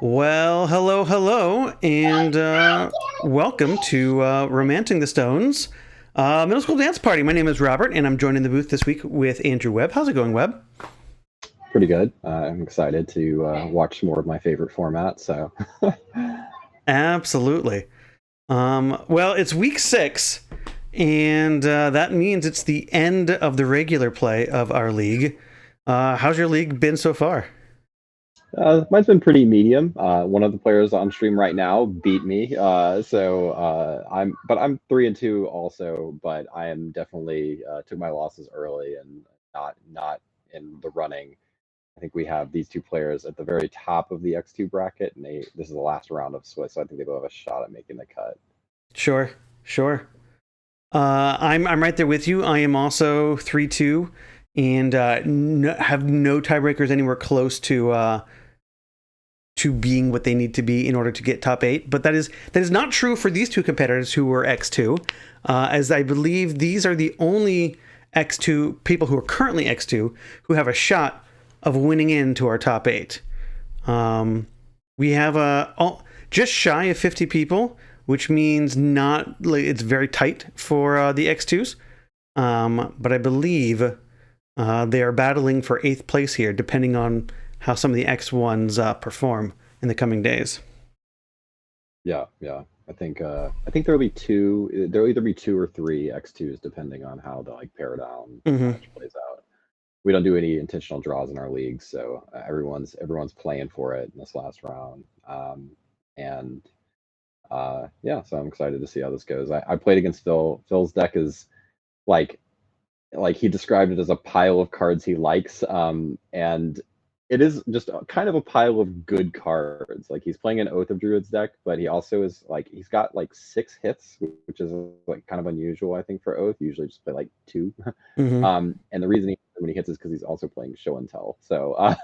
Well, hello, and welcome to Romancing the Stones Middle School Dance Party. My name is Robert, and I'm joined in the booth this week with Andrew Webb. How's it going, Webb? Pretty good. I'm excited to watch more of my favorite format. So, Absolutely. Well, it's week 6, and that means it's the end of the regular play of our league. How's your league been so far? mine's been pretty medium. One of the players on stream right now beat me, I'm 3-2 also, but I am definitely took my losses early and not in the running. I think we have these two players at the very top of the X2 bracket, and this is the last round of Swiss, so I think they both have a shot at making the cut. Sure, sure. I'm right there with you. I am also 3-2, and have no tiebreakers anywhere close to being what they need to be in order to get top 8. But that is not true for these two competitors who were X2, as I believe these are the only X2 people who are currently X2 who have a shot of winning into our top 8. We have just shy of 50 people, which means not it's very tight for the X2s. But I believe they are battling for 8th place here, depending on how some of the X1s perform in the coming days. Yeah. I think there'll be two. There'll either be 2 or 3 X2s depending on how the pair down Mm-hmm. match plays out. We don't do any intentional draws in our league, so everyone's playing for it in this last round. And yeah, so I'm excited to see how this goes. I played against Phil. Phil's deck is like he described it as a pile of cards he likes, and it is just kind of a pile of good cards. Like he's playing an Oath of Druids deck, but he also is he's got 6 hits, which is kind of unusual, I think, for Oath. Usually just play 2. Mm-hmm. And the reason when he hits is because he's also playing Show and Tell. So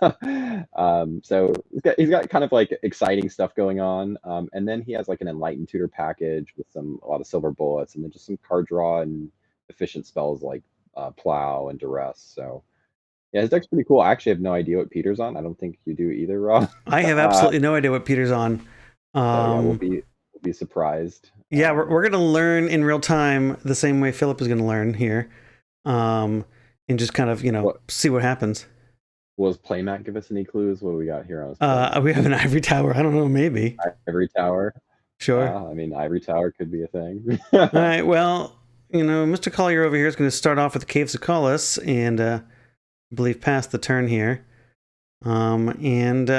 so he's got kind of exciting stuff going on. And then he has an Enlightened Tutor package with a lot of silver bullets, and then just some card draw and efficient spells like Plow and Duress. So yeah, his deck's pretty cool. I actually have no idea what Peter's on. I don't think you do either, Rob. I have absolutely no idea what Peter's on. So yeah, we'll Um, be surprised. yeah, we're going to learn in real time the same way Philip is going to learn here, and just kind of What see what happens. was Playmat give us any clues? What do we got here on his Playmat? We have an ivory tower. I don't know, maybe. Ivory Tower. Sure. I mean, Ivory Tower could be a thing. All right. Well, Mr. Collier over here is going to start off with the Caves of Collis, and I believe pass the turn here. And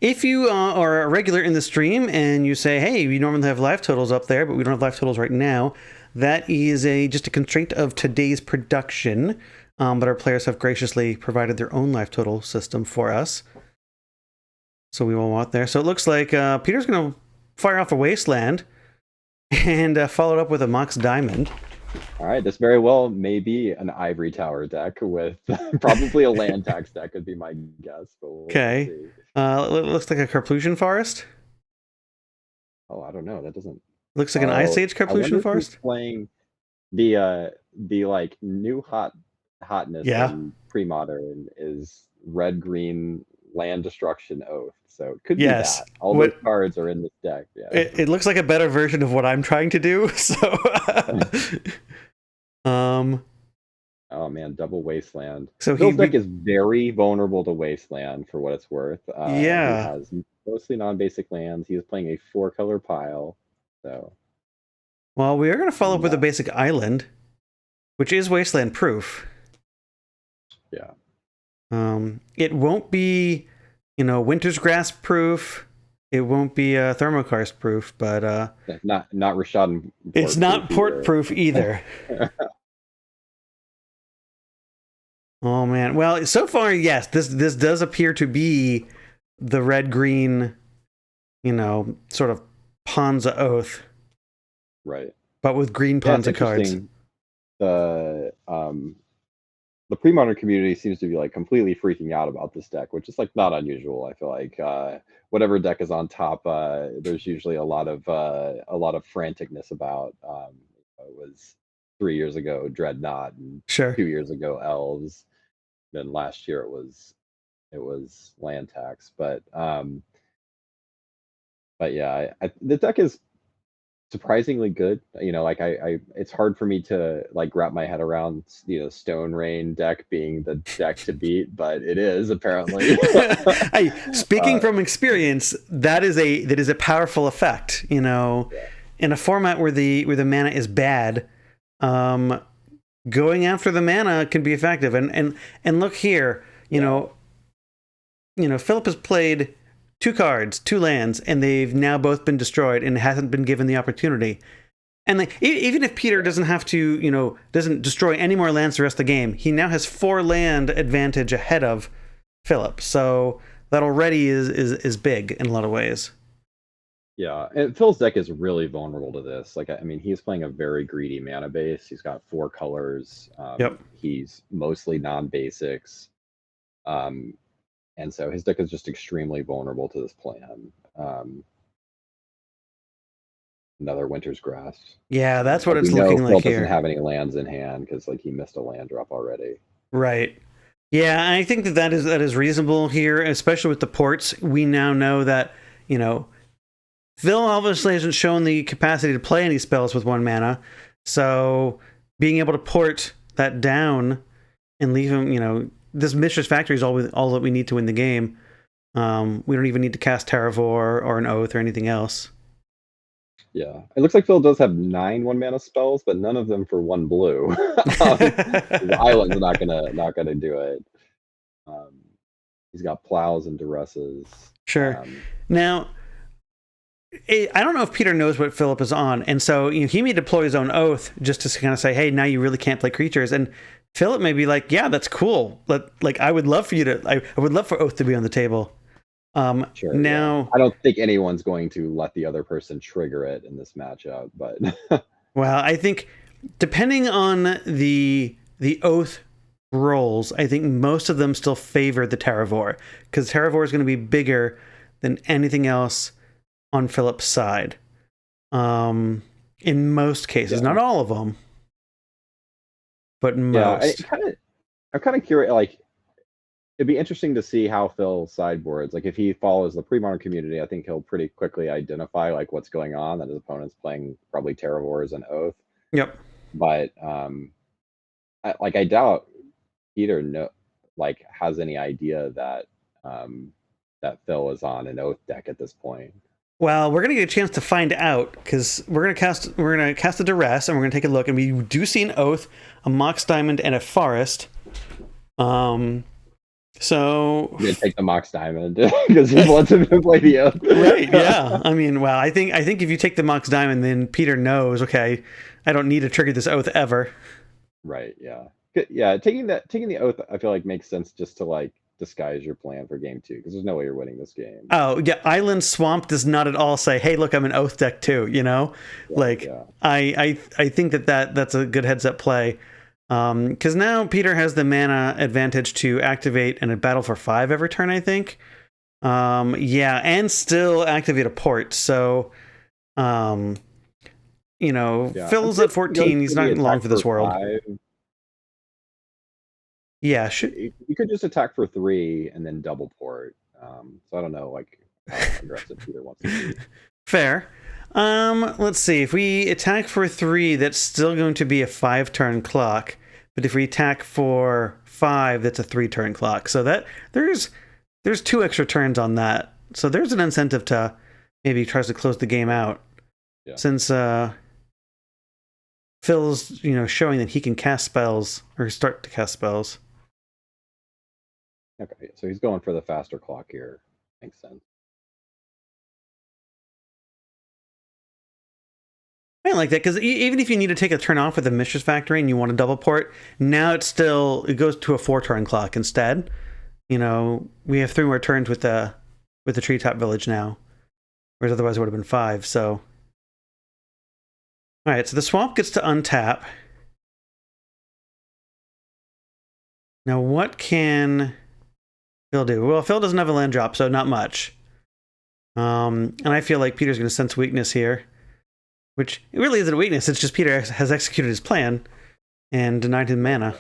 if you are a regular in the stream and you say, "Hey, we normally have live totals up there, but we don't have live totals right now," that is just a constraint of today's production. But our players have graciously provided their own live total system for us, so we will want there. So it looks like Peter's going to fire off a Wasteland and follow it up with a Mox Diamond. All right, this very well may be an Ivory Tower deck with probably a land tax deck would be my guess. But Okay. see. It looks like a Carplusian Forest. Oh, I don't know. That doesn't. Looks like an Ice Age I wonder Carplusian if he's Forest. playing the new hotness Yeah. in pre-modern is red green land destruction oath. So it could be Yes. that. All those What cards are in this deck. Yeah. it looks like a better version of what I'm trying to do. So, um, Oh man, double wasteland. so Bill's deck is very vulnerable to wasteland for what it's worth. He yeah. has mostly non-basic lands. He is playing a 4-color pile. So Well, we are going to follow up and, with a basic island, which is wasteland proof. yeah. It won't be, winter's grass proof. It won't be thermokarst proof, but Not Rashad and it's not port proof either. Oh man. Well, so far, yes, this does appear to be the red green, sort of Ponza oath, Right. but with green Yeah, it's Ponza cards. interesting. The pre-modern community seems to be completely freaking out about this deck, which is not unusual. I feel like whatever deck is on top, there's usually a lot of franticness about. It was 3 years ago Dreadnought, and Sure. 2 years ago Elves. Then last year it was land tax. But but yeah, the deck is surprisingly good. You know, like it's hard for me to like wrap my head around, Stone Rain deck being the deck to beat, but it is apparently. Hey, speaking uh, from experience, that is a powerful effect. You know, yeah, in a format where the mana is bad, um, going after the mana can be effective. And look here, yeah, Philip has played two cards, two lands, and they've now both been destroyed and hasn't been given the opportunity. And like, even if Peter doesn't have to, doesn't destroy any more lands the rest of the game, he now has 4 land advantage ahead of Philip. So that already is big in a lot of ways. yeah. And Phil's deck is really vulnerable to this. Like, I mean, he's playing a very greedy mana base. He's got 4 colors. Yep. He's mostly non-basics. Um, and so his deck is just extremely vulnerable to this plan. Another Winter's Grass. Yeah, that's what Like, we it's know looking like Phil doesn't here. have any lands in hand because like he missed a land drop already. Right. Yeah, I think that is reasonable here, especially with the ports. We now know that, Phil obviously hasn't shown the capacity to play any spells with 1 mana. So being able to port that down and leave him, this Mistress Factory is all that we need to win the game. We don't even need to cast Terravor or an Oath or anything else. Yeah, it looks like Phil does have 9 1 mana spells, but none of them for 1 blue. The island's not gonna do it. Um, he's got plows and duresses. Sure. Now, I don't know if Peter knows what Philip is on, and so he may deploy his own Oath just to kind of say, "Hey, now you really can't play creatures." And Philip may be like, "Yeah, that's cool. I would love for you to. I would love for Oath to be on the table." Sure, yeah. Now, I don't think anyone's going to let the other person trigger it in this matchup, but well, I think depending on the Oath rolls, I think most of them still favor the Terravor because Terravor is going to be bigger than anything else on Philip's side. In most cases, yeah, not all of them, but yeah. most. I'm kind of curious. Like, it'd be interesting to see how Phil sideboards. Like, if he follows the pre-modern community, I think he'll pretty quickly identify like what's going on. That his opponent's playing probably Terravors and Oath, Yep. but I doubt Peter has any idea that that Phil is on an Oath deck at this point. Well, we're gonna get a chance to find out because we're gonna cast a duress and we're gonna take a look, and we do see an Oath, a Mox Diamond, and a Forest. So I'm gonna take the Mox Diamond because he wants him to play the Oath. right, yeah. I mean, well, I think if you take the Mox Diamond, then Peter knows. Okay, I don't need to trigger this Oath ever. Right. Yeah. Yeah. Taking the Oath, I feel like makes sense just to like disguise your plan for game 2 because there's no way you're winning this game. Oh yeah, Island Swamp does not at all say, "Hey, look, I'm an Oath deck too." Right. Like Yeah. I think that's a good heads up play. Because now Peter has the mana advantage to activate and a battle for 5 every turn, I think. Yeah, and still activate a port. So, Yeah. Phil's at 14. He's not long for this world. 5. Yeah, You could just attack for 3 and then double port. So I don't know like how aggressive Peter wants to be. fair. Let's see. If we attack for 3, that's still going to be a 5-turn clock. But if we attack for 5, that's a 3-turn clock. So that there's 2 extra turns on that. So there's an incentive to maybe tries to close the game out. Yeah. Since Phil's showing that he can cast spells or start to cast spells. Okay. So he's going for the faster clock here. Makes sense. I like that because even if you need to take a turn off with the Mistress Factory and you want to double port, now it goes to a 4-turn clock instead. We have 3 more turns with the Treetop Village now, whereas otherwise it would have been 5. So, all right, so the swamp gets to untap. Now, what can Phil do? Well, Phil doesn't have a land drop, so not much. And I feel like Peter's going to sense weakness here. Which it really isn't a weakness, it's just Peter has executed his plan and denied him mana.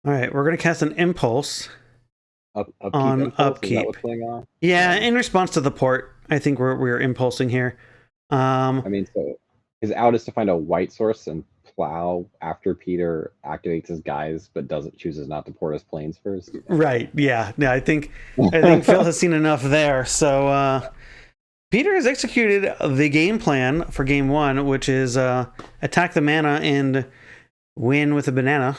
All right, we're going to cast an Impulse Upkeep on impulse? Is that upkeep. what's going on? Yeah, in response to the port, I think we're impulsing here. I mean, so his out is to find a white source and plow after Peter activates his guys, but chooses not to port his planes first. Right. Yeah. Yeah. I think Phil has seen enough there. So Peter has executed the game plan for game one, which is attack the mana and win with a banana.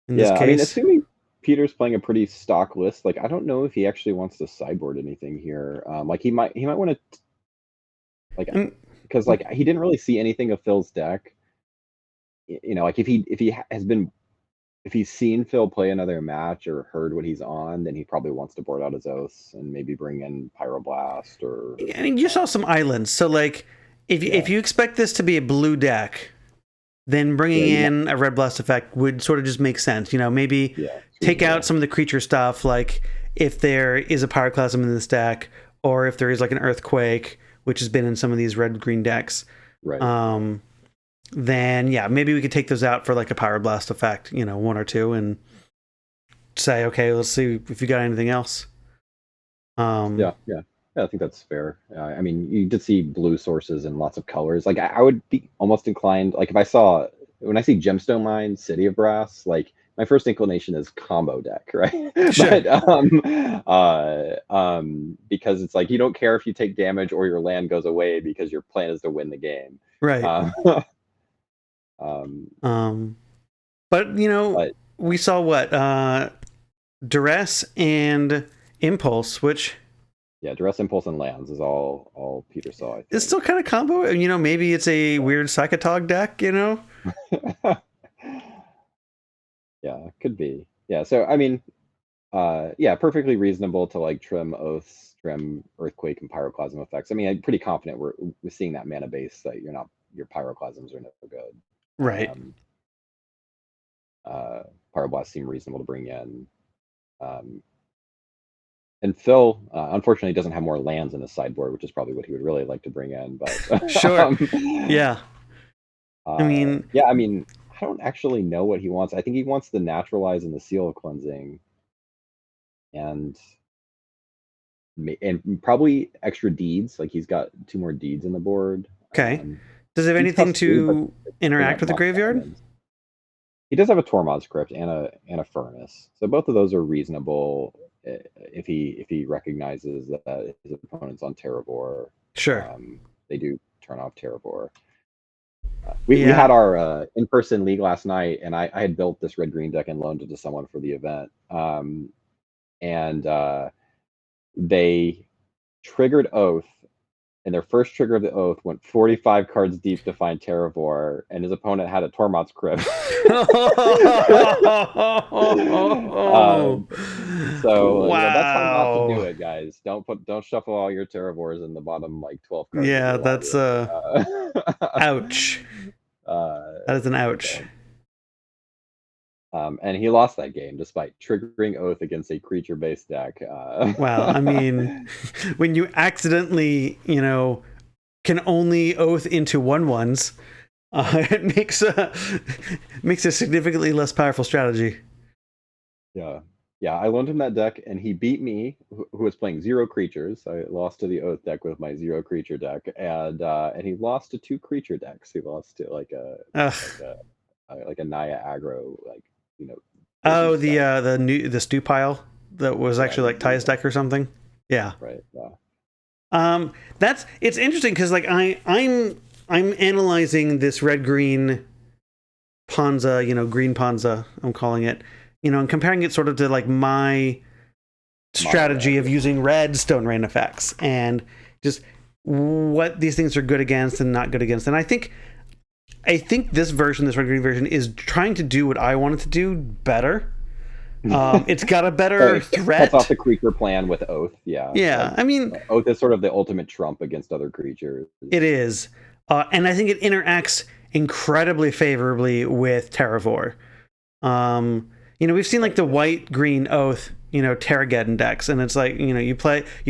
In this case, I mean, assuming Peter's playing a pretty stock list, like I don't know if he actually wants to sideboard anything here. Like he might want to, like, because like he didn't really see anything of Phil's deck. You know, like if he's seen Phil play another match or heard what he's on, then he probably wants to board out his oaths and maybe bring in Pyroblast or. I mean, you saw some islands, so like if you expect this to be a blue deck, then bringing in a red blast effect would sort of just make sense. You know, maybe take out some of the creature stuff, like if there is a Pyroclasm in this deck, or if there is like an Earthquake, which has been in some of these red-green decks. Right. Then yeah, maybe we could take those out for like a Pyroblast effect, you know, one or two, and say, okay, let's see if you got anything else. Yeah, I think that's fair. I mean, you did see blue sources in lots of colors. Like I would be almost inclined, like when I see Gemstone Mine, City of Brass, like my first inclination is combo deck, right? Sure. But because it's like you don't care if you take damage or your land goes away because your plan is to win the game. Right. But you know, we saw what Duress and Impulse, which Duress, Impulse, and lands is all Peter saw. I think. It's still kind of combo. You know, maybe it's a weird Psychotog deck. You know. Yeah, could be. Yeah, so I mean, perfectly reasonable to like trim oaths, trim Earthquake and Pyroclasm effects. I mean, I'm pretty confident we're seeing that mana base that your Pyroclasms are no good. Right. Pyroblast seem reasonable to bring in. And Phil, unfortunately, doesn't have more lands in his sideboard, which is probably what he would really like to bring in. But sure, yeah. I mean, I don't actually know what he wants. I think he wants the Naturalize and the Seal of Cleansing, and probably extra deeds. Like he's got 2 more deeds in the board. Okay. Does it have anything to interact with the graveyard? He does have a Tormod's Crypt and a Furnace, so both of those are reasonable if he recognizes that his opponent's on Terravor. Sure. They do turn off Terravor. We had our in-person league last night, and I had built this red-green deck and loaned it to someone for the event. And they triggered Oath, and their first trigger of the Oath went 45 cards deep to find Terravor, and his opponent had a Tormod's Crypt. So wow. That's how not to do it, guys. Don't shuffle all your Terravors in the bottom like 12 cards. Yeah, that's ouch. That is an ouch. And he lost that game despite triggering Oath against a creature-based deck. Well, I mean, when you accidentally, can only Oath into 1/1s, it makes a significantly less powerful strategy. Yeah, I loaned him that deck, and he beat me, who was playing 0 creatures. I lost to the Oath deck with my 0 creature deck, and he lost to 2 creature decks. He lost to like a Naya aggro, Oh, the stew pile that was actually like Ty's deck or something. Yeah. Right. Yeah. It's interesting because like I'm analyzing this red-green Ponza, green Ponza, I'm calling it, and comparing it sort of to like my strategy of using red Stone Rain effects and just what these things are good against and not good against. And I think this red-green version is trying to do what I wanted to do better. It's got a better threat. Cuts off the creature plan with Oath. Yeah. Yeah. I mean, Oath is sort of the ultimate trump against other creatures. It is. And I think it interacts incredibly favorably with Terravor. We've seen like the white-green Oath, Terrageddon decks, and it's like, you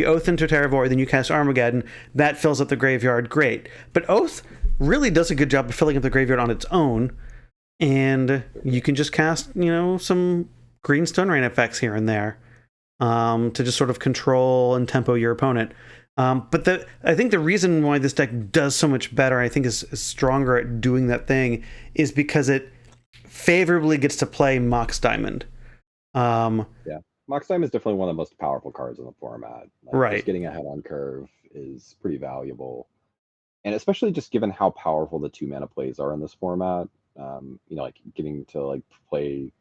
Oath into Terravor, then you cast Armageddon, that fills up the graveyard, great. But Oath really does a good job of filling up the graveyard on its own. and you can just cast, some green stun rain effects here and there, to just sort of control and tempo your opponent. But I think the reason why this deck does so much better, I think is stronger at doing that thing, is because it favorably gets to play Mox Diamond. Yeah, Mox Diamond is definitely one of the most powerful cards in the format. Like, Right. just getting ahead on curve is pretty valuable, and especially just given how powerful the 2-mana plays are in this format. Like getting to like play,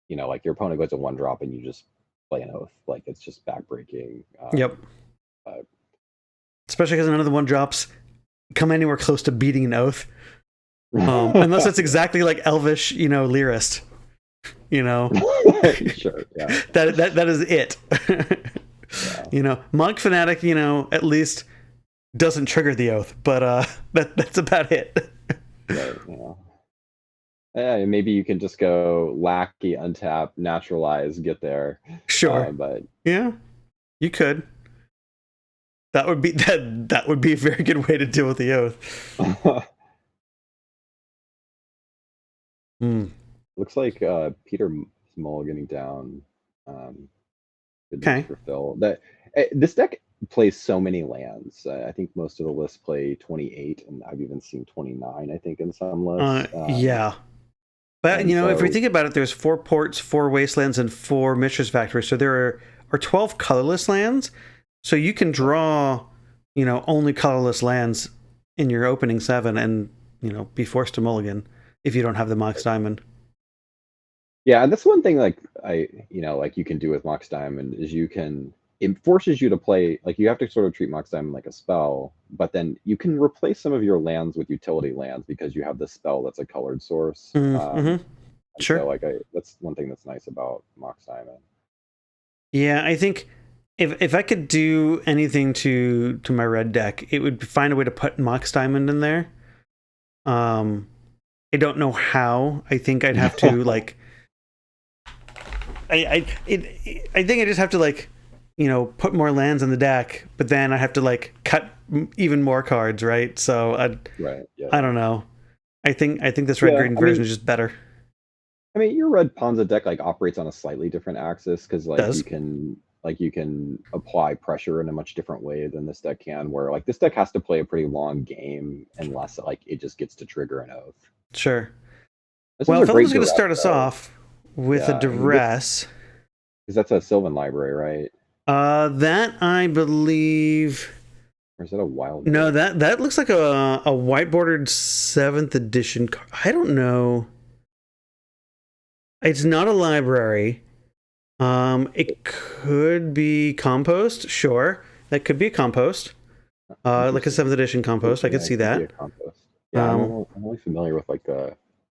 like your opponent goes to 1-drop and you just play an Oath. Like, it's just backbreaking. Yep. Uh, Especially because none of the 1-drops come anywhere close to beating an Oath. Unless it's exactly like Elvish, Lyrist. Sure, yeah. That is it. Yeah. Monk Fanatic, at least doesn't trigger the Oath, but that's about it. Right, yeah, maybe you can just go Lackey, untap, naturalize, get there. Sure. But yeah, you could. That would be a very good way to deal with the Oath. Looks like Peter mulliganing down. Okay. For Phil. This deck plays so many lands. I think most of the lists play 28, and I've even seen 29, I think, in some lists. Yeah. But, if we think about it, there's 4 ports, 4 wastelands, and 4 Mishra's Factories. So there are 12 colorless lands. So you can draw, only colorless lands in your opening 7 and, be forced to mulligan if you don't have the Mox Diamond. Yeah, and that's one thing like you can do with Mox Diamond is it forces you to play, like, you have to sort of treat Mox Diamond like a spell, but then you can replace some of your lands with utility lands because you have this spell that's a colored source. Sure. So, that's one thing that's nice about Mox Diamond. Yeah, I think if I could do anything to my red deck, it would find a way to put Mox Diamond in there. I don't know how. I think I'd have to like. I think I just have to put more lands in the deck, but then I have to cut even more cards, right? So I don't know. I think this red green version is just better. I mean, your red Ponza deck operates on a slightly different axis because you can apply pressure in a much different way than this deck can. Where this deck has to play a pretty long game unless it just gets to trigger an Oath. Sure. Well, Philip's going to start us off with a duress. Because that's a Sylvan library, right? That I believe. Or is that a wild? No, that looks like a white bordered 7th edition card. I don't know. It's not a library. It could be compost. Sure, that could be a compost. Like a 7th edition compost. I could see that. Yeah, I'm only familiar with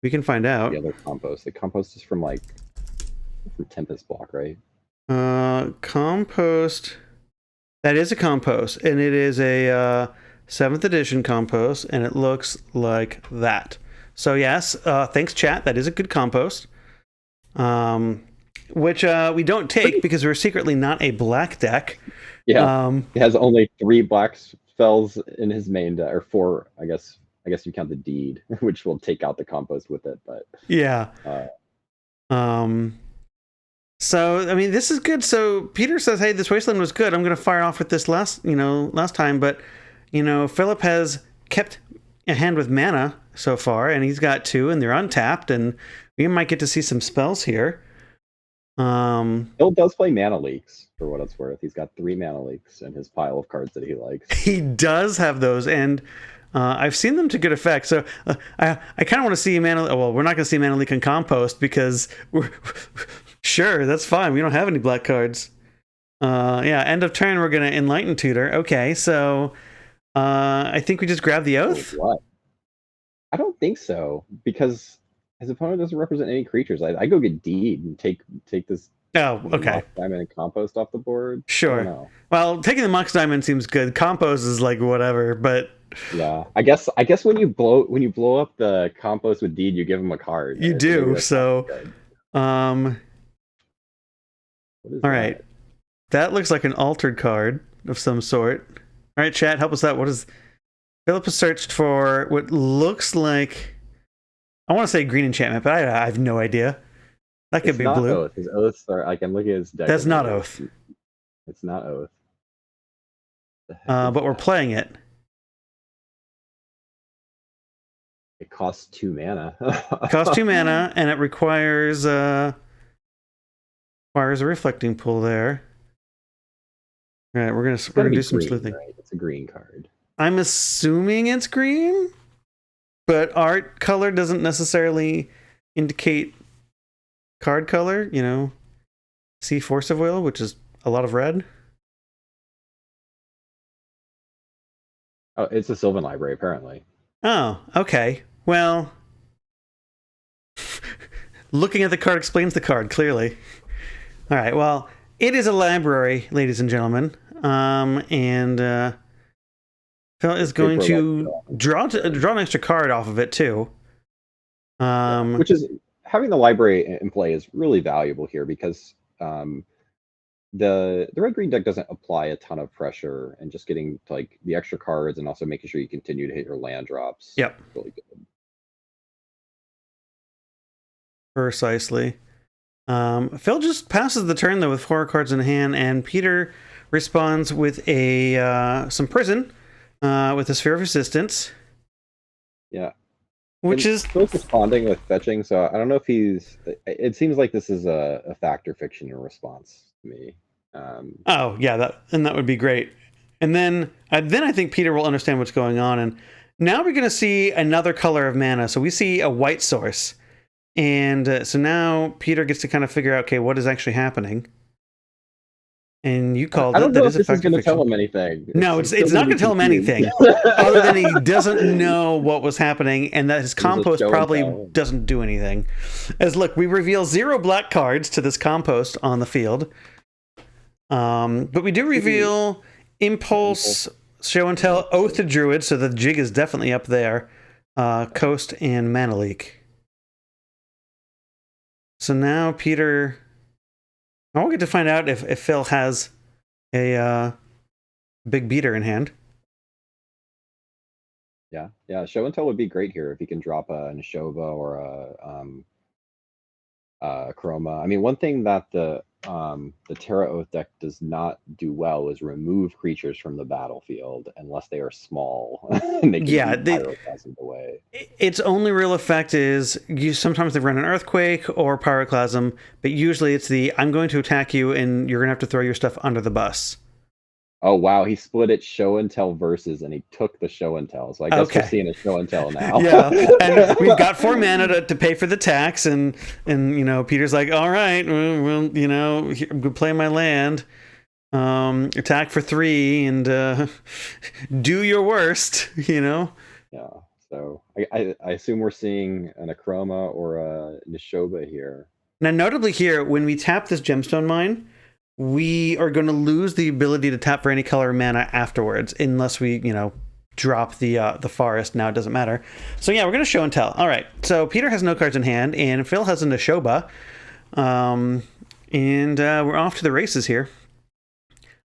we can find out. The other compost. The compost is from Tempest Block, right? Compost. That is a compost, and it is a 7th edition compost, and it looks like that. So yes, thanks chat. That is a good compost. Which we don't take because we're secretly not a black deck. Yeah, it has only 3 black spells in his main deck, or 4, I guess. I guess you count the deed, which will take out the compost with it. But yeah. So I mean, this is good. So Peter says, "Hey, this wasteland was good. I'm going to fire off with this last time." But Philip has kept a hand with mana so far, and he's got 2, and they're untapped, and we might get to see some spells here. Phil does play Mana Leaks, for what it's worth. He's got 3 Mana Leaks in his pile of cards that he likes. He does have those, and I've seen them to good effect. So I kind of want to see Mana. Well, we're not going to see Mana Leak in compost because we're sure that's fine. We don't have any black cards. Yeah, end of turn we're going to Enlighten Tutor. Okay, so I think we just grab the Oath. What? I don't think so because his opponent doesn't represent any creatures. I go get Deed and take this. Oh, okay. Diamond and compost off the board. Sure. Well, taking the Mox Diamond seems good. Compost is whatever, but yeah, I guess when you blow up the compost with Deed, you give him a card. You do. So, all right. That looks like an altered card of some sort. All right, chat, help us out. What is Philip has searched for what looks like I want to say green enchantment, but I have no idea. That could It's be not blue. Oath. His oaths are like I'm looking at his deck. That's and not like, Oath. It's not Oath. The heck is But we're that? playing it. It costs 2 mana. Costs 2 mana, and it requires a reflecting pool there. All right, we're gonna do some green, sleuthing. right? It's a green card. I'm assuming it's green, but art color doesn't necessarily indicate card color. You know, see Force of Will, which is a lot of red. Oh, it's a Sylvan Library, apparently. Oh, okay. Well, looking at the card explains the card clearly. All right. Well, it is a library, ladies and gentlemen, and Phil is going to draw an extra card off of it too. Which is having the library in play is really valuable here because the red green deck doesn't apply a ton of pressure, and just getting like the extra cards and also making sure you continue to hit your land drops. Yep. Really good. Precisely. Phil just passes the turn though with 4 cards in hand, and Peter responds with a some prison with a Sphere of Resistance. Yeah. Which and is Phil's responding with fetching, so I don't know if he's. It seems like this is a fact or fiction in response to me. Oh yeah, that would be great. And then I think Peter will understand what's going on. And now we're going to see another color of mana. So we see a white source, and so now Peter gets to kind of figure out, okay, what is actually happening. And you called I don't it. know That if is this is going to fiction. tell him anything. No, it's not going to tell him anything, other than he doesn't know what was happening, and that his compost probably doesn't do anything. As look, we reveal 0 black cards to this compost on the field, but we do reveal Impulse, Show and Tell, Oath to Druid, so the jig is definitely up there. Coast and Mana Leak. So now Peter. I will get to find out if Phil has a big beater in hand. Yeah. Show and Tell would be great here if he can drop a Neshova or a Chroma. I mean, one thing that the Terra Oath deck does not do well is remove creatures from the battlefield unless they are small. And they can Pyroclasm away. Its only real effect is sometimes they run an Earthquake or Pyroclasm, but usually it's I'm going to attack you and you're going to have to throw your stuff under the bus. Oh wow, he split it Show and Tell versus, and he took the Show and Tell. So I guess we're seeing a Show and Tell now. Yeah, and we've got 4 mana to pay for the tax, and Peter's like, all right, well I'm play my land, attack for 3, and do your worst, Yeah. So I assume we're seeing an Akroma or a Neshova here. Now, notably here, when we tap this Gemstone Mine, we are going to lose the ability to tap for any color of mana afterwards, unless we, drop the forest. Now it doesn't matter. So yeah, we're going to Show and Tell. All right. So Peter has no cards in hand, and Phil has a Neshoba, and we're off to the races here.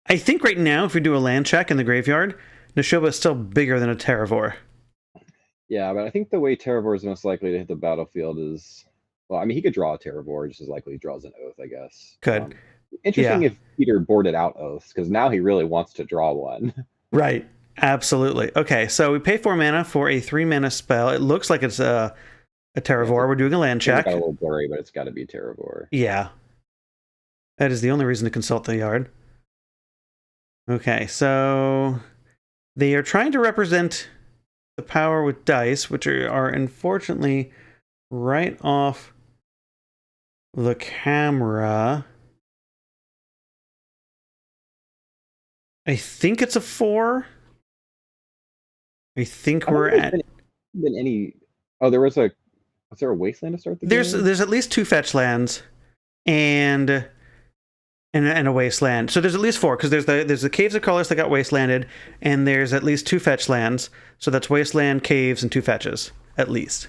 I think right now, if we do a land check in the graveyard, Neshoba is still bigger than a Terravor. Yeah, but I think the way Terravor is most likely to hit the battlefield is, well, I mean, he could draw a Terravor just as likely he draws an Oath, I guess. Could. Interesting if Peter boarded out Oaths, because now he really wants to draw one. Right. Absolutely. Okay, so we pay 4 mana for a 3 mana spell. It looks like it's a Terravor. We're doing a land check. It's got a little blurry, but it's got to be Terravor. Yeah. That is the only reason to consult the yard. Okay, so they are trying to represent the power with dice, which are unfortunately right off the camera. I think it's a 4. I think we're at. Been any? Oh, was there a wasteland to start the game? There's at least 2 fetch lands, and a wasteland. So there's at least 4 because there's the Caves of Colors that got wastelanded, and there's at least 2 fetch lands. So that's wasteland, caves, and 2 fetches at least.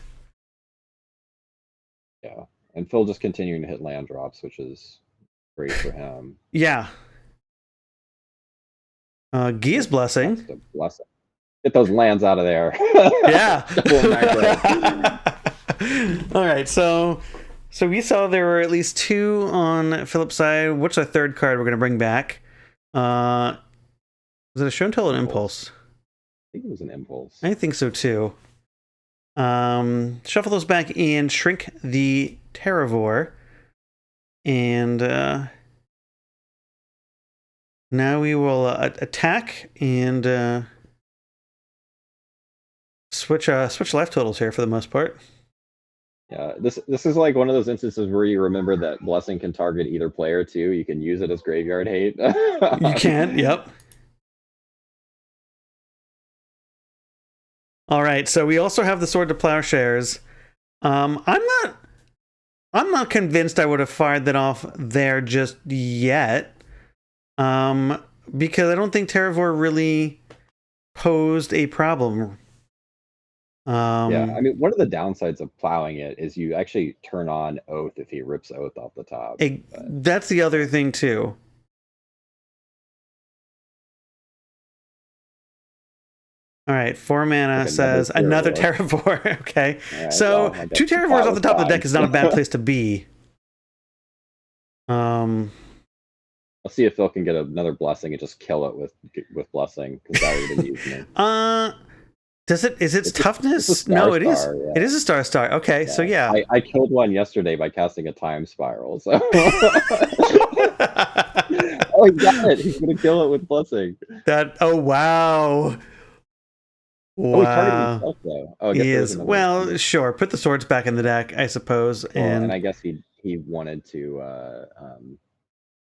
Yeah, and Phil just continuing to hit land drops, which is great for him. Yeah. Gia's Blessing. Blessing. Get those lands out of there. Yeah. All right, so we saw there were at least 2 on Philip's side. What's our third card we're going to bring back? Was it a show and tell or an impulse? I think it was an impulse. I think so too. Shuffle those back and shrink the Terravore. And now we will attack and switch life totals here for the most part. Yeah, this is like one of those instances where you remember that blessing can target either player too. You can use it as graveyard hate. You can, yep. All right, so we also have the Sword to Plowshares. I'm not convinced I would have fired that off there just yet. Because I don't think Terravore really posed a problem. Yeah, I mean, one of the downsides of plowing it is you actually turn on Oath if he rips Oath off the top. That's the other thing too. All right, 4 mana says another Terravore. Okay, right, so well, 2 Terravores off the top of the deck is not a bad place to be. I'll see if Phil can get another blessing and just kill it with blessing, because that would have been using it. Is its toughness? No, it is. Yeah. It is a star. Okay, yeah. So yeah. I killed one yesterday by casting a time spiral. So oh, he got it. He's gonna kill it with blessing. Oh wow. Wow. Oh, he's targeting himself though. Oh, he is. Well, one. Sure. Put the swords back in the deck, I suppose. And I guess he wanted to.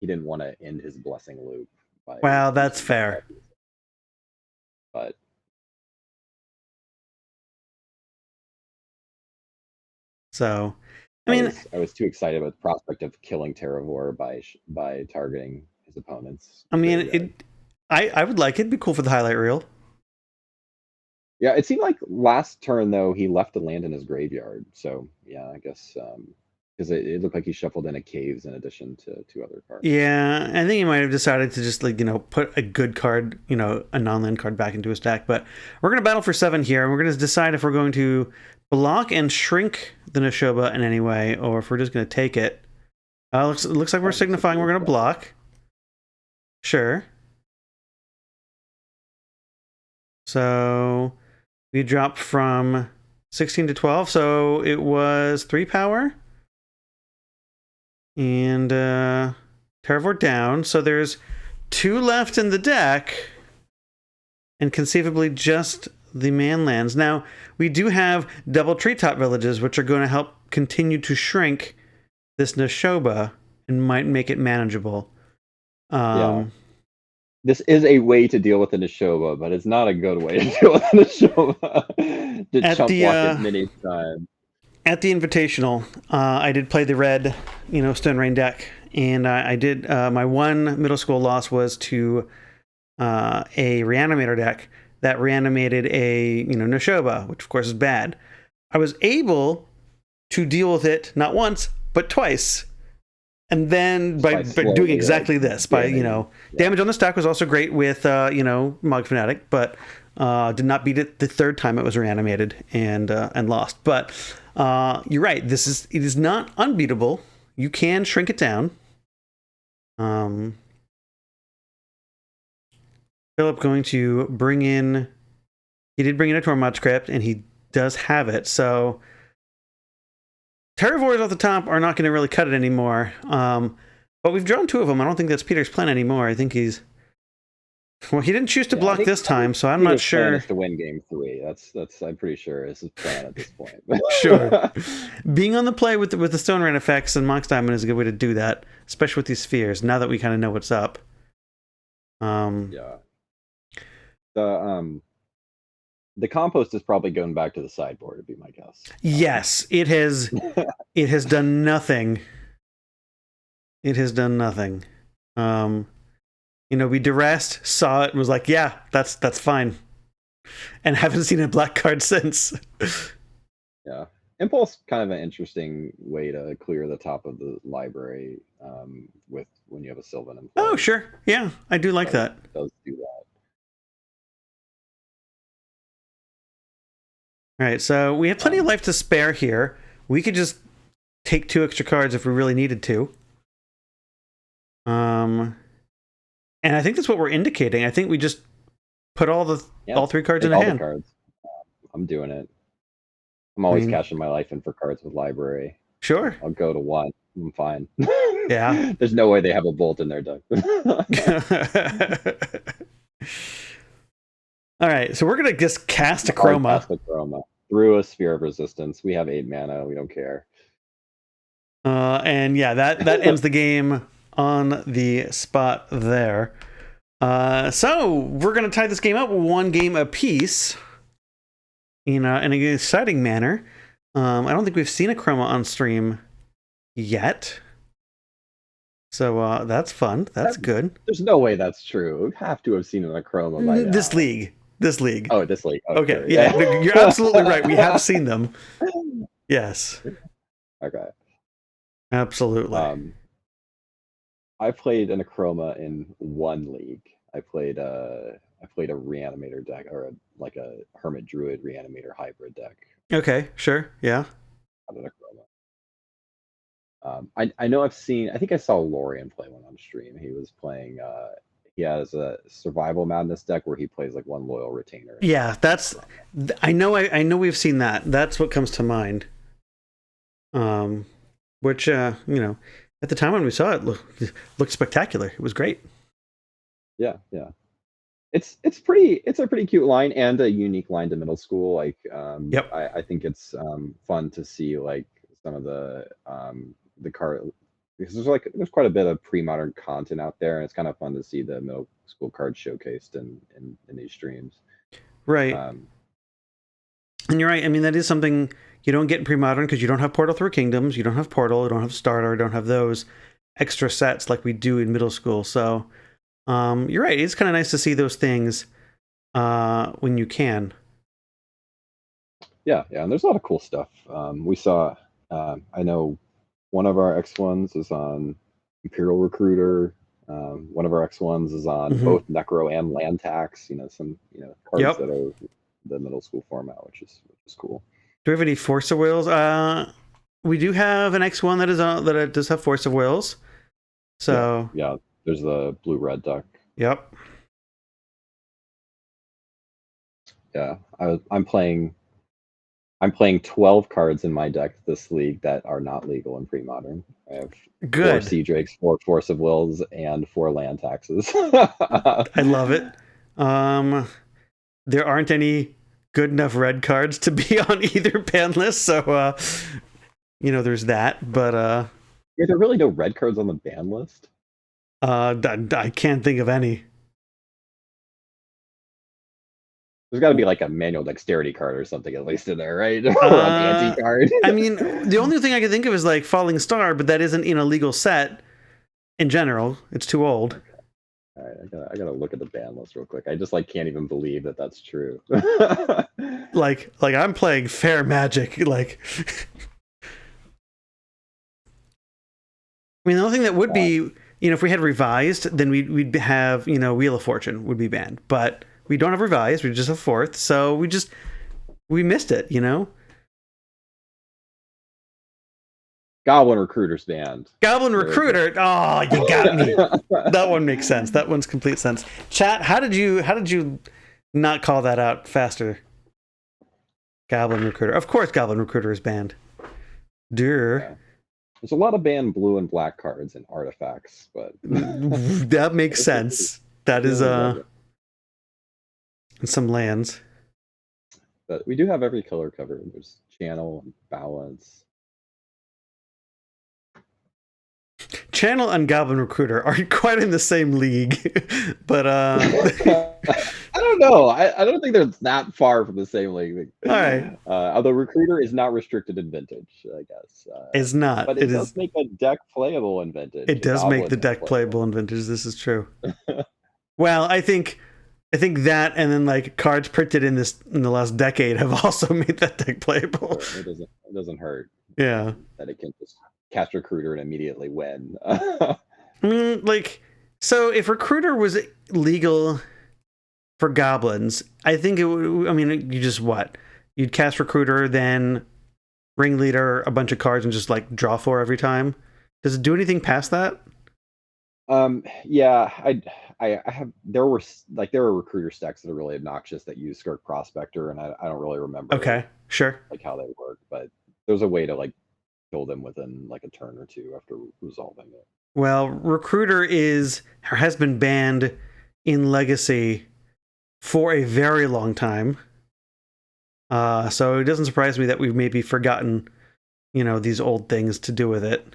He didn't want to end his blessing loop. Wow, that's fair. But. So, I mean, I was too excited about the prospect of killing Terravore by targeting his opponents. I mean, I would like it. It'd be cool for the highlight reel. Yeah, it seemed like last turn though he left the land in his graveyard. So yeah, I guess because it looked like he shuffled in a caves in addition to 2 other cards. Yeah, I think he might have decided to just put a good card, a non-land card back into his deck. But we're gonna battle for 7 here, and we're gonna decide if we're going to block and shrink the Neshoba in any way, or if we're just going to take it. Looks like we're signifying we're going to block. Sure. So we dropped from 16 to 12, so it was 3 power. And Terravore down, so there's 2 left in the deck, and conceivably just the manlands. Now, we do have double treetop villages, which are going to help continue to shrink this Neshoba and might make it manageable. Yeah. This is a way to deal with the Neshoba, but it's not a good way to deal with the Neshoba. To chump block it many times. At the Invitational, I did play the red, Stone Rain deck, and I did. My one middle school loss was to a Reanimator deck that reanimated a Neshoba, which of course is bad. I was able to deal with it not once but twice, and then by doing exactly this, damage on the stack was also great with Mog Fanatic, but did not beat it the 3rd time it was reanimated and lost. But you're right, it is not unbeatable. You can shrink it down. Philip going to bring in. He did bring in a Tormod script, and he does have it. So Terravores off the top are not going to really cut it anymore. But we've drawn 2 of them. I don't think that's Peter's plan anymore. I think he's. Well, he didn't choose to block this time, so I'm not sure. Plan is to win game 3. That's I'm pretty sure is his plan at this point. Sure. Being on the play with the Stone Rain effects and Mox Diamond is a good way to do that, especially with these spheres. Now that we kind of know what's up. Yeah. The compost is probably going back to the sideboard, would be my guess. Yes, it has. It has done nothing. It has done nothing. We duressed, saw it, and was like, "Yeah, that's fine," and haven't seen a black card since. Yeah, Impulse kind of an interesting way to clear the top of the library with when you have a Sylvan in play. Oh, sure, yeah, I do like that. It does do that. All right, so we have plenty of life to spare here. We could just take 2 extra cards if we really needed to. And I think that's what we're indicating. I think we just put all 3 cards in a hand. Cards. I'm doing it. I'm always cashing my life in for cards with library. Sure. I'll go to 1. I'm fine. Yeah. There's no way they have a bolt in their deck. All right, so we're gonna just cast a Chroma. Cast a Chroma through a Sphere of Resistance. We have 8 mana. We don't care. And yeah, that ends the game on the spot there. So we're gonna tie this game up 1 game apiece. In an exciting manner. I don't think we've seen a Chroma on stream yet. So that's fun. That's good. There's no way that's true. We have to have seen it on a Chroma by now. This league. Oh, this league. Okay. Sure. Yeah, you're absolutely right. We have seen them. Yes. Okay. Absolutely. I played in a Chroma in 1 league. I played a Reanimator deck, or a Hermit Druid Reanimator hybrid deck. Okay, sure, yeah. Out of a Chroma. I know I think I saw Lorian play one on stream. He was playing. He has a Survival Madness deck where he plays like 1 Loyal Retainer. Yeah, I know we've seen that. That's what comes to mind. Which at the time when we saw it, looked spectacular. It was great. Yeah. It's a pretty cute line and a unique line to middle school. Like, yep. I think it's fun to see like some of the card, because there's quite a bit of pre-modern content out there, and it's kind of fun to see the middle school cards showcased in these streams. Right. And you're right. I mean, that is something you don't get in pre-modern because you don't have Portal Through Kingdoms, you don't have Portal, you don't have Starter, you don't have those extra sets like we do in middle school. So you're right. It's kind of nice to see those things when you can. Yeah, and there's a lot of cool stuff. We saw, I know one of our X1s is on Imperial Recruiter. One of our X1s is on both Necro and Land Tax. Some cards that are the middle school format, which is cool. Do we have any Force of Wills? We do have an X1 that does have Force of Wills. So yeah, there's the blue-red deck. Yep. Yeah, I'm playing 12 cards in my deck this league that are not legal in pre-modern. I have 4 Sea Drakes, 4 Force of Wills, and 4 Land Taxes. I love it. There aren't any good enough red cards to be on either ban list, so there's that. But are there really no red cards on the ban list? I can't think of any. There's got to be like a manual dexterity card or something at least in there, right? Or an anti card. I mean, the only thing I can think of is like Falling Star, but that isn't in a legal set in general. It's too old. Okay. All right, I gotta look at the ban list real quick. I just can't even believe that that's true. like I'm playing Fair Magic. Like, I mean, the only thing that would be, if we had revised, then we'd have, Wheel of Fortune would be banned, but we don't have revised. We just have 4th, so we missed it. Goblin Recruiter's banned. Goblin Recruiter. Oh, you got me. That one makes sense. That one's complete sense. Chat, how did you not call that out faster? Goblin Recruiter. Of course, Goblin Recruiter is banned. Yeah. There's a lot of banned blue and black cards and artifacts, but that makes sense. That is some lands. But we do have every color covered. There's Channel, Balance. Channel and Goblin Recruiter are quite in the same league, but I don't know. I don't think they're that far from the same league. All right. Although Recruiter is not restricted in Vintage, I guess. It's not. But it does make a deck playable in Vintage. It does make the deck playable in Vintage. This is true. Well, I think that, and then cards printed in the last decade have also made that deck playable. It doesn't hurt. Yeah. That it can just cast Recruiter and immediately win. I mean, so if Recruiter was legal for goblins, I think it would. I mean, you you'd cast Recruiter, then Ringleader, a bunch of cards, and just like draw 4 every time. Does it do anything past that? Yeah, I have there were recruiter stacks that are really obnoxious that use Skirk Prospector, and I don't really remember Okay, sure. like how they work, but there's a way to like kill them within like a turn or two after resolving it. Well, Recruiter has been banned in Legacy for a very long time. So it doesn't surprise me that we've maybe forgotten, these old things to do with it.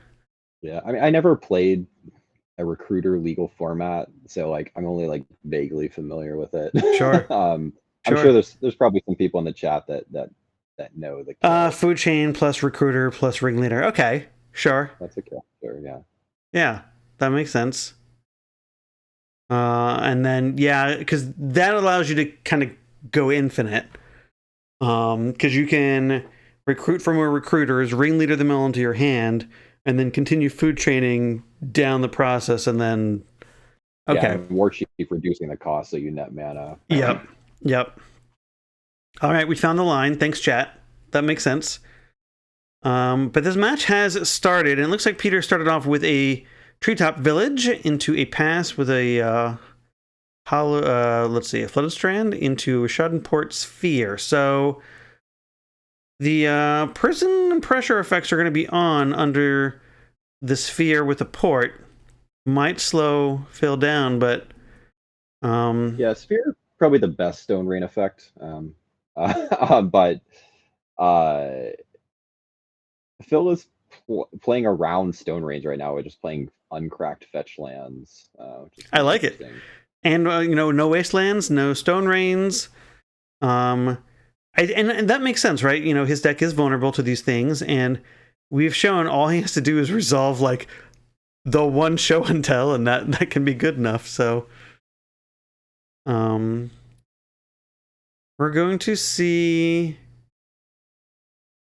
Yeah, I mean, I never played a Recruiter legal format, so like I'm only like vaguely familiar with it. Sure. I'm sure there's probably some people in the chat that know the Food Chain plus Recruiter plus Ringleader. Okay, sure. That's a kill. Sure, yeah. Yeah, that makes sense. And then because that allows you to kind of go infinite. Because you can recruit from a recruiters, Ringleader them all into your hand, and then continue food training down the process, and then War Chief reducing the cost so you net mana. Yep. All right, we found the line. Thanks, chat. That makes sense. But this match has started, and it looks like Peter started off with a treetop village into a pass with a a flooded strand into a Schadenport sphere. So the prison pressure effects are going to be on under the sphere with the port. Might slow Phil down, but sphere probably the best Stone Rain effect. But Phil is playing around Stone Range right now. We're just playing uncracked fetch lands. I like it. And no wastelands, no stone rains. And that makes sense, right? His deck is vulnerable to these things, and we've shown all he has to do is resolve like the one show and tell, and that can be good enough. So we're going to see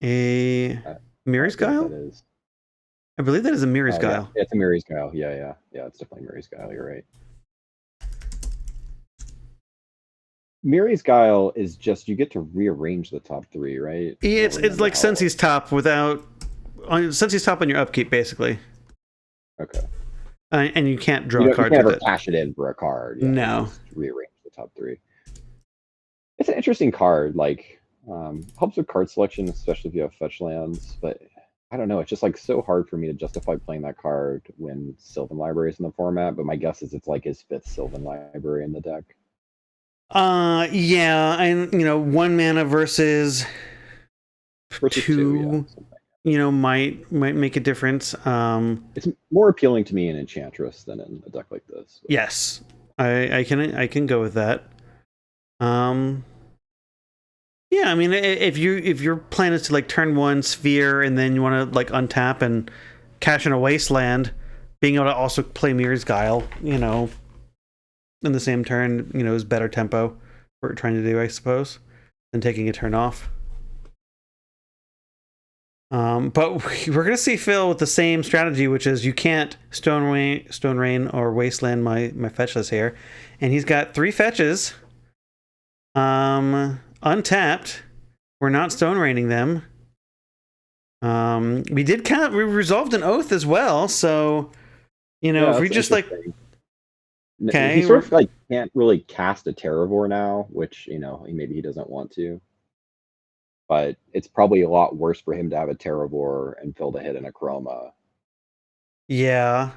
a Mirror's Guile. I believe that is a Mirror's Guile. Yeah, it's a Mirror's Guile. Yeah, it's definitely Mirror's Guile. You're right. Mirror's Guile is just you get to rearrange the top 3, right? It's like Sensi's Top Sensi's Top on your upkeep, basically. Okay. And you can't draw a card. You can never cash it in for a card. Yeah, no. Rearrange the top 3. It's an interesting card. Like helps with card selection, especially if you have fetch lands. But I don't know. It's just like so hard for me to justify playing that card when Sylvan Library is in the format. But my guess is it's like his 5th Sylvan Library in the deck. And 1 mana versus 2, might make a difference. It's more appealing to me in Enchantress than in a deck like this. Yes, I can go with that. I mean, if your plan is to like turn 1 sphere and then you want to like untap and cash in a wasteland, being able to also play Mirror's Guile, in the same turn, is better tempo what we're trying to do, I suppose, than taking a turn off. But we're going to see Phil with the same strategy, which is you can't Stone Rain or Wasteland my fetch list here. And he's got 3 fetches. Untapped. We're not Stone Raining them. We resolved an Oath as well, so if we just like... Okay, he sort of like can't really cast a Terravore now, which maybe he doesn't want to. But it's probably a lot worse for him to have a Terravore and Phil to hit in a Chroma. Yeah.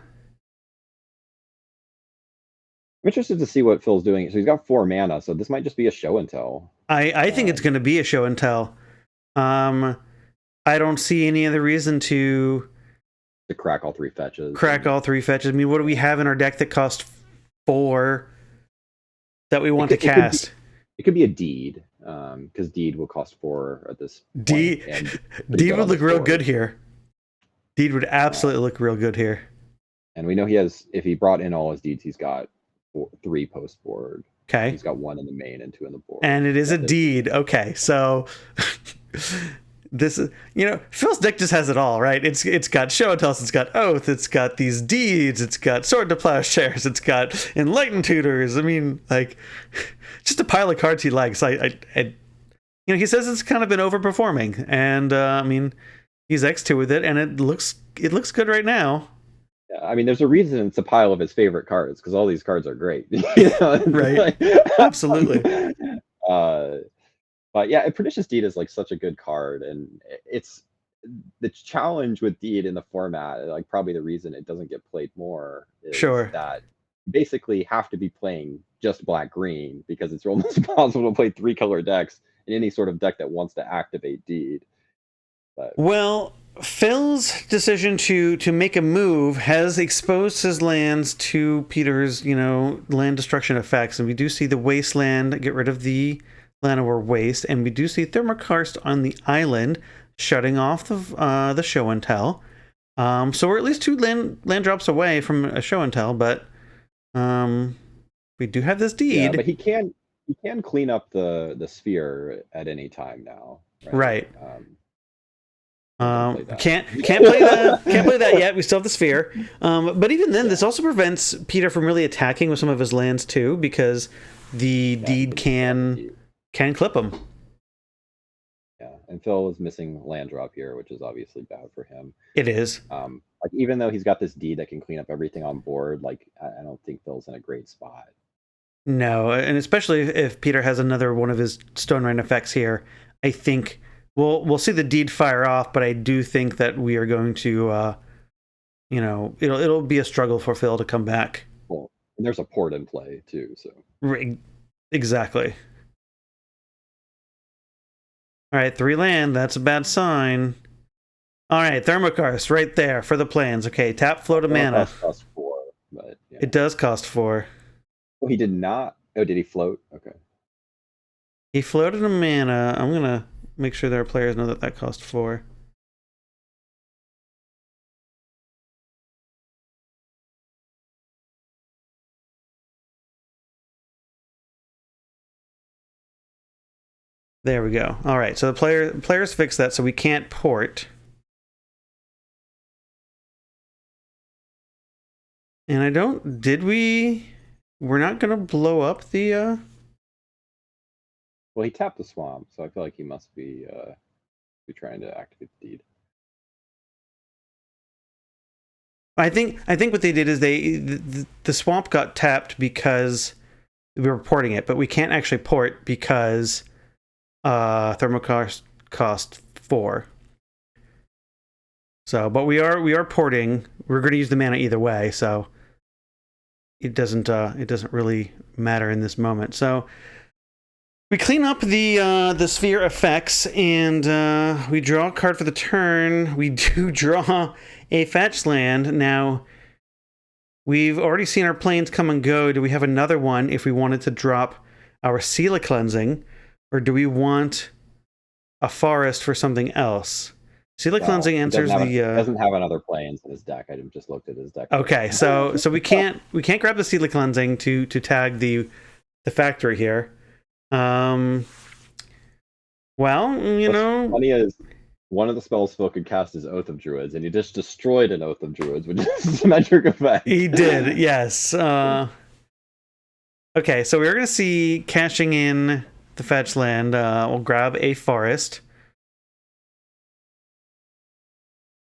I'm interested to see what Phil's doing. So he's got 4 mana, so this might just be a show and tell. I think it's going to be a show and tell. I don't see any other reason to crack all 3 fetches. All 3 fetches. I mean, what do we have in our deck that costs 4 that we want to cast? It could be a Deed, because Deed will cost 4 at this point. Deed would look real good here. Deed would absolutely look real good here. And we know he has, if he brought in all his Deeds, he's got 3 post board. Okay. He's got 1 in the main and 2 in the board. And it is a Deed. Okay, so this is, Phil's deck just has it all, right? It's got Show and Tell, it's got Oath, it's got these Deeds, it's got Sword to Plowshares, it's got Enlightened Tutors. I mean, like, just a pile of cards he likes. he says it's kind of been overperforming, and I mean, he's X2 with it, and it looks good right now. Yeah, I mean, there's a reason it's a pile of his favorite cards because all these cards are great. Right. Absolutely. Uh, but yeah, Pernicious Deed is like such a good card, and it's the challenge with Deed in the format. Like probably the reason it doesn't get played more is Sure. that you basically have to be playing just black green because it's almost impossible to play 3-color decks in any sort of deck that wants to activate Deed. But Well, Phil's decision to make a move has exposed his lands to Peter's, land destruction effects, and we do see the Wasteland get rid of the Llanowar Waste, and we do see Thermokarst on the island shutting off the show and tell. So we're at least 2 land drops away from a show and tell, but we do have this Deed. yeah, but he can clean up the sphere at any time now. Right. Play that. Can't play that yet. We still have the sphere. But even then, this also prevents Peter from really attacking with some of his lands too, because the Deed can clip him. Yeah, and Phil is missing land drop here, which is obviously bad for him. It is. Like even though he's got this Deed that can clean up everything on board, like I don't think Phil's in a great spot. No, and especially if Peter has another one of his Stone Rain effects here, I think we'll see the Deed fire off, but I do think that we are going to, it'll be a struggle for Phil to come back. Well, and there's a port in play too, so. Right. Exactly. All right, 3 land. That's a bad sign. All right, Thermokarst right there for the plans. Okay, tap, float a mana. Costs 4, but yeah. It does cost 4. Oh, he did not. Oh, did he float? Okay. He floated a mana. I'm gonna make sure their players know that cost 4. There we go. All right, so the players fixed that, so we can't port. And I don't. Did we? We're not gonna blow up the. Well, he tapped the swamp, so I feel like he must be trying to activate the Deed. I think what they did is the swamp got tapped because we were porting it, but we can't actually port because Thermokarst cost 4. So, but we are porting. We're going to use the mana either way, so it doesn't really matter in this moment. So we clean up the sphere effects, and we draw a card for the turn. We do draw a fetch land. Now, we've already seen our planes come and go. Do we have another one if we wanted to drop our Seal of Cleansing, or do we want a forest for something else? Seal of Cleansing answers he doesn't have another planes in his deck. I just looked at his deck. Okay, so we can't grab the Seal of Cleansing to tag the factory here. Well, What's funny is one of the spells Phil could cast is Oath of Druids, and he just destroyed an Oath of Druids, which is a symmetric effect. He did, yes. Okay, so we're going to see cashing in the fetch land. We'll grab a forest.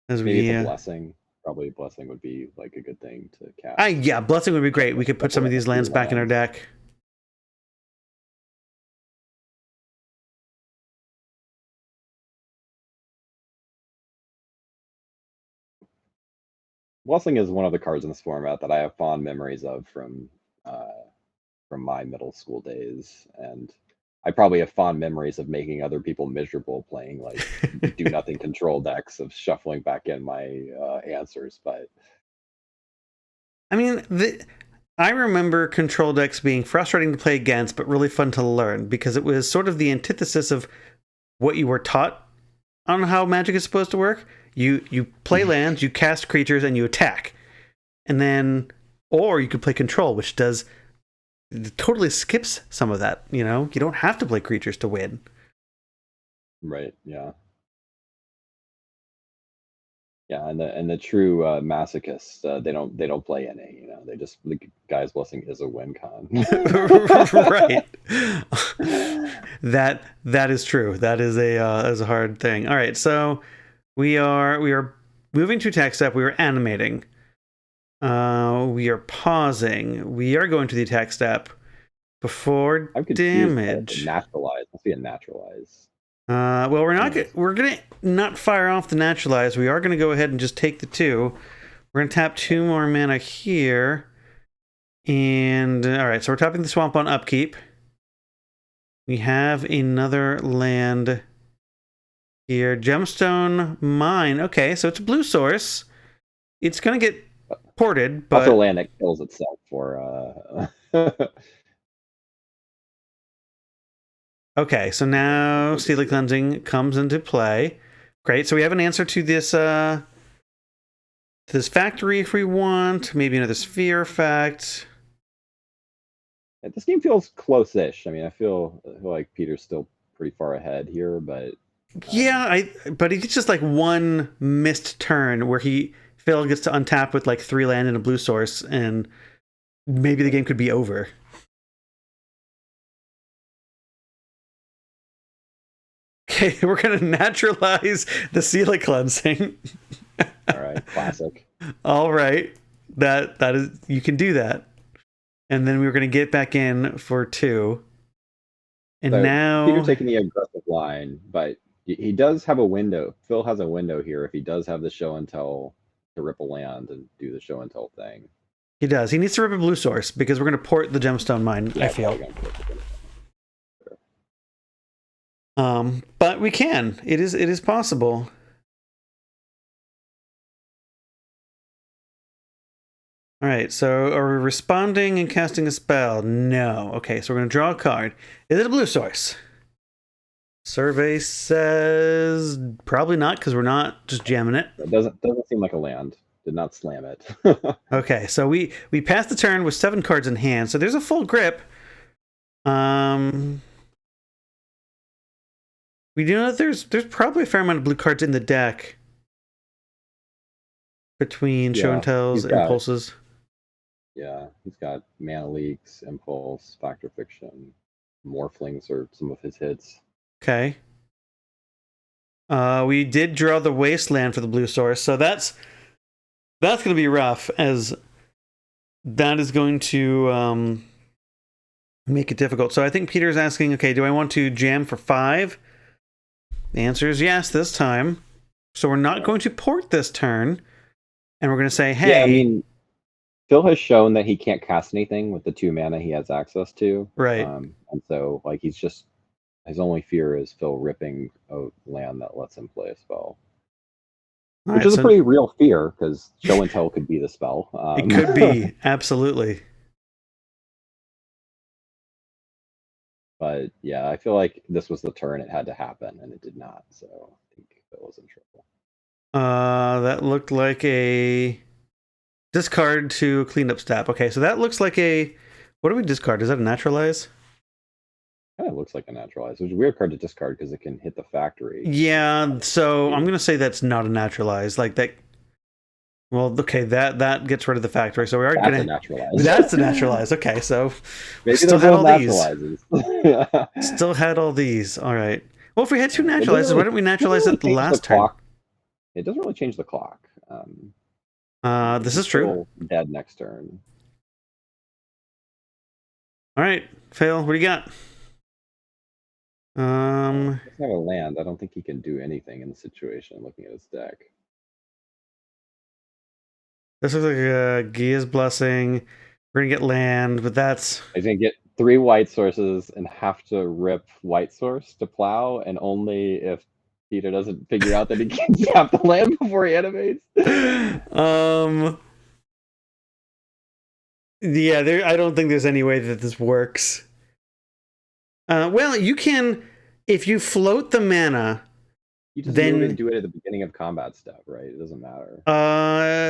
As Maybe it's a blessing. Probably blessing would be like a good thing to cast. Yeah, blessing would be great. We could put some of these lands back in our deck. Blessing is one of the cards in this format that I have fond memories of from my middle school days, and I probably have fond memories of making other people miserable playing like do nothing control decks of shuffling back in my answers. But I mean, I remember control decks being frustrating to play against, but really fun to learn because it was sort of the antithesis of what you were taught on how Magic is supposed to work. You play lands, you cast creatures, and you attack, and then or you could play control, which totally skips some of that. You don't have to play creatures to win. Right, yeah. Yeah, and the true masochists, they don't play any. You know, they just the guy's blessing is a win con. Right. That is true. That is a hard thing. All right, so we are moving to attack step. We are animating. We are pausing. We are going to the attack step before I'm confused. damage. Naturalize must be a naturalize. Well, we're gonna not fire off the naturalize. We are gonna go ahead and just take the 2. We're gonna tap 2 more mana here. And all right, so we're tapping the swamp on upkeep. We have another land here. Gemstone Mine. Okay, so it's a blue source. It's gonna get ported, but Also land that kills itself for okay, so now Steely Cleansing comes into play. Great, so we have an answer to this factory if we want. Maybe another sphere effect. This game feels close-ish. I mean, I feel like Peter's still pretty far ahead here, but yeah, but it's just like one missed turn where Phil gets to untap with like 3 land and a blue source, and maybe the game could be over. Okay, we're gonna naturalize the Steely Cleansing. all right, classic. All right, that is, you can do that. And then we were going to get back in for 2. And So now Peter taking the aggressive line, but he does have a window. Phil has a window here if he does have the show and tell to rip a land and do the show and tell thing. he does. He needs to rip a blue source because we're going to port the Gemstone Mine, I feel. But we can. It is possible. All right, so are we responding and casting a spell? No. Okay, so we're going to draw a card. Is it a blue source? Survey says probably not because we're not just jamming it. It doesn't seem like a land. Did not slam it. Okay, so we passed the turn with 7 cards in hand, so there's a full grip. We do know that there's probably a fair amount of blue cards in the deck between show and tells, impulses. Yeah, he's got Mana Leaks, Impulse, Factor Fiction, Morphlings are some of his hits. Okay. We did draw the Wasteland for the blue source, so that's going to be rough, as that is going to make it difficult. So I think Peter's asking, okay, do I want to jam for 5? The answer is yes this time. So we're not going to port this turn, and we're going to say, hey... Yeah, I mean, Phil has shown that he can't cast anything with the 2 mana he has access to. Right. And so, like, his only fear is Phil ripping a land that lets him play a spell. Which is a pretty real fear, because show and tell could be the spell. It could be, absolutely. But yeah, I feel like this was the turn it had to happen, and it did not. So I think Phil was in trouble. That looked like a discard to clean up step. Okay, so that looks like a... What do we discard? Is that a naturalize? Kind of looks like a naturalize. It's a weird card to discard because it can hit the factory. Yeah, so I'm going to say that's not a naturalize. Like that... Well, okay, that gets rid of the factory, so we are going to... naturalize. That's a naturalize. Okay, so... Maybe still had all these. naturalizes. Still had all these. All right. Well, if we had 2 naturalizes, why don't we naturalize it the last turn? It doesn't really change the clock. This is true. Dead next turn. All right, Phil, what do you got? He doesn't have a land. I don't think he can do anything in the situation. Looking at his deck. This looks like a Gia's Blessing. We're gonna get land, but that's... He's gonna get 3 white sources and have to rip white source to plow, and only if Peter doesn't figure out that he can tap the land before he animates. Yeah, I don't think there's any way that this works. Well, you can, if you float the mana. You just then do it at the beginning of combat step, right? It doesn't matter.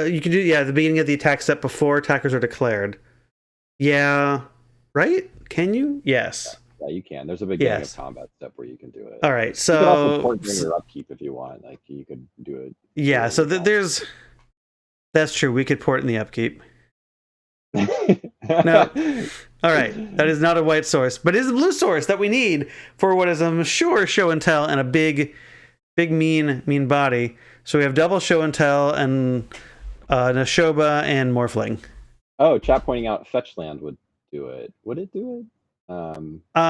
You can do the beginning of the attack step before attackers are declared. Yeah, right? Can you? Yes. Yeah, you can. There's a beginning of combat step where you can do it. All right, You could also so port during your upkeep if you want. Like you could do it. yeah, so there's that's true. We could port in the upkeep. No. All right, that is not a white source, but it is a blue source that we need for what is, I'm sure, show and tell and a big mean body. So we have double show and tell and Nashoba and Morphling. Oh, chat pointing out fetch land would do it. Would it do it?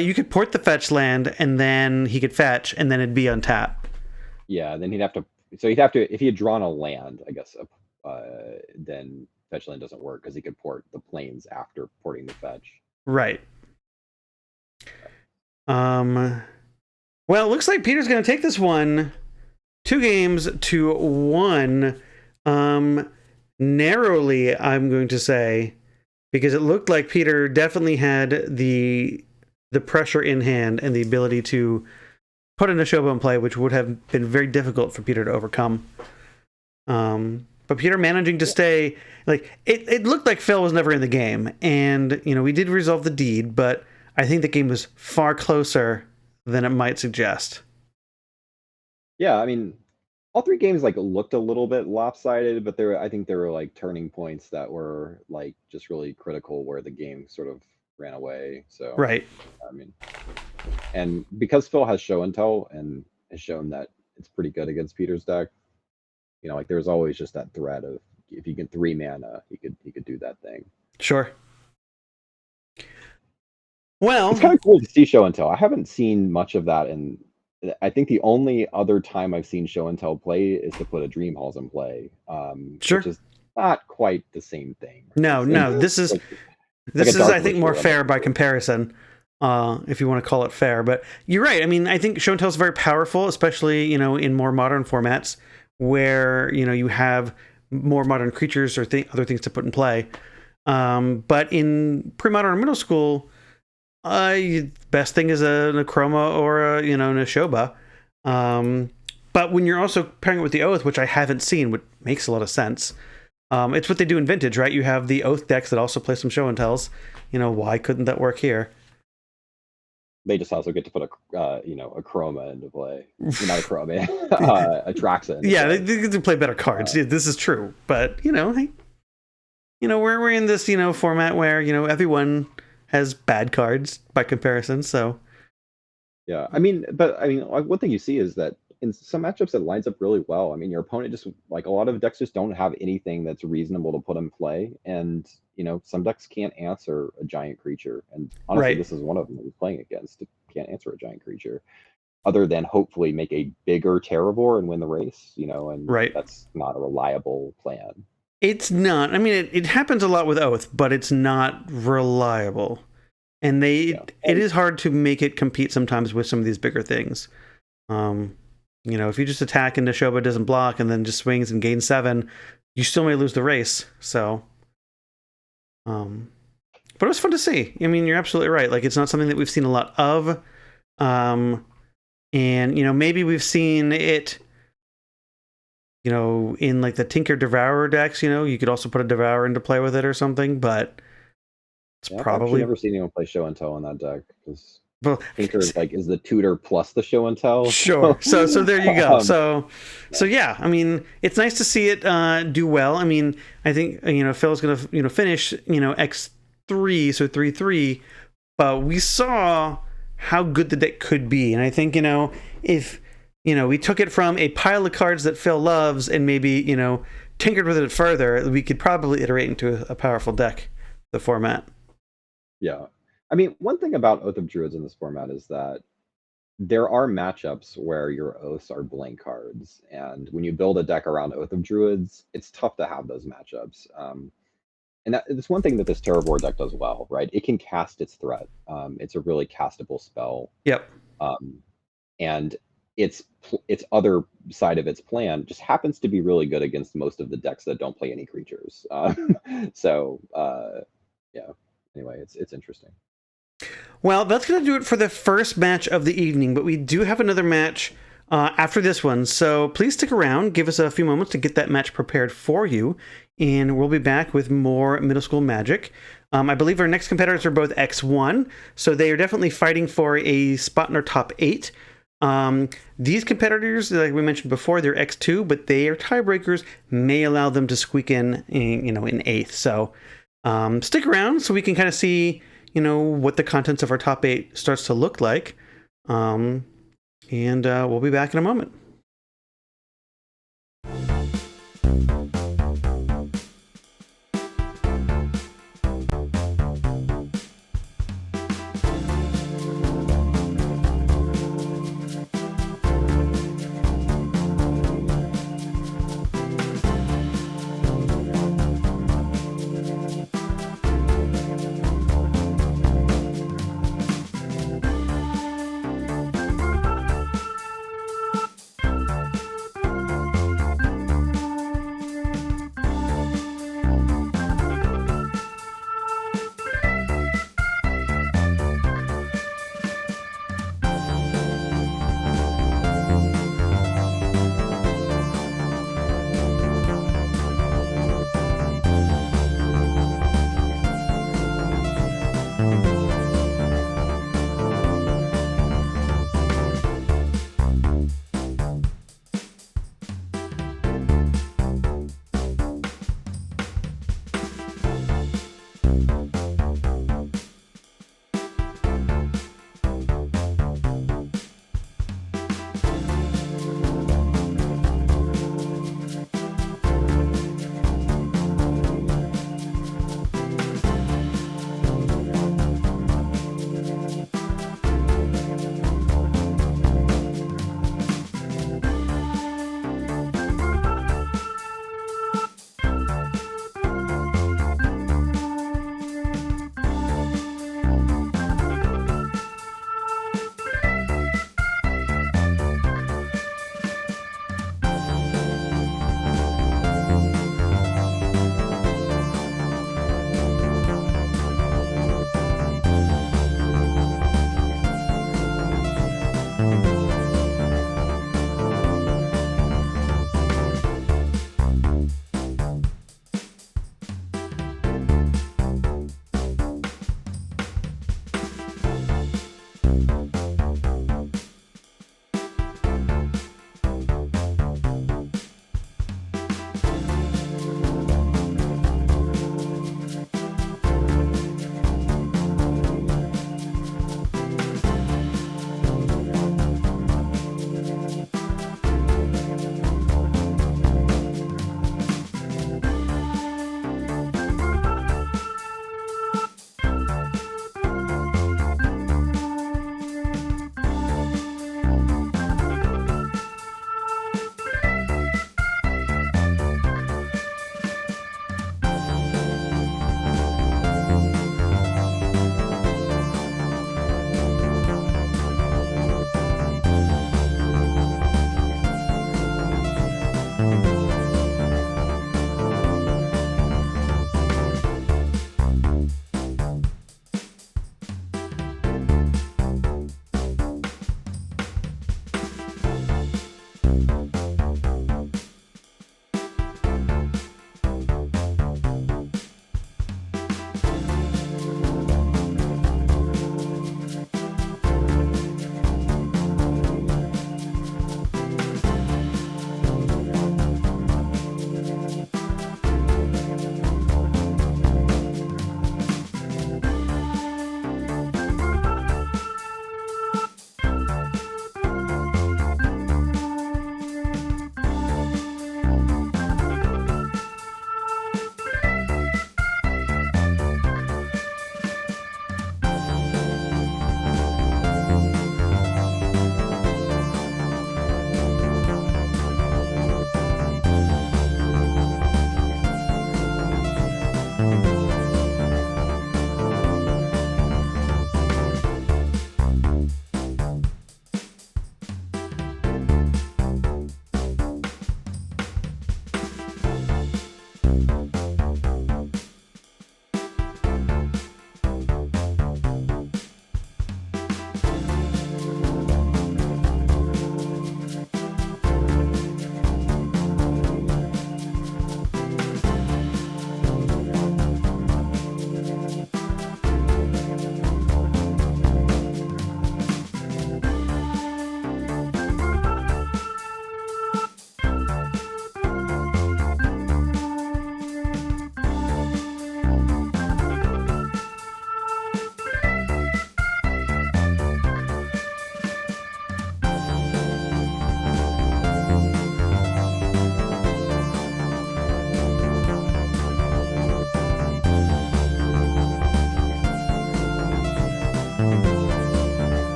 You could port the fetch land and then he could fetch and then it'd be on tap. Yeah, then he'd have to. So he'd have to if he had drawn a land, I guess. Then fetch land doesn't work because he could port the plains after porting the fetch. Right. Well, it looks like Peter's going to take this one 2-1. Narrowly, I'm going to say, because it looked like Peter definitely had the pressure in hand and the ability to put in a Nashoba in play, which would have been very difficult for Peter to overcome. But Peter managing to stay, like, it looked like Phil was never in the game, and we did resolve the deed, but I think the game was far closer than it might suggest. Yeah, I mean, all three games like looked a little bit lopsided, but I think there were like turning points that were like just really critical where the game sort of ran away. So right. I mean, and because Phil has show and tell and has shown that it's pretty good against Peter's deck, like there's always just that threat of if you get 3 mana, he could do that thing. Sure. Well, it's kind of cool to see show and tell. I haven't seen much of that, and I think the only other time I've seen show and tell play is to put a Dream Halls in play. Sure. Which is not quite the same thing. No, this is I think more fair by comparison. If you want to call it fair, but you're right. I mean, I think show and tell is very powerful, especially in more modern formats where you have more modern creatures or other things to put in play. But in pre-modern or middle school, best thing is a Necroma or a Nashoba. But when you're also pairing it with the Oath, which I haven't seen, which makes a lot of sense. It's what they do in Vintage, right? You have the Oath decks that also play some show and tells. Why couldn't that work here? They just also get to put a Chroma into play. Not a Chroma, a Traxa. Yeah, they get to play better cards. This is true, but we're in this format where everyone has bad cards by comparison. So yeah, one thing you see is that in some matchups it lines up really well. I mean, your opponent just like a lot of decks just don't have anything that's reasonable to put in play, and some decks can't answer a giant creature, and honestly, right. This is one of them that we're playing against. It can't answer a giant creature, other than hopefully make a bigger Terravore and win the race. And right. That's not a reliable plan. It's not. I mean, it happens a lot with Oath, but it's not reliable, and it is hard to make it compete sometimes with some of these bigger things. If you just attack and Nashoba doesn't block and then just swings and gains 7, you still may lose the race. So, but it was fun to see. I mean, you're absolutely right. Like, it's not something that we've seen a lot of. And, maybe we've seen it, in like the Tinker Devourer decks, you could also put a Devourer into play with it or something, but it's probably... I've never seen anyone play show and tell on that deck, because Tinker is the tutor plus the show and tell. Sure. So there you go. So yeah, I mean, it's nice to see it do well. I mean, I think Phil's gonna finish X3, so 3/3, but we saw how good the deck could be, and I think if we took it from a pile of cards that Phil loves and maybe tinkered with it further, we could probably iterate into a powerful deck. The format. Yeah. I mean, one thing about Oath of Druids in this format is that there are matchups where your Oaths are blank cards. And when you build a deck around Oath of Druids, it's tough to have those matchups. And it's one thing that this Terravore deck does well, right? It can cast its threat. It's a really castable spell. Yep. And its other side of its plan just happens to be really good against most of the decks that don't play any creatures. Yeah. Anyway, it's interesting. Well, that's going to do it for the first match of the evening, but we do have another match after this one, so please stick around. Give us a few moments to get that match prepared for you, and we'll be back with more Middle School Magic. I believe our next competitors are both X1, so they are definitely fighting for a spot in our top 8. These competitors, like we mentioned before, they're X2, but their tiebreakers may allow them to squeak in 8th. So stick around so we can kind of see, what the contents of our top 8 starts to look like. And we'll be back in a moment.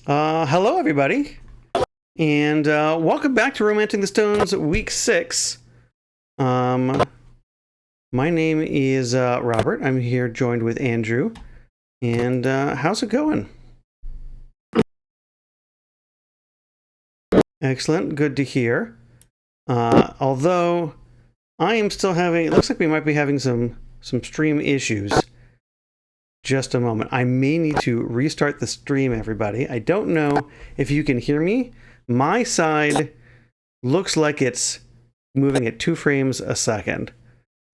Hello, everybody, and welcome back to Romancing the Stones, Week 6. My name is Robert. I'm here joined with Andrew. And how's it going? Excellent. Good to hear. Although I am still having, it looks like we might be having some stream issues. Just a moment. I may need to restart the stream, everybody. I don't know if you can hear me. My side looks like it's moving at 2 frames a second.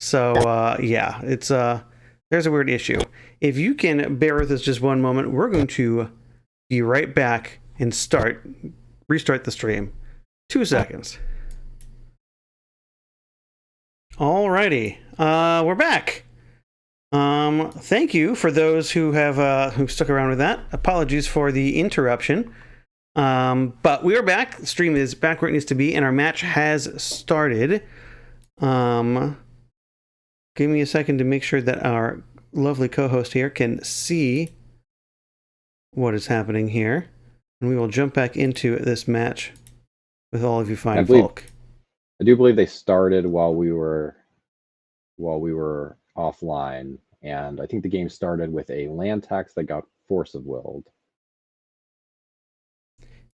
So, yeah, it's there's a weird issue. If you can bear with us just one moment, we're going to be right back and restart the stream. 2 seconds. Alrighty, we're back. Thank you for those who have who stuck around with that. Apologies for the interruption. But we are back. The stream is back where it needs to be, and our match has started. Give me a second to make sure that our lovely co-host here can see what is happening here. And we will jump back into this match with all of you fine folk. I do believe they started while we were offline, and I think the game started with a land tax that got force of willed.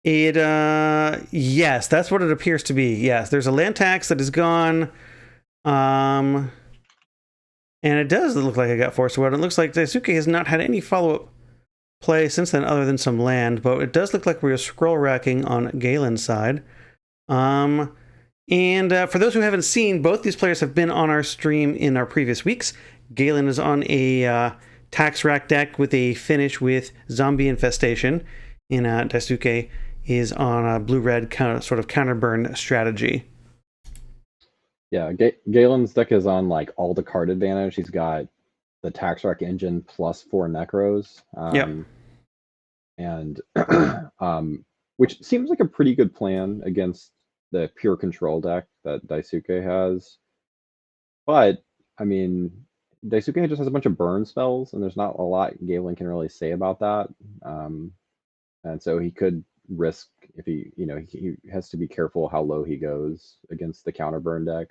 Yes, that's what it appears to be. Yes, there's a land tax that is gone. And it does look like it got forced away. It looks like Daisuke has not had any follow-up play since then other than some land, but it does look like we're scroll racking on Galen's side. And for those who haven't seen, both these players have been on our stream in our previous weeks. Galen is on a tax rack deck with a finish with Zombie Infestation, and Daisuke is on a blue-red sort of counter-burn strategy. Yeah, Galen's deck is on like all the card advantage. He's got the tax rack engine plus 4 Necros. And which seems like a pretty good plan against the pure control deck that Daisuke has. But, I mean, Daisuke just has a bunch of burn spells, and there's not a lot Galen can really say about that. And so he could risk, if he has to be careful how low he goes against the counter burn deck.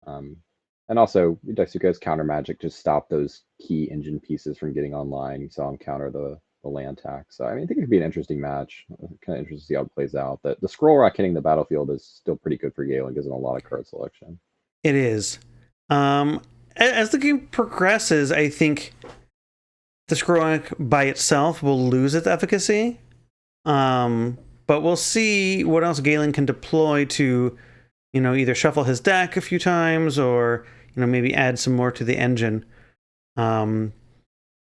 And also, Daisuke's counter magic to stop those key engine pieces from getting online. You saw him counter the land tax. So, I mean, I think it could be an interesting match. Kind of interesting to see how it plays out. The scroll rack hitting the battlefield is still pretty good for Galen, gives him a lot of card selection. It is. As the game progresses, I think the scroll rack by itself will lose its efficacy. But we'll see what else Galen can deploy to, either shuffle his deck a few times or, maybe add some more to the engine.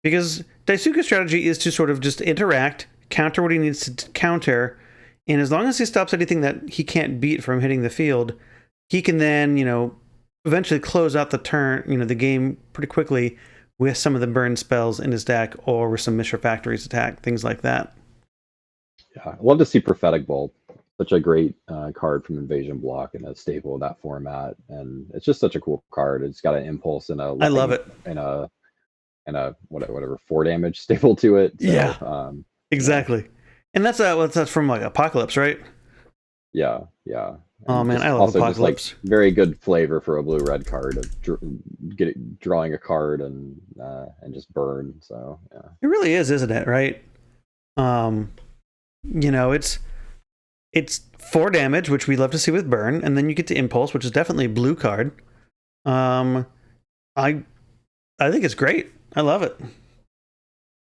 Because Daisuke's strategy is to sort of just interact, counter what he needs to counter, and as long as he stops anything that he can't beat from hitting the field, he can then, eventually close out the turn, the game pretty quickly with some of the burn spells in his deck or with some Mishra Factories attack, things like that. Yeah, I love to see Prophetic Bolt. Such a great card from Invasion Block and a staple of that format, and it's just such a cool card. It's got an impulse and I love it, and a whatever 4 damage staple to it. So, yeah, exactly. Yeah. And that's from like Apocalypse, right? Yeah. And oh man, I love Apocalypse. Just, like, very good flavor for a blue-red card of drawing a card and just burn. So yeah, it really is, isn't it? Right? It's 4 damage, which we love to see with burn, and then you get to impulse, which is definitely a blue card. I think it's great. I love it.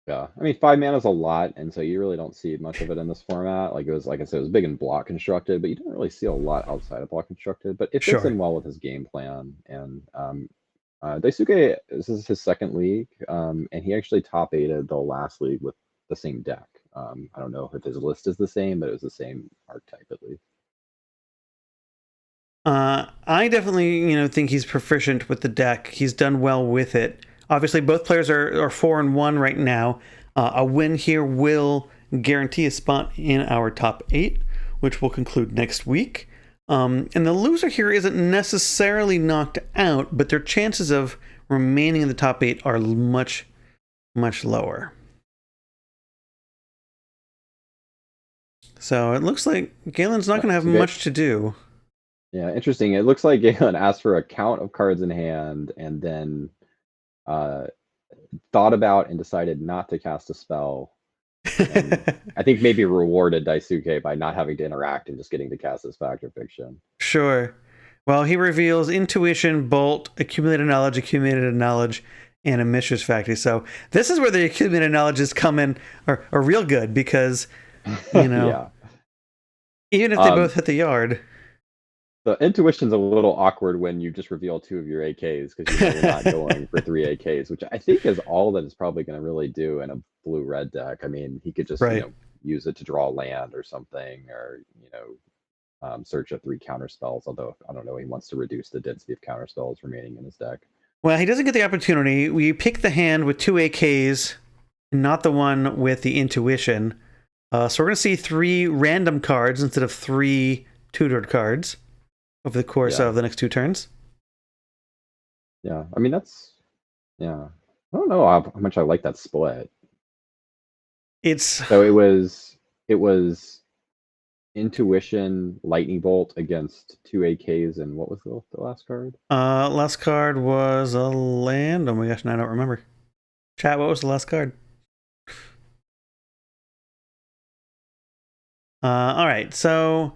Yeah, I mean, 5 mana is a lot, and so you really don't see much of it in this format. Like I said, it was big in Block Constructed, but you don't really see a lot outside of Block Constructed. But it fits in well with his game plan. And Daisuke, this is his second league, and he actually top 8'd the last league with the same deck. I don't know if his list is the same, but it was the same archetype at least. I definitely, think he's proficient with the deck. He's done well with it. Obviously, both players are 4-1 right now. A win here will guarantee a spot in our top 8, which will conclude next week. And the loser here isn't necessarily knocked out, but their chances of remaining in the top 8 are much, much lower. So it looks like Galen's not going to have much to do. Yeah, interesting. It looks like Galen asked for a count of cards in hand and then thought about and decided not to cast a spell. And I think maybe rewarded Daisuke by not having to interact and just getting to cast his Fact or Fiction. Sure. Well, he reveals Intuition, Bolt, Accumulated Knowledge, and a Mishra's Factory. So this is where the Accumulated Knowledge is coming, or real good, because, you know, yeah. Even if they both hit the yard. The Intuition's a little awkward when you just reveal 2 of your AKs, because you know you're not going for 3 AKs, which I think is all that it's probably going to really do in a blue-red deck. I mean, he could just use it to draw land or something, or search at 3 counter spells. Although I don't know, he wants to reduce the density of counter spells remaining in his deck. Well, he doesn't get the opportunity. We pick the hand with 2 AKs, not the one with the Intuition. So we're going to see 3 random cards instead of 3 tutored cards over the course of the next 2 turns. Yeah, I mean, that's... Yeah. I don't know how much I like that split. So it was Intuition, Lightning Bolt against 2 AKs, and what was the last card? Last card was a land. Oh my gosh, now I don't remember. Chat, what was the last card? All right, so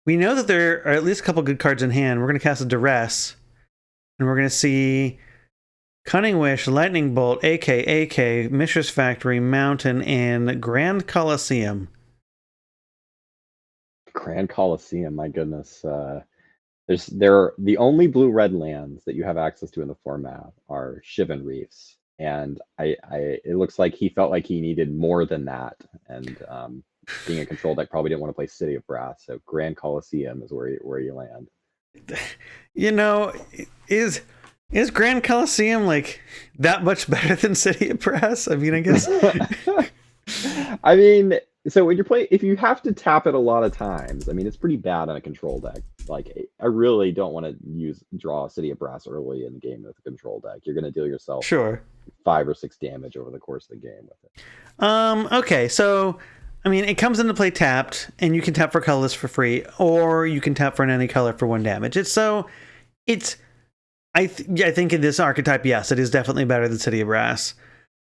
we know that there are at least a couple good cards in hand. We're going to cast a Duress, and we're going to see Cunning Wish, Lightning Bolt, AK, Mishra's Factory, Mountain, and Grand Coliseum. Grand Coliseum, my goodness. The only blue-red lands that you have access to in the format are Shivan Reefs, and it looks like he felt like he needed more than that, and being a control deck, probably didn't want to play City of Brass, so Grand Coliseum is where you land. Is Grand Coliseum like that much better than City of Brass? I mean, I guess. I mean, so when you're playing, if you have to tap it a lot of times, I mean, it's pretty bad on a control deck. Like, I really don't want to draw City of Brass early in the game with a control deck. You're going to deal yourself 5 or 6 damage over the course of the game with it. Okay, so I mean, it comes into play tapped, and you can tap for colorless for free, or you can tap for any color for 1 damage. I think in this archetype, yes, it is definitely better than City of Brass.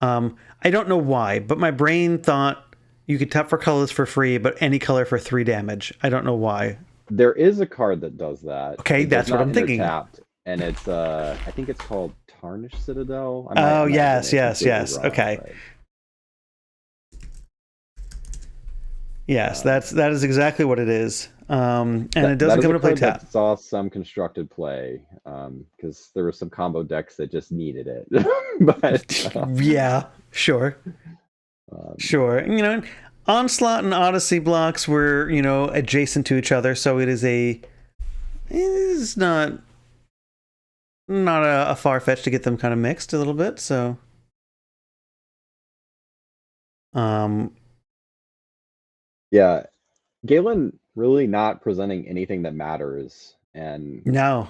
I don't know why, but my brain thought you could tap for colors for free, but any color for 3 damage. I don't know why. There is a card that does that. Okay, that's what I'm thinking. Tapped, and it's I think it's called Tarnished Citadel. Yes. Okay. Right. Yes, that is exactly what it is. And it doesn't come into play tapped. Saw some constructed play because there were some combo decks that just needed it. But yeah, sure. Sure. Onslaught and Odyssey blocks were, adjacent to each other, so it is not a far-fetched to get them kind of mixed a little bit, so yeah, Galen really not presenting anything that matters, and no,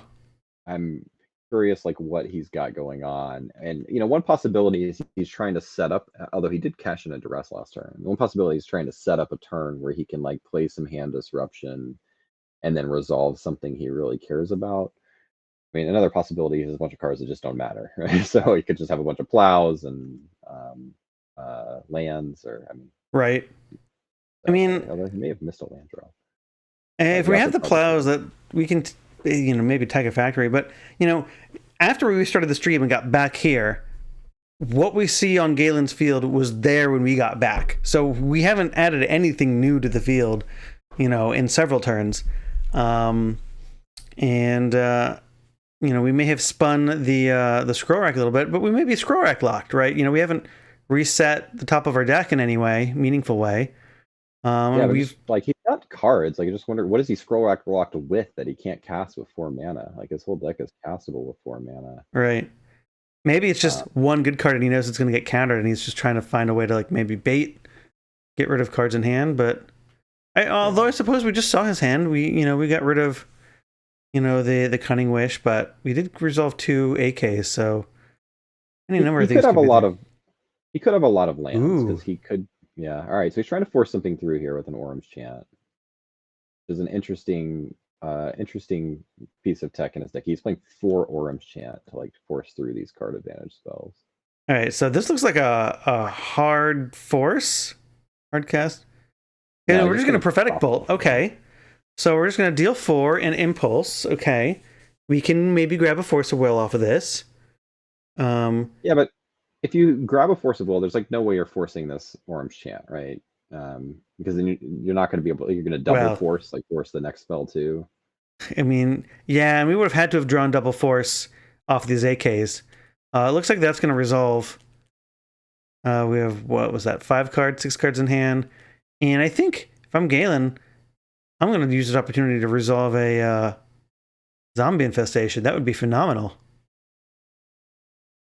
I'm curious like what he's got going on. And one possibility is he's trying to set up, although he did cash in a Duress last turn, one possibility is trying to set up a turn where he can like play some hand disruption and then resolve something he really cares about. I mean, another possibility is a bunch of cards that just don't matter, right? So he could just have a bunch of plows and lands, or right. I mean, although he may have missed a land draw. If we have the plows, that we can, maybe tag a factory. But after we restarted the stream and got back here, what we see on Galen's field was there when we got back. So we haven't added anything new to the field, in several turns. We may have spun the scroll rack a little bit, but we may be scroll rack locked, right? We haven't reset the top of our deck in any meaningful way. Yeah, but he's got cards. Like, I just wonder, what is he scroll rack locked with that he can't cast with 4 mana? Like, his whole deck is castable with 4 mana. Right. Maybe it's just one good card and he knows it's going to get countered, and he's just trying to find a way to maybe get rid of cards in hand. But although I suppose we just saw his hand, we got rid of the Cunning Wish, but we did resolve 2 AKs. So any number of things. He could have a lot of lands because he could Yeah. All right. So he's trying to force something through here with an Orim's Chant. There's an interesting piece of tech in his deck. He's playing 4 Orim's Chant to like force through these card advantage spells. All right, so this looks like a hard force, hard cast. Okay, Yeah, we're just just gonna gonna prophetic drop bolt. off here. Okay, so we're just gonna deal 4 and impulse. Okay, we can maybe grab a force of will off of this. Yeah, but if you grab a Force of Will, there's like no way you're forcing this Orim's Chant, right? Because then you're not going to be able. You're going to double Well, force, like force the next spell too. I mean, yeah, and we would have had to have drawn double force off these AKs. It looks like that's gonna resolve. We have, what was that? 5 cards, 6 cards in hand, and I think if I'm Galen, I'm gonna use this opportunity to resolve a zombie infestation. That would be phenomenal.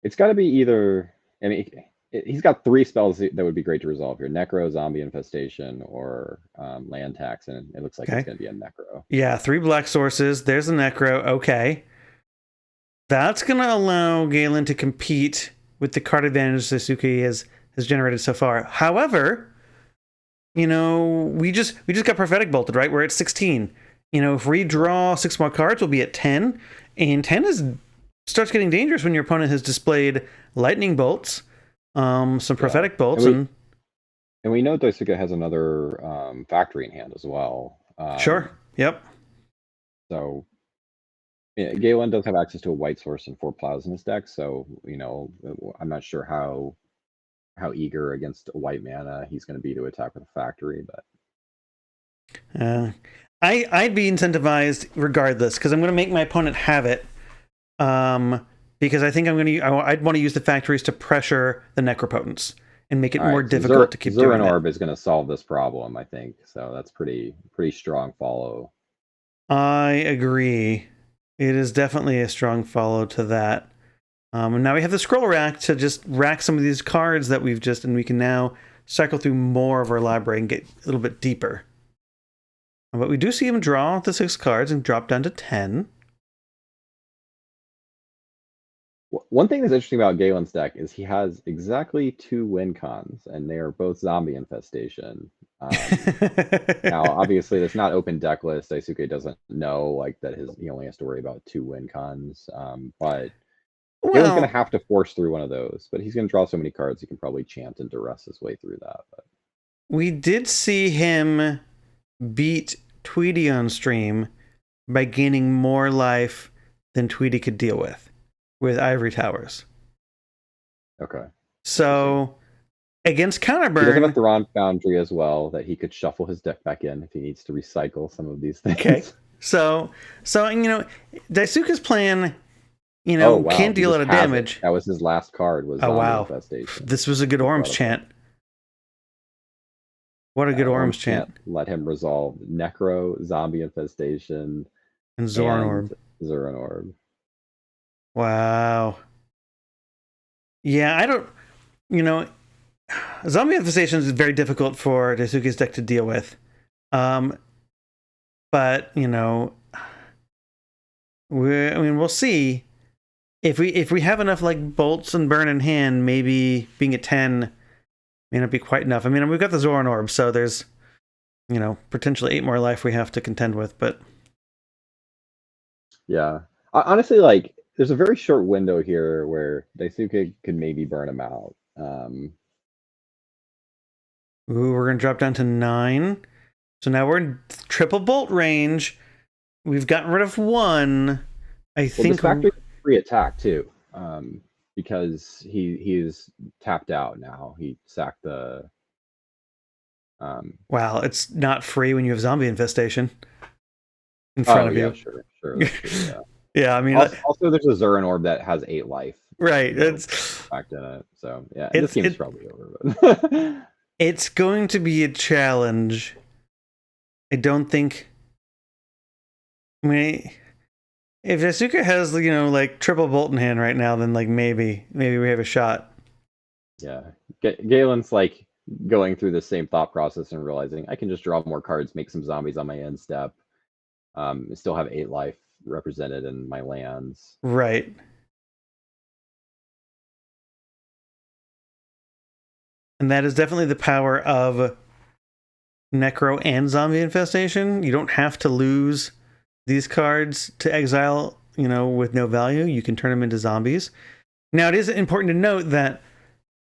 It's got to be either. I mean, he's got 3 spells that would be great to resolve here: Necro, Zombie Infestation, or Land Tax, and it looks like it's Okay. going to be a Necro. Yeah, 3 black sources. There's the Necro. Okay. That's going to allow Galen to compete with the card advantage Sasuke has generated so far. However, we just got prophetic bolted, right? We're at 16. If we draw 6 more cards, we'll be at 10. And 10 starts getting dangerous when your opponent has displayed lightning bolts, some prophetic bolts, and we know Daisuke has another factory in hand as well. Sure. Yep. So yeah, Galen does have access to a white source and 4 plows in his deck, so I'm not sure how eager against a white mana he's going to be to attack with a factory, but I'd be incentivized regardless because I'm going to make my opponent have it. Because I think I'd want to use the factories to pressure the necropotents and make it more difficult to keep doing Zuranorb is going to solve this problem, I think. So that's pretty strong follow. I agree. It is definitely a strong follow to that. And now we have the scroll rack to just rack some of these cards that and we can now cycle through more of our library and get a little bit deeper. But we do see him draw the 6 cards and drop down to 10. One thing that's interesting about Galen's deck is he has exactly 2 win cons, and they are both Zombie Infestation. Now, obviously, that's not open deck list. Daisuke doesn't know like that he only has to worry about 2 win cons. But Galen's going to have to force through one of those. But he's going to draw so many cards, he can probably chant and duress his way through that. But we did see him beat Tweety on stream by gaining more life than Tweety could deal with Ivory Towers. Okay. So against Counterburn, he does have a Thron Foundry as well that he could shuffle his deck back in if he needs to recycle some of these things. Okay. So Daisuke's plan, can deal a lot of damage. That was his last card. Was wow, Infestation. This was a good Orim's Chant. What a good Orim's Chant. Let him resolve Necro, Zombie Infestation, and Zuranorb. Wow. Yeah, I don't. Zombie Infestation is very difficult for Daisuke's deck to deal with. But we'll see if we have enough like bolts and burn in hand. Maybe being at 10 may not be quite enough. I mean, we've got the Zuranorb, so there's potentially 8 more life we have to contend with. But yeah, honestly, like there's a very short window here where Daisuke could maybe burn him out. Ooh, we're gonna drop down to 9. So now we're in triple bolt range. We've gotten rid of 1. I think this factory free attack too, because he is tapped out now. He sacked the. Wow, it's not free when you have zombie infestation in front of you. Sure, that's true, yeah. Yeah, I mean, also there's a Zuranorb that has 8 life. Right, it's back in it. So yeah, this game's probably over. But it's going to be a challenge. I don't think. I mean, if Daisuke has like triple bolt in hand right now, then like maybe we have a shot. Yeah, Galen's like going through the same thought process and realizing I can just draw more cards, make some zombies on my end step, still have 8 life represented in my lands. Right. And that is definitely the power of Necro and Zombie Infestation. You don't have to lose these cards to exile, with no value. You can turn them into zombies. Now, it is important to note that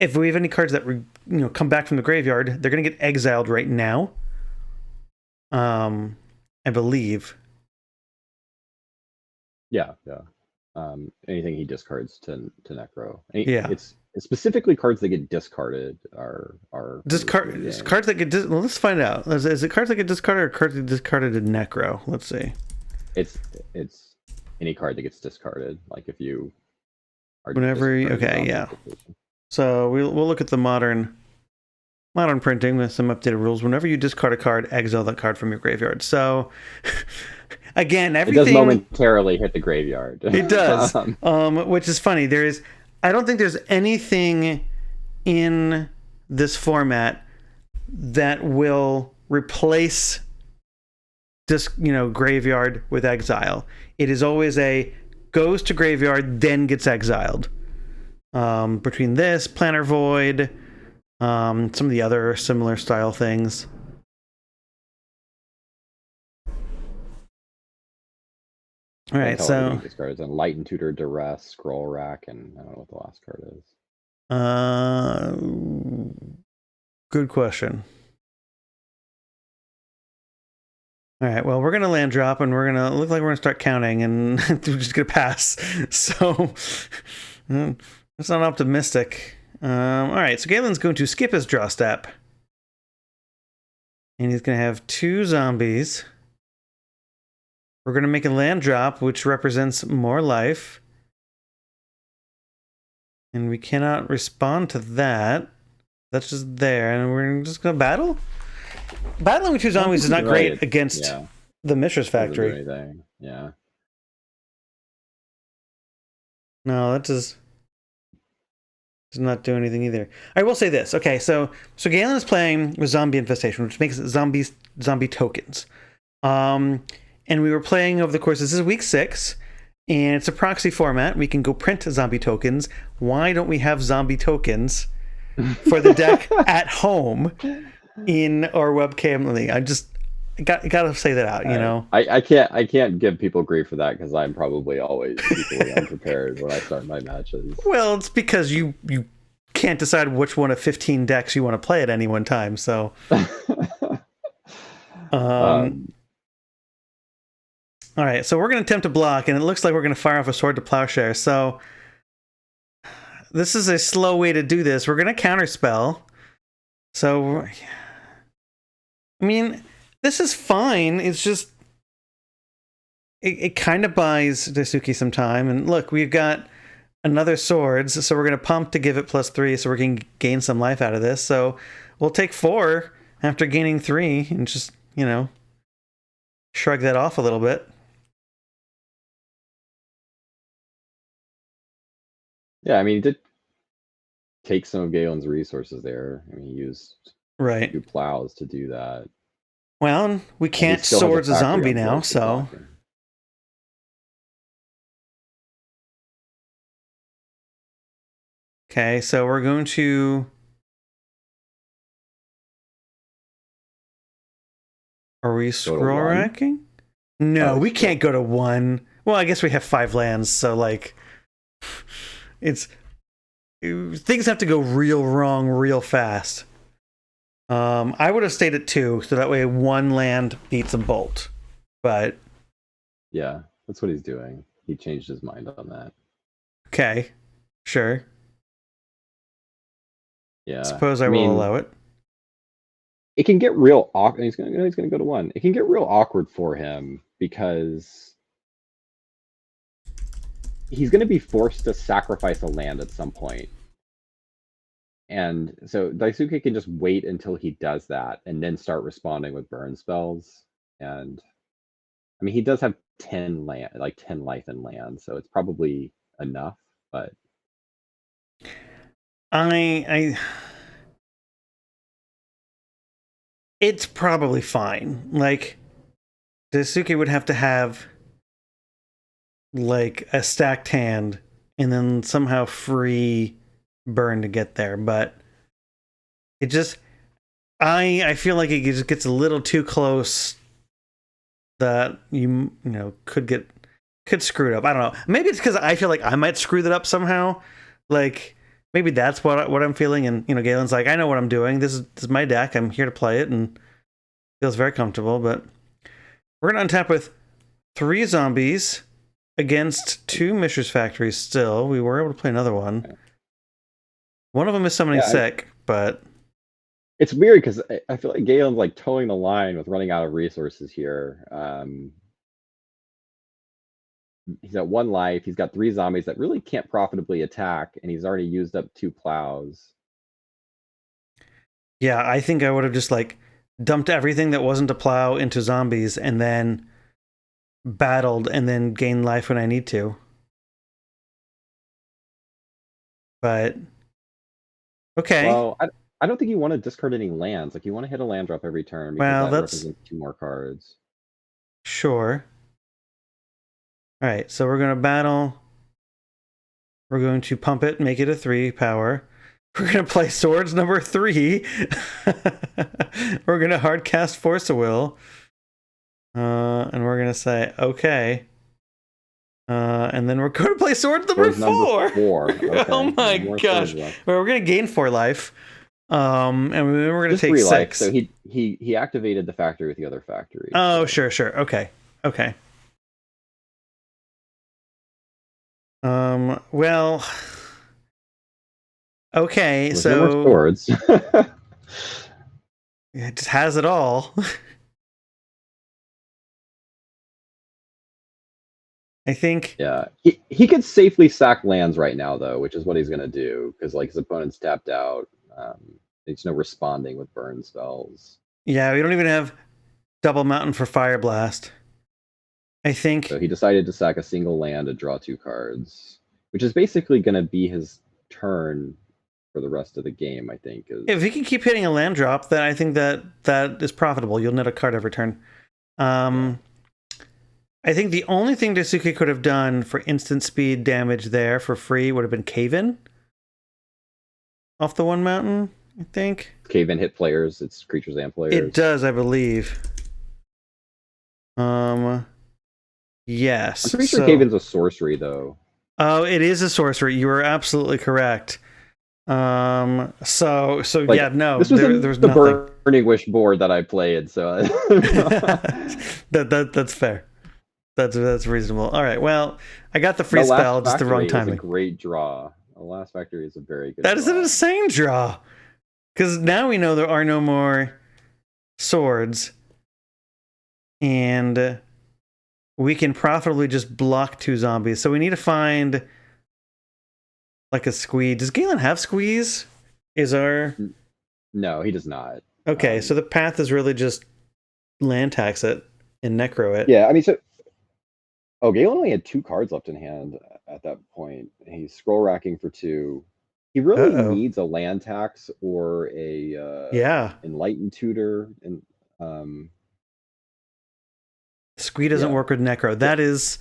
if we have any cards that come back from the graveyard, they're going to get exiled right now. I believe. Yeah. Anything he discards to Necro. Yeah. It's specifically cards that get discarded are cards that get well, let's find out. Is it cards that get discarded or cards that get discarded in Necro? Let's see. It's any card that gets discarded. Like if you are okay, yeah. So we'll look at the modern printing with some updated rules. Whenever you discard a card, exile that card from your graveyard. So again, everything it does momentarily hit the graveyard. It does, which is funny. I don't think there's anything in this format that will replace this, graveyard with exile. It is always goes to graveyard, then gets exiled. Between this, Planner Void, some of the other similar style things. All right, so discards on Light and Tutor, Duress, Scroll Rack, and I don't know what the last card is. Good question. All right, well, we're gonna land drop, and we're gonna look like we're gonna start counting, and we're just gonna pass. So that's not optimistic. All right, so Galen's going to skip his draw step, and he's gonna have 2 zombies. We're going to make a land drop, which represents more life. And we cannot respond to that. That's just there. And we're just going to battle? Battling with 2 zombies is not great against the Mishra's Factory. Yeah. No, that does not do anything either. I will say this. Okay, so Galen is playing with Zombie Infestation, which makes it zombie tokens. And we were playing over the course. This is week 6, and it's a proxy format. We can go print zombie tokens. Why don't we have zombie tokens for the deck at home in our webcam league? I gotta say that out. I can't give people grief for that because I'm probably always equally unprepared when I start my matches. Well, it's because you can't decide which one of 15 decks you want to play at any one time. So. All right, so we're going to attempt to block, and it looks like we're going to fire off a Sword to Plowshare. So this is a slow way to do this. We're going to counterspell. So, I mean, this is fine. It's just, it kind of buys Daisuke some time. And look, we've got another Swords, so we're going to pump to give it +3, so we can gain some life out of this. So we'll take 4 after gaining 3, and just, shrug that off a little bit. Yeah, I mean, he did take some of Galen's resources there. I mean, he used 2 plows to do that. Well, we can't Swords a zombie now, so. Okay, so we're going to. Are we scroll racking? No, we can't go to 1. Well, I guess we have 5 lands, so like. Things have to go real wrong real fast. I would have stayed at 2, so that way 1 land beats a bolt. But yeah, that's what he's doing. He changed his mind on that. Okay, sure. Yeah, suppose I will allow it. It can get real awkward. He's gonna go to 1. It can get real awkward for him because he's going to be forced to sacrifice a land at some point. And so Daisuke can just wait until he does that and then start responding with burn spells. And I mean, he does have 10 life in land, so it's probably enough, but it's probably fine. Like, Daisuke would have to have like a stacked hand and then somehow free burn to get there, but It just, I feel like it just gets a little too close that could screw it up. I don't know. Maybe it's because I feel like I might screw that up somehow. Like maybe that's what I'm feeling. And Galen's like, I know what I'm doing. This is my deck. I'm here to play it, and feels very comfortable. But we're gonna untap with 3 zombies against 2 Mishra's Factories. Still, we were able to play another one. One of them is summoning sick, but it's weird because I feel like Galen's like towing the line with running out of resources here. He's at 1 life. He's got 3 zombies that really can't profitably attack, and he's already used up 2 plows. Yeah, I think I would have just like dumped everything that wasn't a plow into zombies and then battled and then gained life when I need to. But okay. Well, I don't think you want to discard any lands. Like you want to hit a land drop every turn because Well, that represents 2 more cards. Sure. All right, so we're going to battle. We're going to pump it, make it a 3 power. We're going to play Swords number 3. We're going to hard cast Force of Will. And we're going to say, okay. And then we're going to play Swords number 4. Okay. Oh my gosh. Well, we're going to gain 4 life. And then we're going to take 6. Life. So he activated the factory with the other factory. Oh, so. Sure. Okay. Well, okay, there's so no more swords. It just has it all. I think. Yeah, he could safely sack lands right now though, which is what he's gonna do because like his opponent's tapped out. There's no responding with burn spells. Yeah, we don't even have double mountain for Fire Blast. I think. So he decided to sack a single land to draw 2 cards, which is basically going to be his turn for the rest of the game, I think. If he can keep hitting a land drop, then I think that is profitable. You'll net a card every turn. I think the only thing Dasuke could have done for instant speed damage there for free would have been Cave In. Off the 1 mountain, I think. Cave In hit players, it's creatures and players. It does, I believe. Yes. I'm pretty sure Cave In's a sorcery, though. Oh, it is a sorcery. You are absolutely correct. So like, yeah, no. This was there's the nothing. Burning Wish board that I played, so that's fair. That's reasonable. All right. Well, I got the free spell, just the wrong timing. A great draw. The last factory is a very good. That is an insane draw. Because now we know there are no more swords, and we can profitably just block 2 zombies. So we need to find like a squeeze. Does Galen have squeeze? No, he does not. Okay, so the path is really just land tax it and necro it. Yeah, I mean, Galen only had 2 cards left in hand at that point. He's scroll racking for 2. He really needs a land tax or a enlightened tutor and Squee doesn't work with Necro. That is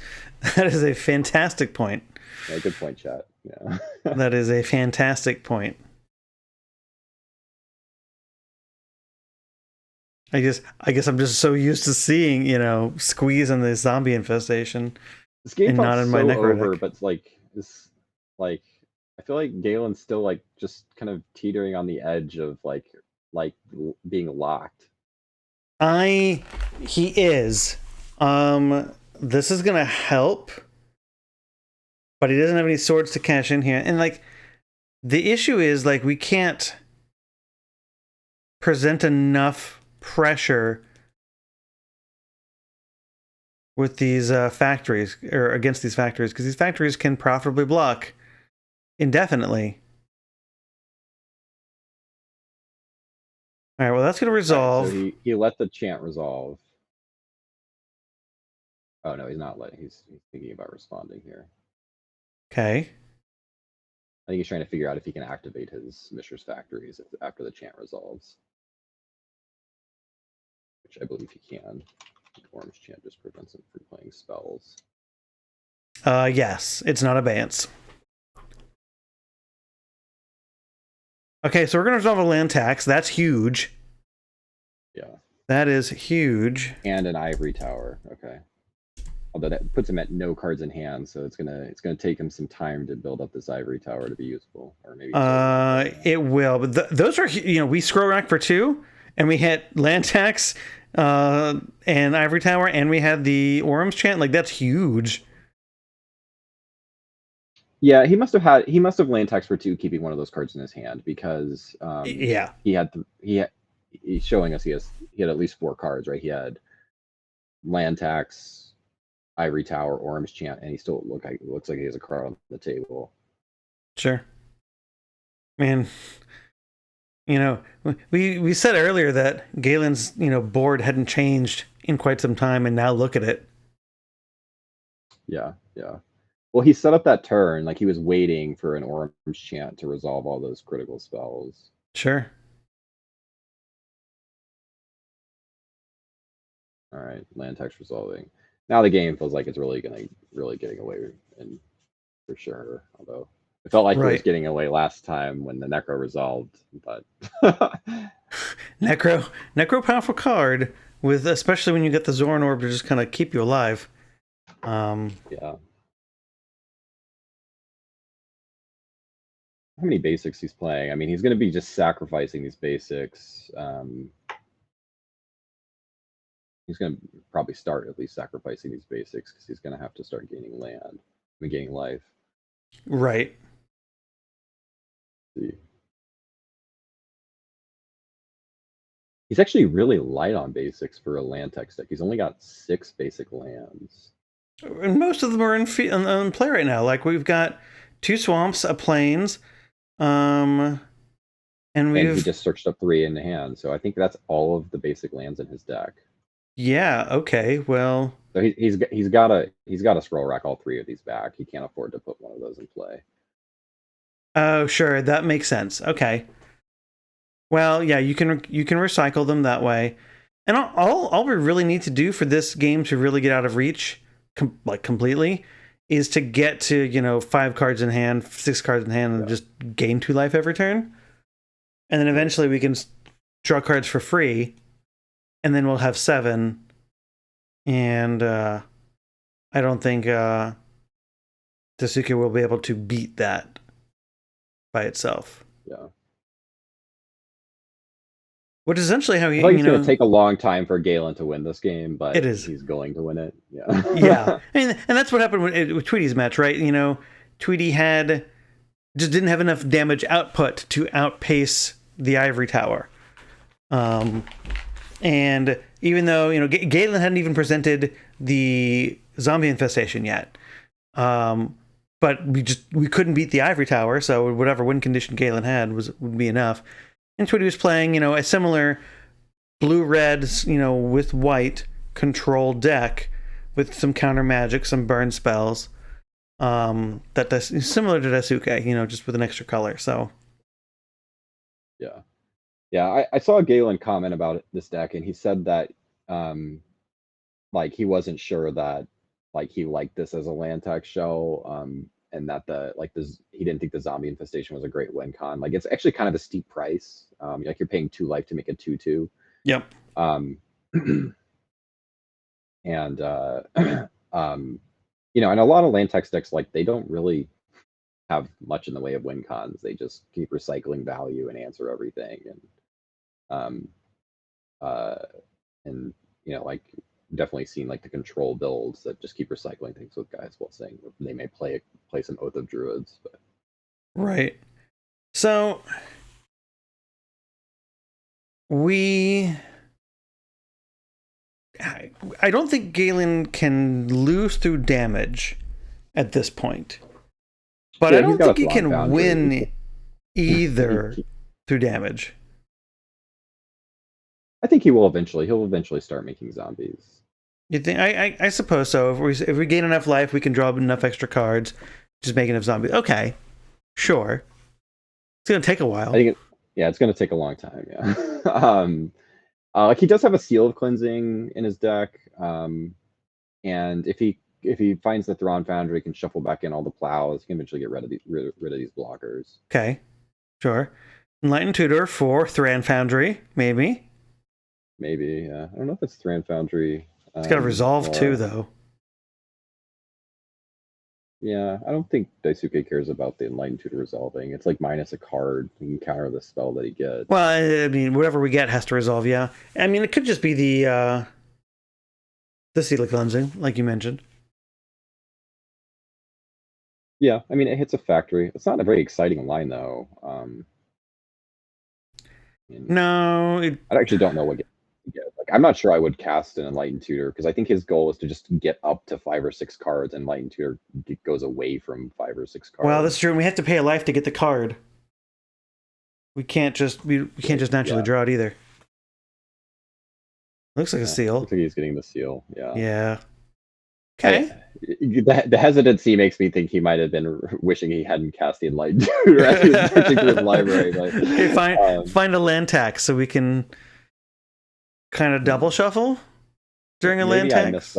a fantastic point. Yeah, good point, chat. Yeah. That is a fantastic point. I guess I'm just so used to seeing, Squeeze in the zombie infestation. This game felt not in my Necro over, deck. But I feel like Galen's still just kind of teetering on the edge of like being locked. He is. This is gonna help, but he doesn't have any swords to cash in here. And the issue is we can't present enough pressure with these factories or against these factories, because these factories can profitably block indefinitely. All right, well, that's going to resolve. Right, so he let the chant resolve. Oh, no, he's not letting. He's thinking about responding here. Okay. I think he's trying to figure out if he can activate his Mishra's Factories after the chant resolves. Which I believe he can. The orange chant just prevents him from playing spells. Yes, it's not abeyance. Okay, so we're going to resolve a land tax. That's huge. Yeah. That is huge. And an ivory tower. Okay. Although that puts him at no cards in hand, so it's gonna take him some time to build up this ivory tower to be useful, or maybe It will, but those are, we scroll rack for 2, and we hit land tax, and ivory tower, and we had the Orum's chant. Like, that's huge. Yeah, he must have land tax for 2, keeping one of those cards in his hand, because Yeah, he's showing us he had at least 4 cards, right? He had land tax, ivory tower, Orum's chant, and he still looks like he has a card on the table. sure. Man, we said earlier that Galen's board hadn't changed in quite some time, and now look at it. Yeah, yeah. Well, he set up that turn like he was waiting for an Orum's chant to resolve all those critical spells. Sure. All right, land tax resolving. Now the game feels like it's really getting away, and for sure. Although it felt like it was getting away last time when the Necro resolved, but Necro powerful card, with especially when you get the Zoran Orb to just kind of keep you alive. Yeah. How many basics he's playing? I mean, he's going to be just sacrificing these basics. He's going to probably start at least sacrificing these basics because he's going to have to start gaining land. I mean, gaining life. Right. Let's see. He's actually really light on basics for a land tech deck. He's only got 6 basic lands. And most of them are in play right now. Like, we've got 2 swamps, a plains, and he just searched up 3 in the hand. So I think that's all of the basic lands in his deck. Yeah. Okay. Well. So he's got to scroll rack all 3 of these back. He can't afford to put one of those in play. Oh, sure. That makes sense. Okay. Well, yeah, you can recycle them that way. And all we really need to do for this game to really get out of reach, completely, is to get to 5 cards in hand, 6 cards in hand, and just gain 2 life every turn. And then eventually we can draw cards for free, and then we'll have 7. And I don't think Tasuke will be able to beat that by itself. Yeah. Which is essentially how I think it's going to take a long time for Galen to win this game, but it is. He's going to win it. Yeah. Yeah. And that's what happened with Tweety's match, right? Tweety just didn't have enough damage output to outpace the Ivory Tower. And even though, Galen hadn't even presented the zombie infestation yet. But we couldn't beat the Ivory Tower, so whatever win condition Galen had would be enough. And Tweety was playing, a similar blue-red, with white control deck with some counter magic, some burn spells. That's similar to Dasuke, just with an extra color. So, yeah. I saw Galen comment about this deck, and he said that, he wasn't sure that, he liked this as a land tech show. And that he didn't think the zombie infestation was a great win con. It's actually kind of a steep price. You're paying 2 life to make a 2/2. Yep. And and a lot of land text decks, they don't really have much in the way of win cons. They just keep recycling value and answer everything. And definitely seen the control builds that just keep recycling things with guys while saying they may play some Oath of Druids, but right. So I don't think Galen can lose through damage at this point, but I don't think he can win either through damage. I think he will eventually. He'll eventually start making zombies. You think? I suppose so. If we gain enough life, we can draw enough extra cards, just make enough zombies. Okay, sure. It's gonna take a while. I think it's gonna take a long time. Yeah. He does have a Seal of Cleansing in his deck, and if he finds the Thrawn Foundry, he can shuffle back in all the plows. He can eventually get rid of these blockers. Okay, sure. Enlightened Tutor for Thran Foundry, maybe. Maybe. I don't know if it's Thran Foundry. It's got a resolve too, though. Yeah, I don't think Daisuke cares about the Enlightened Tutor resolving. It's like minus a card. You can counter the spell that he gets. Well, I mean, whatever we get has to resolve, yeah. I mean, it could just be the Sealer Cleansing, like you mentioned. Yeah, I mean, it hits a factory. It's not a very exciting line, though. No. I actually don't know what you get. Like, I'm not sure I would cast an Enlightened Tutor, because I think his goal is to just get up to 5 or 6 cards, and Enlightened Tutor goes away from 5 or 6 cards. Well, that's true. And we have to pay a life to get the card. We can't just naturally draw it either. Looks like a seal. Looks like he's getting the seal. Yeah. Yeah. Okay. The hesitancy makes me think he might have been wishing he hadn't cast the Enlightened Tutor as he was searching through his library. But, okay, find a land tax so we can kind of double shuffle during a land tax.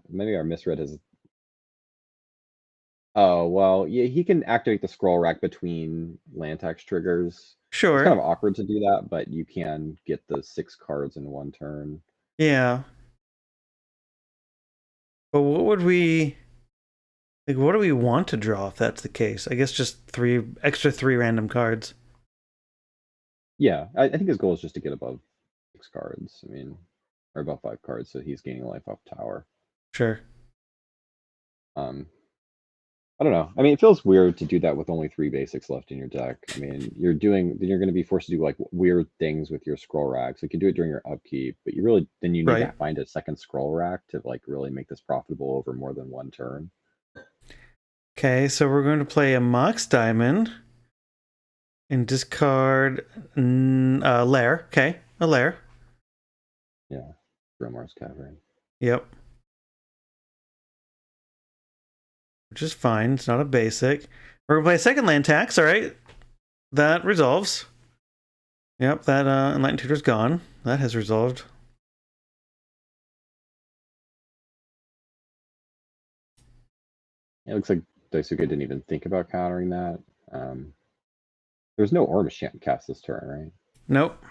Maybe I misread his. Oh, well, yeah, he can activate the scroll rack between land tax triggers. Sure. It's kind of awkward to do that, but you can get the 6 cards in one turn. Yeah. But what do we want to draw if that's the case? I guess just 3 random cards. Yeah, I think his goal is just to get above 6 cards. I mean, or above 5 cards, so he's gaining life off tower. Sure. I don't know. I mean, it feels weird to do that with only 3 basics left in your deck. I mean, you're going to be forced to do like weird things with your scroll rack. So you can do it during your upkeep, but you need to find a second scroll rack to like really make this profitable over more than one turn. Okay, so we're going to play a Mox Diamond and discard Lair. Okay, a Lair. Yeah, Grimoire's Cavern. Yep. Which is fine. It's not a basic. We're going to play a second land tax. All right. That resolves. Yep, that Enlightened Tutor's gone. That has resolved. It looks like Daisuke didn't even think about countering that. There's no Orbish cast this turn, right? Nope.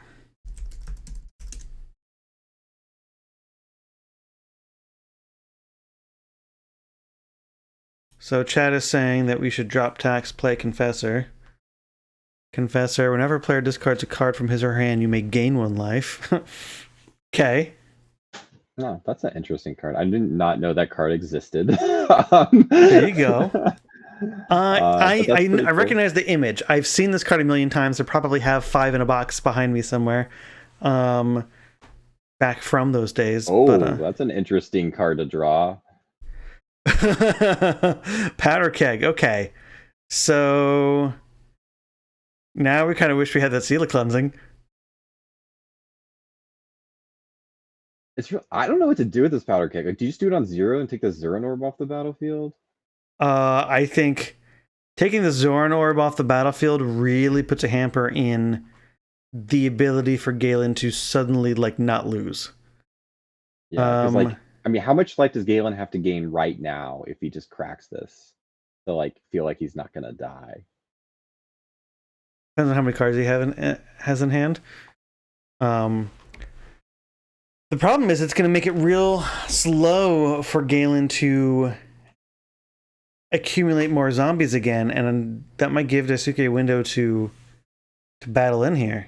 So chat is saying that we should drop tax, play Confessor. Confessor, whenever a player discards a card from his or her hand, you may gain 1 life. Okay. No, that's an interesting card. I did not know that card existed. There you go. I cool. recognize the image. I've seen this card a million times. I probably have 5 in a box behind me somewhere. Back from those days. Oh, but, that's an interesting card to draw. Powder Keg. Okay. So now we kind of wish we had that Sealer Cleansing. I don't know what to do with this Powder Keg. Like, do you just do it on 0 and take the Zoran Orb off the battlefield? I think taking the Zoran Orb off the battlefield really puts a hamper in the ability for Galen to suddenly like not lose. Yeah, like, I mean, how much life does Galen have to gain right now if he just cracks this to like feel like he's not gonna die? Depends on how many cards he has in hand. The problem is it's going to make it real slow for Galen to accumulate more zombies again, and that might give Daisuke a window to battle in here.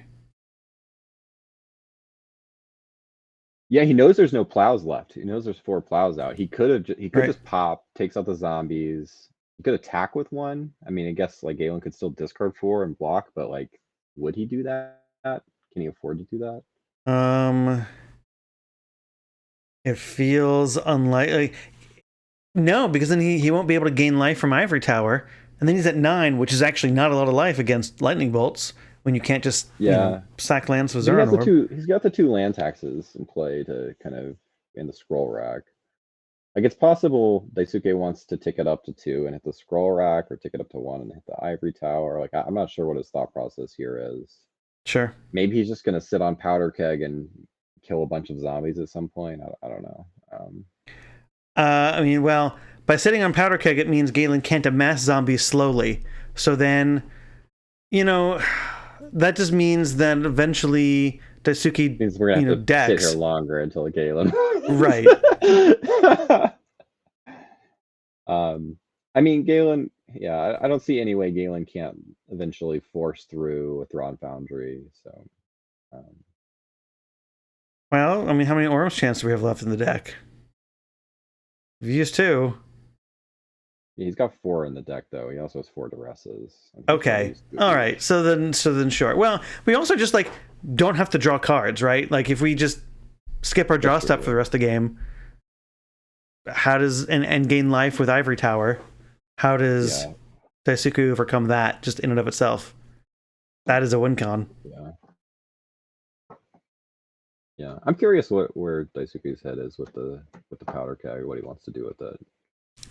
Yeah, he knows there's no plows left. He knows there's 4 plows out. He could just pop, takes out the zombies. He could attack with 1. I mean, I guess like Galen could still discard 4 and block, but like, would he do that? Can he afford to do that? It feels unlikely. No, because then he won't be able to gain life from Ivory Tower, and then he's at 9, which is actually not a lot of life against lightning bolts when you can't just sack lands with Zoran Orb. He's got the 2 land taxes in play to kind of in the scroll rack. Like, it's possible Daisuke wants to tick it up to 2 and hit the scroll rack, or tick it up to 1 and hit the Ivory Tower. Like, I'm not sure what his thought process here is. Sure. Maybe he's just gonna sit on Powder Keg and kill a bunch of zombies at some point. I don't know. I mean, well, by sitting on Powder Keg, it means Galen can't amass zombies slowly. So then, that just means that eventually Daisuke, Means we're gonna have to sit here decks. longer until Galen. Right. I mean, Galen. Yeah, I don't see any way Galen can't eventually force through a Thrawn Foundry. So, um, Well, I mean, how many Orms chance do we have left in the deck? We've used 2. yeah, he's got 4 in the deck though. He also has 4 Duresses. Okay. All right. So then sure. Well, we also just like don't have to draw cards, right? Like if we just skip our draw step for the rest of the game, how does and gain life with Ivory Tower? How does Daisuke overcome that just in and of itself? That is a win con. Yeah. Yeah, I'm curious where Daisuke's head is with the powder keg, what he wants to do with it.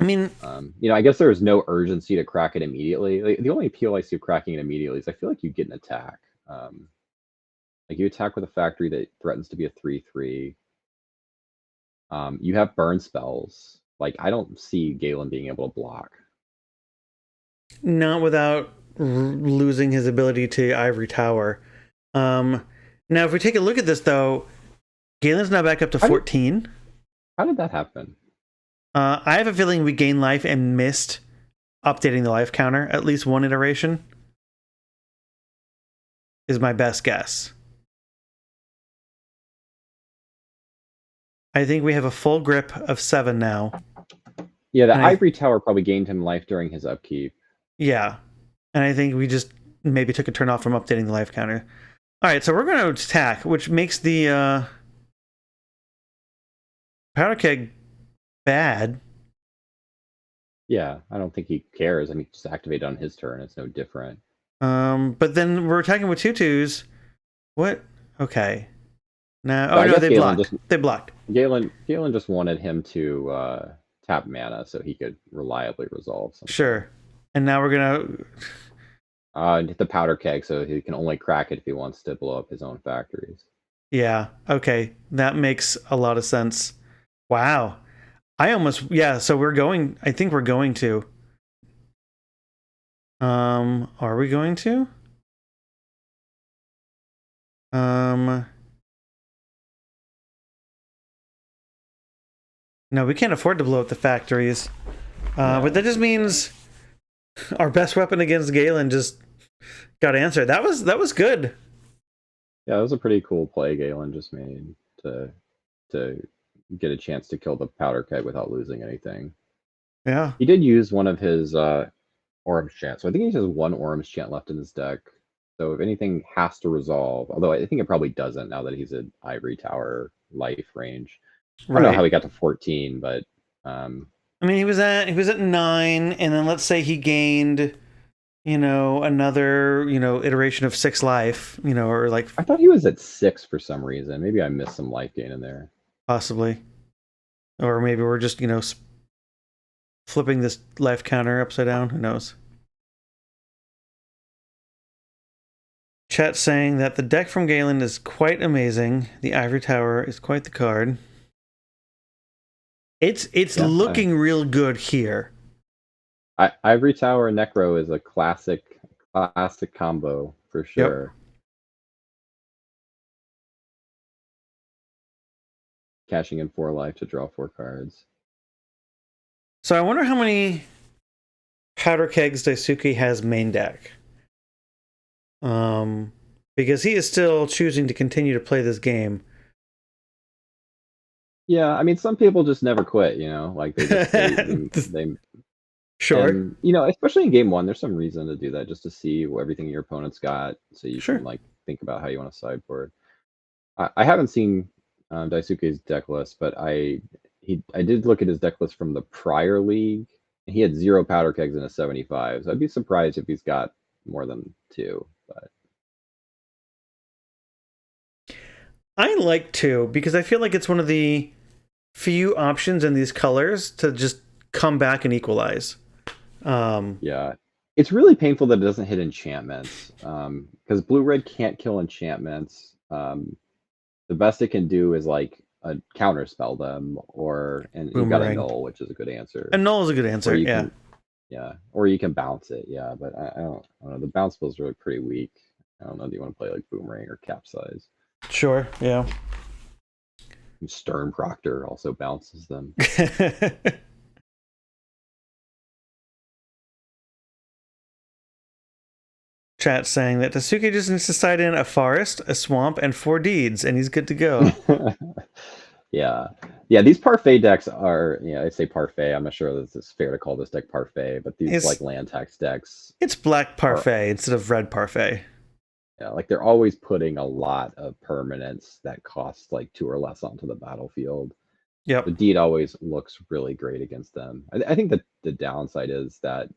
I mean, I guess there is no urgency to crack it immediately. Like, the only appeal I see of cracking it immediately is I feel like you get an attack. Like you attack with a factory that threatens to be a 3/3. You have burn spells. Like I don't see Galen being able to block. not without losing his ability to Ivory Tower. Now, if we take a look at this, though, Galen's now back up to 14. How did that happen? I have a feeling we gained life and missed updating the life counter at least one iteration. Is my best guess. I think we have a full grip of 7 now. Yeah, the Ivory Tower probably gained him life during his upkeep. Yeah. And I think we just maybe took a turn off from updating the life counter. All right, so we're going to attack, which makes the powder keg bad. Yeah, I don't think he cares. I mean, just activate it on his turn. It's no different. But then we're attacking with 2/2s. What? Okay. No. So oh no, they blocked. They blocked. Galen just wanted him to tap mana so he could reliably resolve something. Sure. And now we're gonna hit the powder keg so he can only crack it if he wants to blow up his own factories. Yeah. Okay. That makes a lot of sense. Wow. So we're going. I think we're going to. Are we going to? No, we can't afford to blow up the factories. But that just means our best weapon against Galen just got answered. That was good. Yeah, that was a pretty cool play Galen just made to get a chance to kill the powder keg without losing anything. Yeah. He did use one of his Orange Chant. So I think he has 1 Orange Chant left in his deck. So if anything has to resolve, although I think it probably doesn't now that he's at Ivory Tower life range. I don't know how he got to 14, but I mean he was at 9, and then let's say he gained, another, iteration of 6 life, or like I thought he was at 6 for some reason. Maybe I missed some life gain in there. Possibly. Or maybe we're just, flipping this life counter upside down. Who knows? Chat saying that the deck from Galen is quite amazing. The Ivory Tower is quite the card. It's looking real good here. Ivory Tower and Necro is a classic combo for sure. Yep. Cashing in 4 life to draw 4 cards. So I wonder how many powder kegs Daisuke has main deck. Because he is still choosing to continue to play this game. Yeah, I mean, some people just never quit, like they just they sure. And, especially in game 1, there's some reason to do that just to see everything your opponent's got, so you can like think about how you want to sideboard. I haven't seen Daisuke's deck list, but I did look at his deck list from the prior league. He had 0 powder kegs in a 75, so I'd be surprised if he's got more than 2. But I like 2 because I feel like it's one of the few options in these colors to just come back and equalize. Yeah, it's really painful that it doesn't hit enchantments, because blue-red can't kill enchantments. The best it can do is like a counter spell them, and you've got a null, which is a good answer. A null is a good answer, yeah. Or you can bounce it, yeah. But I don't know. The bounce spell's really pretty weak. I don't know. Do you want to play like Boomerang or Capsize? Sure, yeah. Stern Proctor also bounces them. Chat saying that Tasuke just needs to side in a forest, a swamp, and 4 deeds, and he's good to go. Yeah. Yeah, these parfait decks are, I say parfait. I'm not sure that it's fair to call this deck parfait, but these like land tax decks It's black are, parfait instead of red parfait. yeah, like they're always putting a lot of permanents that cost like 2 or less onto the battlefield. Yep. The deed always looks really great against them. I think that the downside is that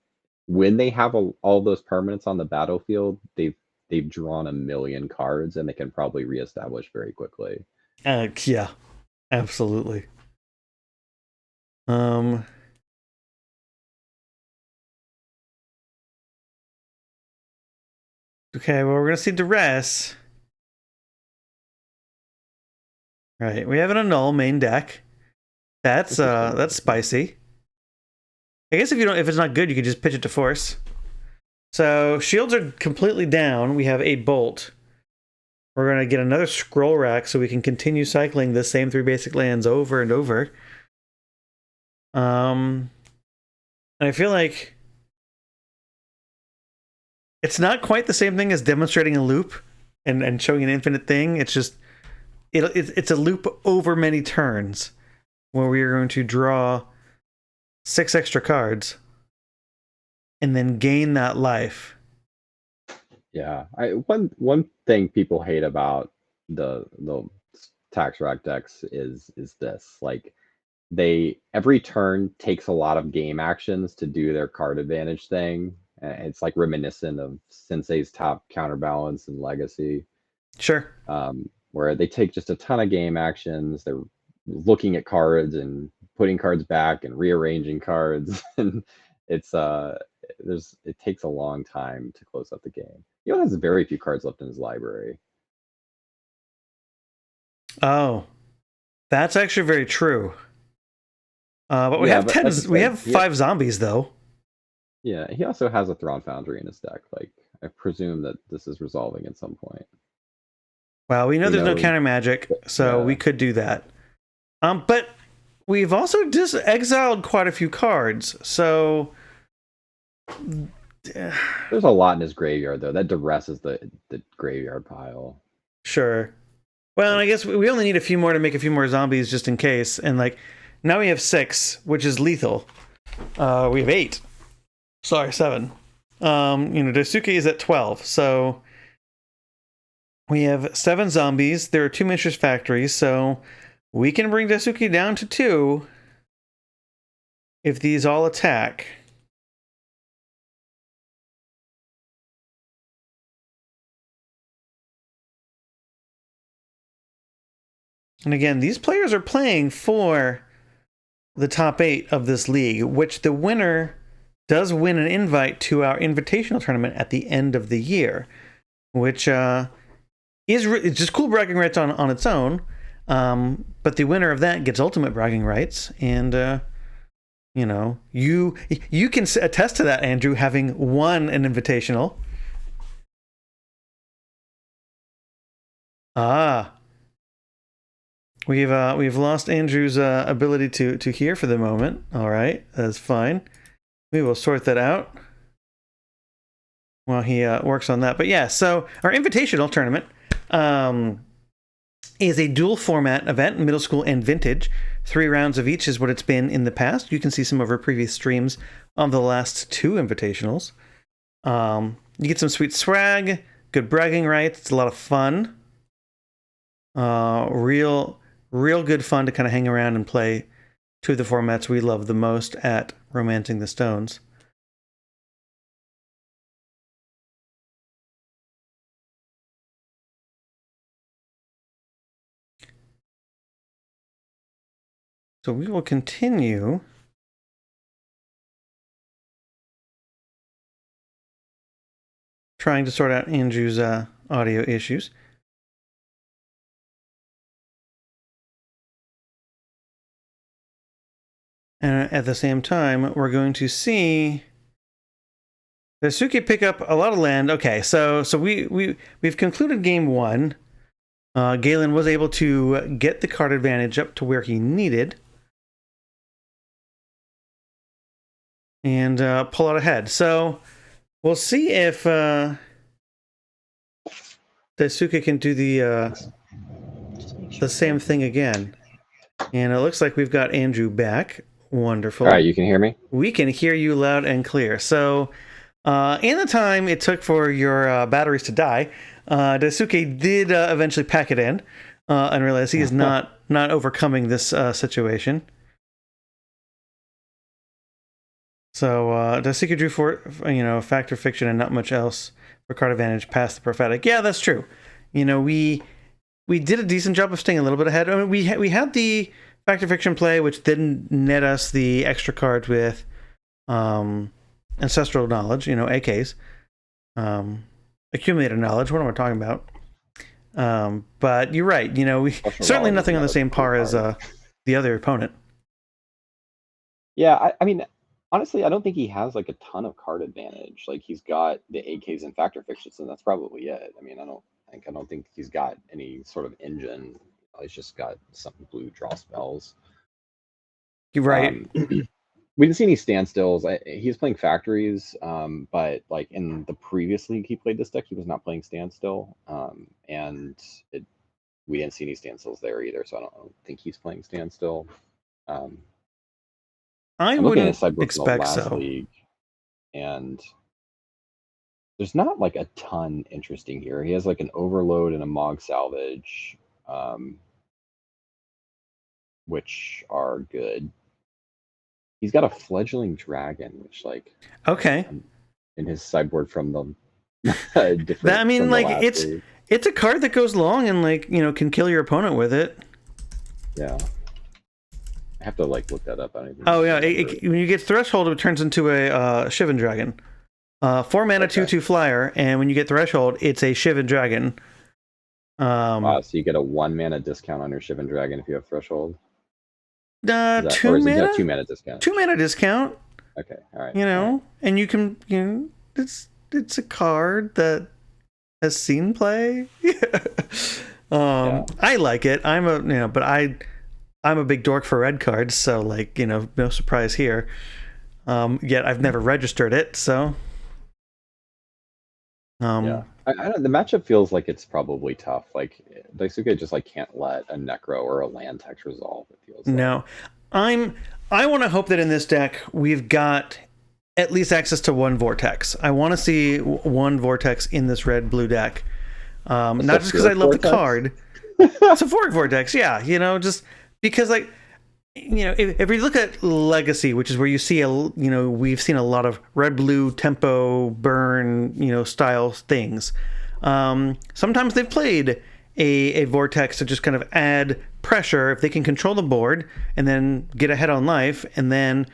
when they have all those permanents on the battlefield, they've drawn a million cards and they can probably reestablish very quickly. Yeah, absolutely. Okay, well, we're gonna see Duress. Right, we have an annul main deck. That's spicy. I guess if it's not good, you can just pitch it to force. So shields are completely down. We have a bolt. We're gonna get another scroll rack so we can continue cycling the same 3 basic lands over and over. And I feel like it's not quite the same thing as demonstrating a loop and showing an infinite thing. It's just it's a loop over many turns where we are going to draw 6 extra cards and then gain that life. Yeah, one thing people hate about the tax rack decks is this, like, they every turn takes a lot of game actions to do their card advantage thing. It's like reminiscent of Sensei's top counterbalance and Legacy, Sure. where they take just a ton of game actions. They're looking at cards and putting cards back and rearranging cards, and it's it takes a long time to close out the game. He has very few cards left in his library. Oh, that's actually very true. But we Yeah, have but 10. like I said, We have 5 zombies though. Yeah, he also has a Thrawn Foundry in his deck. Like, I presume that this is resolving at some point. Well, we know We there's no know, counter magic, so yeah. we could do that. But we've also just exiled quite a few cards, so There's a lot in his graveyard though. That Duress is the graveyard pile. sure. Well, and I guess we only need a few more to make a few more zombies just in case. And like now we have 6, which is lethal. We have 8. Sorry, 7. Daisuke is at 12, so we have 7 zombies. There are 2 Mistress Factories, so we can bring Daisuke down to 2 if these all attack. And again, these players are playing for the top 8 of this league, which the winner does win an invite to our invitational tournament at the end of the year, which is just cool bragging rights on its own. But the winner of that gets ultimate bragging rights, and you can attest to that, Andrew, having won an invitational. We've lost Andrew's ability to hear for the moment. All right, that's fine. We will sort that out while he works on that. But yeah, so our invitational tournament is a dual format event, middle school and vintage. 3 rounds of each is what it's been in the past. You can see some of our previous streams of the last 2 invitationals. You get some sweet swag, good bragging rights. It's a lot of fun. Real good fun to kind of hang around and play 2 of the formats we love the most at Romancing the Stones. So we will continue trying to sort out Andrew's audio issues. And at the same time, we're going to see Daisuke pick up a lot of land. Okay, so we've concluded game one. Galen was able to get the card advantage up to where he needed and pull out ahead. So we'll see if Daisuke can do the same thing again. And it looks like we've got Andrew back. Wonderful. All right, you can hear me? We can hear you loud and clear. So in the time it took for your batteries to die, Daisuke did eventually pack it in and realize he is not overcoming this situation. So Daisuke drew for Factor Fiction and not much else for card advantage past the Prophetic. Yeah, that's true. We did a decent job of staying a little bit ahead. I mean, we had the Factor Fiction play, which didn't net us the extra cards with Ancestral Knowledge, AKs. Accumulated Knowledge, what am I talking about? But you're right, we certainly nothing on the same par as the other opponent. Yeah, I mean, honestly, I don't think he has like a ton of card advantage. Like he's got the AKs and Factor Fictions, and that's probably it. I mean, I don't think he's got any sort of engine. He's just got some blue draw spells. You're right. We didn't see any standstills. He's playing factories, but like in the previous league he played this deck, he was not playing standstill, and we didn't see any standstills there either. So I don't think he's playing standstill. I wouldn't expect so. League, and there's not like a ton interesting here. He has like an Overload and a Mog Salvage, which are good. He's got a Fledgling Dragon, which like in his sideboard from the different. I mean, like it's a card that goes long and like can kill your opponent with it. Yeah. I have to like look that up. Oh yeah, when you get Threshold, it turns into a Shivan Dragon. 4 mana, 2/2 flyer, and when you get Threshold, it's a Shivan Dragon. Wow, so you get a 1 mana discount on your Shivan Dragon if you have Threshold. 2 mana? 2 mana discount. 2 mana discount. Okay, all right. And you can it's a card that has seen play. I like it. I'm a big dork for red cards, so like no surprise here. Yet I've never registered it, so yeah. I don't, the matchup feels like it's probably tough. Like Daisuke just like can't let a Necro or a land text resolve. It feels like. No, I want to hope that in this deck we've got at least access to one Vortex. I want to see one Vortex in this red-blue deck. Not just because I love the card. It's a Vortex, yeah. Just because like if we look at Legacy, which is where you see we've seen a lot of red-blue tempo burn style things. Sometimes they've played a Vortex to just kind of add pressure if they can control the board and then get ahead on life and then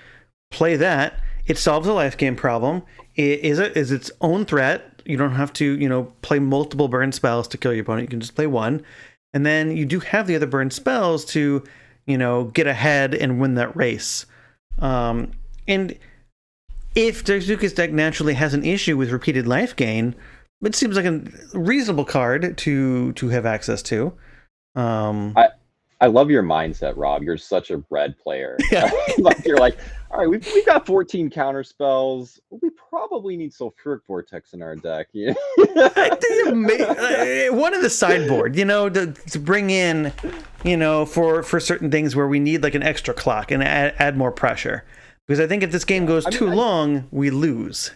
play that. It solves a life gain problem. It is its own threat. You don't have to play multiple burn spells to kill your opponent. You can just play one, and then you do have the other burn spells to get ahead and win that race. And if Daisuke's deck naturally has an issue with repeated life gain, it seems like a reasonable card to have access to. I love your mindset, Rob. You're such a red player. Yeah. Like you're like, all right, we've got 14 counter spells. We probably need Sulfuric Vortex in our deck. Yeah. One in the sideboard, to bring in, for certain things where we need like an extra clock and add more pressure. Because I think if this game goes too long, we lose.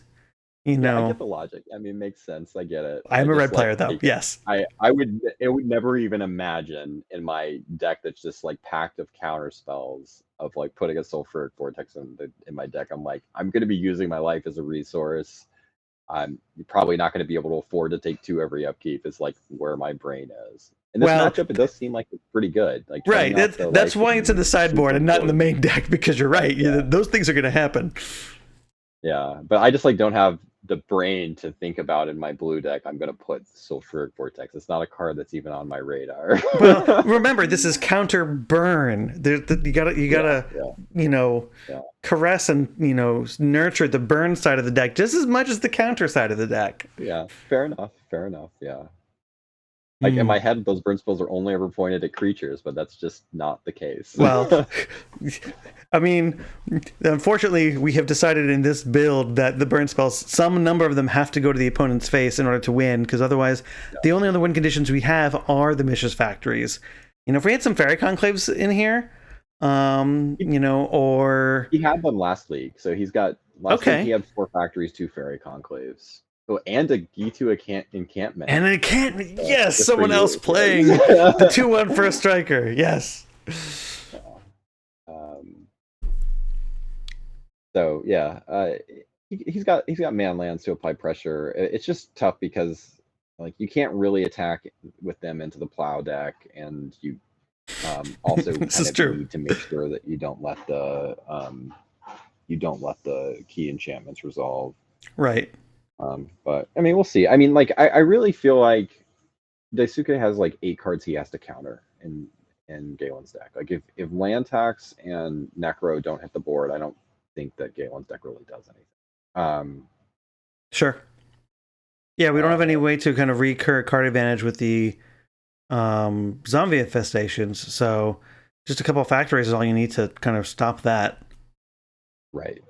I get the logic. I mean, it makes sense. I get it. I'm a red player, though. Yes. I would never even imagine in my deck that's just like packed of counter spells of like putting a Sulfuric Vortex in my deck. I'm like, I'm going to be using my life as a resource. I'm probably not going to be able to afford to take 2 every upkeep. Is like where my brain is. In this matchup, it does seem like it's pretty good. Like right. That's why it's in the sideboard and not in the main deck, because you're right. Yeah. Those things are going to happen. Yeah, but I just like don't have the brain to think about in my blue deck, I'm going to put Sulfuric Vortex. It's not a card that's even on my radar. Well, remember, this is counter burn. You gotta Yeah. caress and nurture the burn side of the deck just as much as the counter side of the deck. Yeah, fair enough. Yeah. Like in my head, those burn spells are only ever pointed at creatures, but that's just not the case. Well, I mean, unfortunately, we have decided in this build that the burn spells, some number of them have to go to the opponent's face in order to win, because otherwise, the only other win conditions we have are the Mishra's Factories. If we had some Fairy Conclaves in here, or... He had one last league, so he's got... Last league he had 4 factories, 2 Fairy Conclaves. Oh, and a Gitu encampment. And an encampment, yes! Someone else playing the 2/1 for a striker, yes! So, yeah, he's got man lands to apply pressure. It's just tough because like you can't really attack with them into the plow deck, and you also need to make sure that you don't let the key enchantments resolve. Right. But I mean, we'll see. I mean, like I really feel like Daisuke has like 8 cards he has to counter in Galen's deck. Like if land tax and Necro don't hit the board, I don't think that Galen's deck really does anything. Sure. Yeah, we don't have any way to kind of recur card advantage with the zombie infestations, so just a couple of factories is all you need to kind of stop that. Right.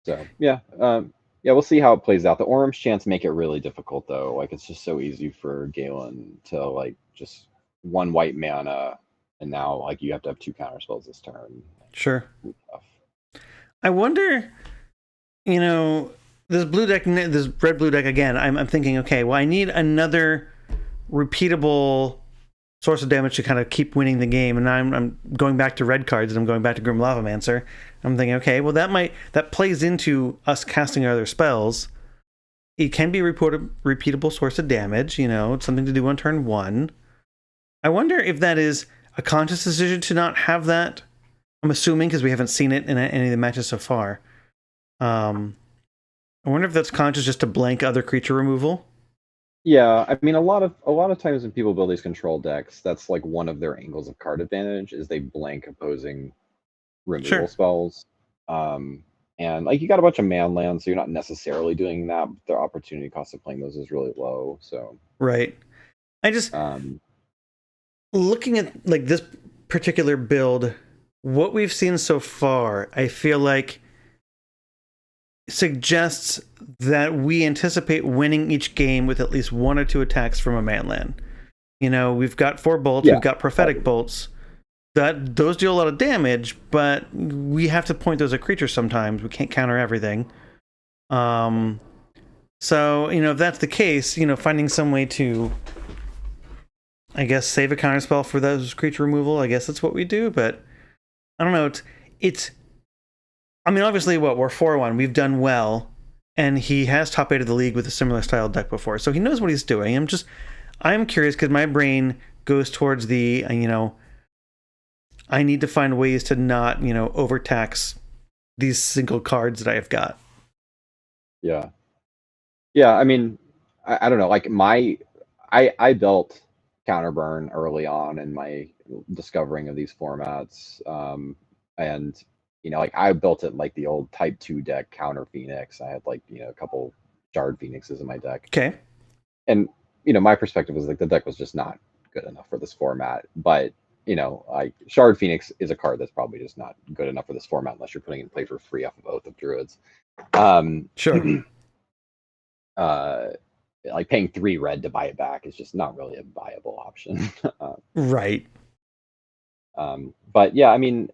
So yeah, we'll see how it plays out. The Orim's chants make it really difficult though. Like it's just so easy for Galen to like just 1 white mana, and now like you have to have 2 counter spells this turn. Sure. I wonder, this blue deck, this red blue deck again. I'm thinking, okay, well, I need another repeatable source of damage to kind of keep winning the game, and I'm going back to red cards, and I'm going back to Grim Lavamancer. I'm thinking, okay, well that plays into us casting our other spells. It can be repeatable source of damage. It's something to do on turn 1. I wonder if that is a conscious decision to not have that. I'm assuming because we haven't seen it in any of the matches so far. I wonder if that's conscious just to blank other creature removal. Yeah, I mean, a lot of times when people build these control decks, that's like one of their angles of card advantage is they blank opposing removal spells. And like you got a bunch of man lands, so you're not necessarily doing that, but the opportunity cost of playing those is really low. So right. I just looking at like this particular build, what we've seen so far, I feel like suggests that we anticipate winning each game with at least 1 or 2 attacks from a man land. We've got 4 bolts, we've got prophetic bolts. Those do a lot of damage, but we have to point those at creatures sometimes. We can't counter everything. So, if that's the case, finding some way to, I guess, save a counterspell for those creature removal, I guess that's what we do, but I don't know. I mean, obviously, we're 4-1. We've done well, and he has top 8 of the league with a similar style deck before, so he knows what he's doing. I'm curious because my brain goes towards the, I need to find ways to not, overtax these single cards that I've got. Yeah. Yeah, I mean, I don't know. Like I built Counterburn early on in my discovering of these formats, and like I built it like the old Type 2 deck Counter Phoenix. I had like a couple Shard Phoenixes in my deck. Okay. And my perspective was like the deck was just not good enough for this format. But like Shard Phoenix is a card that's probably just not good enough for this format unless you're putting it in play for free off of Oath of Druids. Sure. Like paying 3 red to buy it back is just not really a viable option. Right. But yeah, I mean,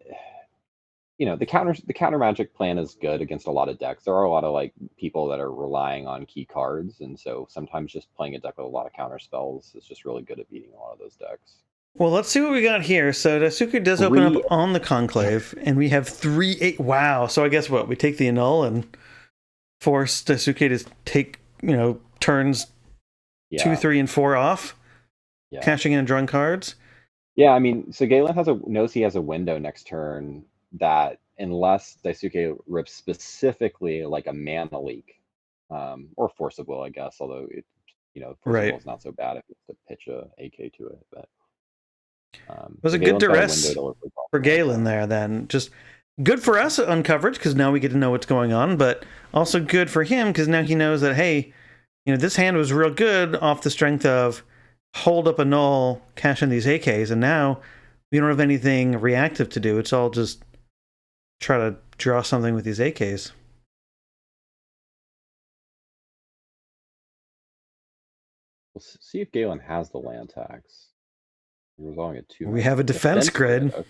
the counter magic plan is good against a lot of decks. There are a lot of like people that are relying on key cards, and so sometimes just playing a deck with a lot of counter spells is just really good at beating a lot of those decks. Well, let's see what we got here. So Daisuke does open up on the Conclave, and we have 3-8. Wow. So I guess what? We take the annul and force Daisuke to take, turns 2, 3, and 4 off, cashing in and drawing cards. Yeah, I mean, so Galen knows he has a window next turn that unless Daisuke rips specifically like a mana leak, or Force of Will, I guess. Although Force of Right. Will is not so bad if you have to pitch a AK to it. But It was a good Galen's got a window duress to look for for Galen there then. Just good for us on coverage because now we get to know what's going on, but also good for him because now he knows that, hey, this hand was real good off the strength of hold up a null, cash in these AKs, and now we don't have anything reactive to do. It's all just try to draw something with these AKs. We'll see if Galen has the land tax. We're resolving it 2 We mana. have a defense grid. Okay. All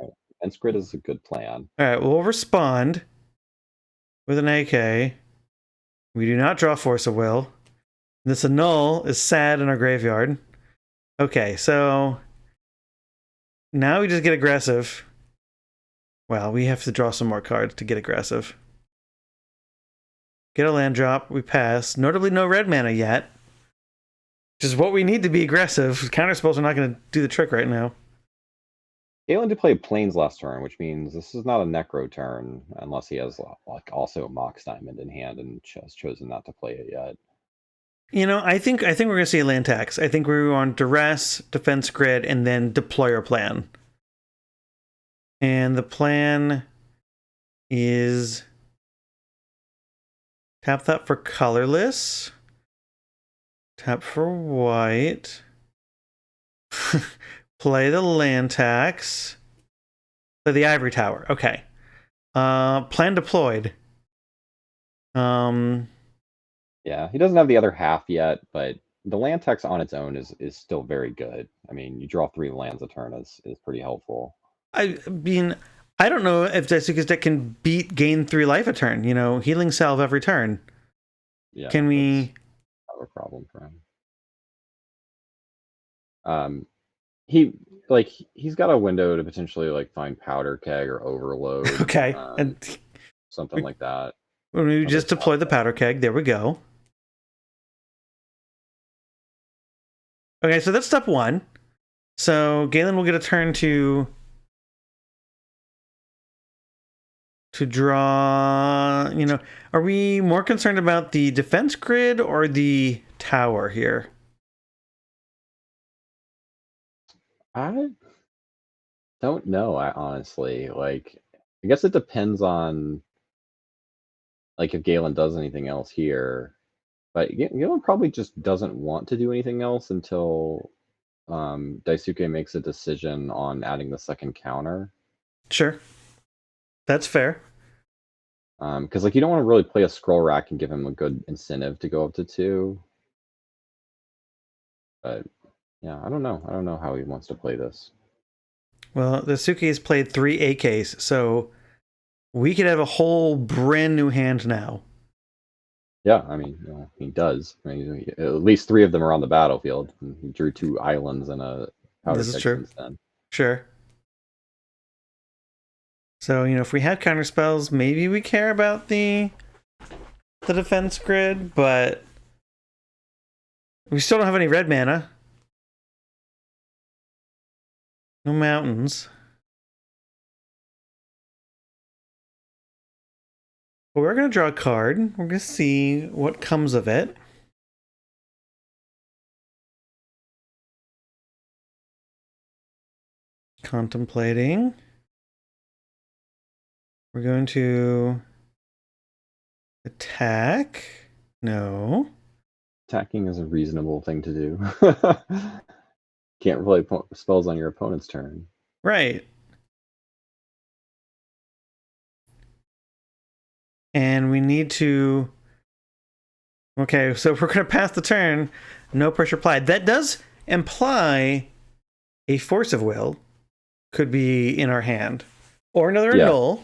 right. Defense grid is a good plan. All right, we'll respond with an AK. We do not draw Force of Will. This annul is sad in our graveyard. Okay, so now we just get aggressive. Well, we have to draw some more cards to get aggressive. Get a land drop, we pass. Notably no red mana yet. Which is what we need to be aggressive. Counterspells are not going to do the trick right now. Galen did play Plains last turn, which means this is not a Necro turn unless he has like also Mox Diamond in hand and has chosen not to play it yet. I think we're going to see a land tax. I think we're on duress, defense grid, and then deploy our plan. And the plan is tap that for colorless. Tap for white. Play the land tax. Play the ivory tower. Okay. Plan deployed. Yeah, he doesn't have the other half yet, but the land tax on its own is still very good. I mean, you draw 3 lands a turn is pretty helpful. I mean, I don't know if Daisuke's deck can gain 3 life a turn. Healing salve every turn. Yeah, can we? Not a problem for him. He's got a window to potentially like find powder keg or overload. Okay, and something like that. We just deploy the powder keg. There we go. Okay, so that's step 1. So Galen will get a turn to draw. Are we more concerned about the defense grid or the tower here? I don't know. I honestly I guess it depends on if Galen does anything else here. But Galen probably just doesn't want to do anything else until Daisuke makes a decision on adding the second counter. Sure. That's fair. Because you don't want to really play a scroll rack and give him a good incentive to go up to 2. But yeah, I don't know. I don't know how he wants to play this. Well, Daisuke has played 3 AKs, so we could have a whole brand new hand now. Yeah, I mean, he does. I mean, at least 3 of them are on the battlefield. He drew 2 islands and a powder This is keg true. since then. Sure. So, if we have counter spells, maybe we care about the defense grid, but we still don't have any red mana. No mountains. But we're going to draw a card. We're going to see what comes of it. Contemplating. We're going to attack. No. Attacking is a reasonable thing to do. Can't play spells on your opponent's turn. Right. And we need to... Okay, so we're going to pass the turn. No pressure applied. That does imply a Force of Will could be in our hand. Or another null.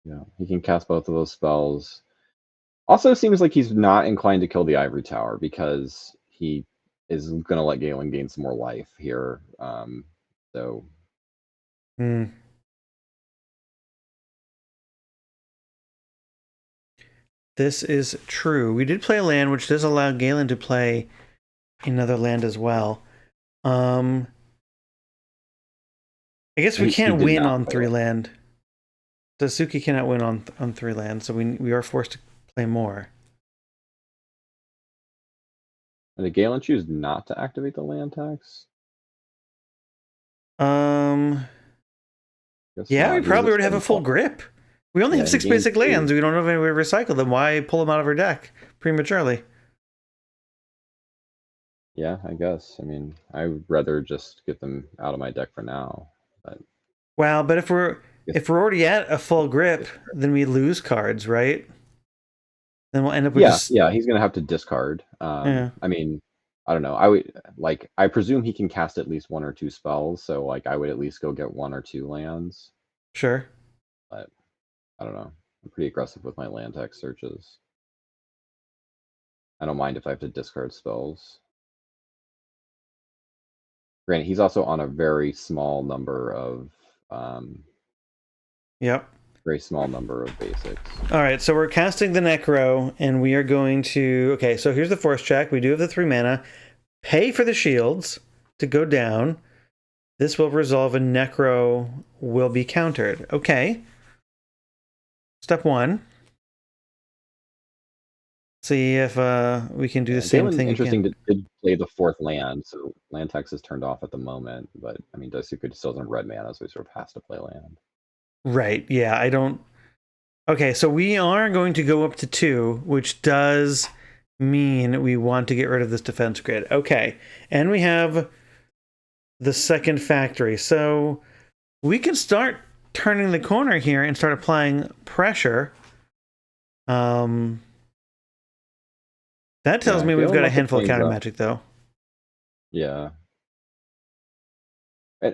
Yeah, he can cast both of those spells. Also seems like he's not inclined to kill the Ivory Tower because he is going to let Galen gain some more life here. So... This is true. We did play a land, which does allow Galen to play another land as well. I guess we can't win on 3 land. Daisuke cannot win on 3 lands, so we are forced to play more. And did Galen choose not to activate the land tax? Guess Yeah, not. we He was probably would have a expecting full grip. We only have he 6 gained basic 2. lands. We don't have any way to recycle them. Why pull them out of our deck prematurely? Yeah, I guess. I mean, I would rather just get them out of my deck for now. But Wow, but if we're already at a full grip, then we lose cards, right? Then we'll end up with yeah, he's gonna have to discard. Yeah. I mean, I don't know. I would like. I presume he can cast at least 1 or 2 spells. So like, I would at least go get 1 or 2 lands. Sure. But I don't know. I'm pretty aggressive with my land tax searches. I don't mind if I have to discard spells. Granted, he's also on a very small number of Yep. very small number of basics. All right, so we're casting the Necro, and we are going to... Okay, so here's the force check. We do have the 3 mana. Pay for the shields to go down. This will resolve, and Necro will be countered. Okay. Step 1. See if we can do the same thing Interesting again. did play the 4th land, so land tax is turned off at the moment. But I mean, Daisuke still doesn't have red mana, so he sort of has to play land. Right, yeah, I don't... Okay, so we are going to go up to 2, which does mean we want to get rid of this defense grid. Okay, and we have the second factory. So we can start turning the corner here and start applying pressure. That tells me we've got a handful of counter magic, though. Yeah.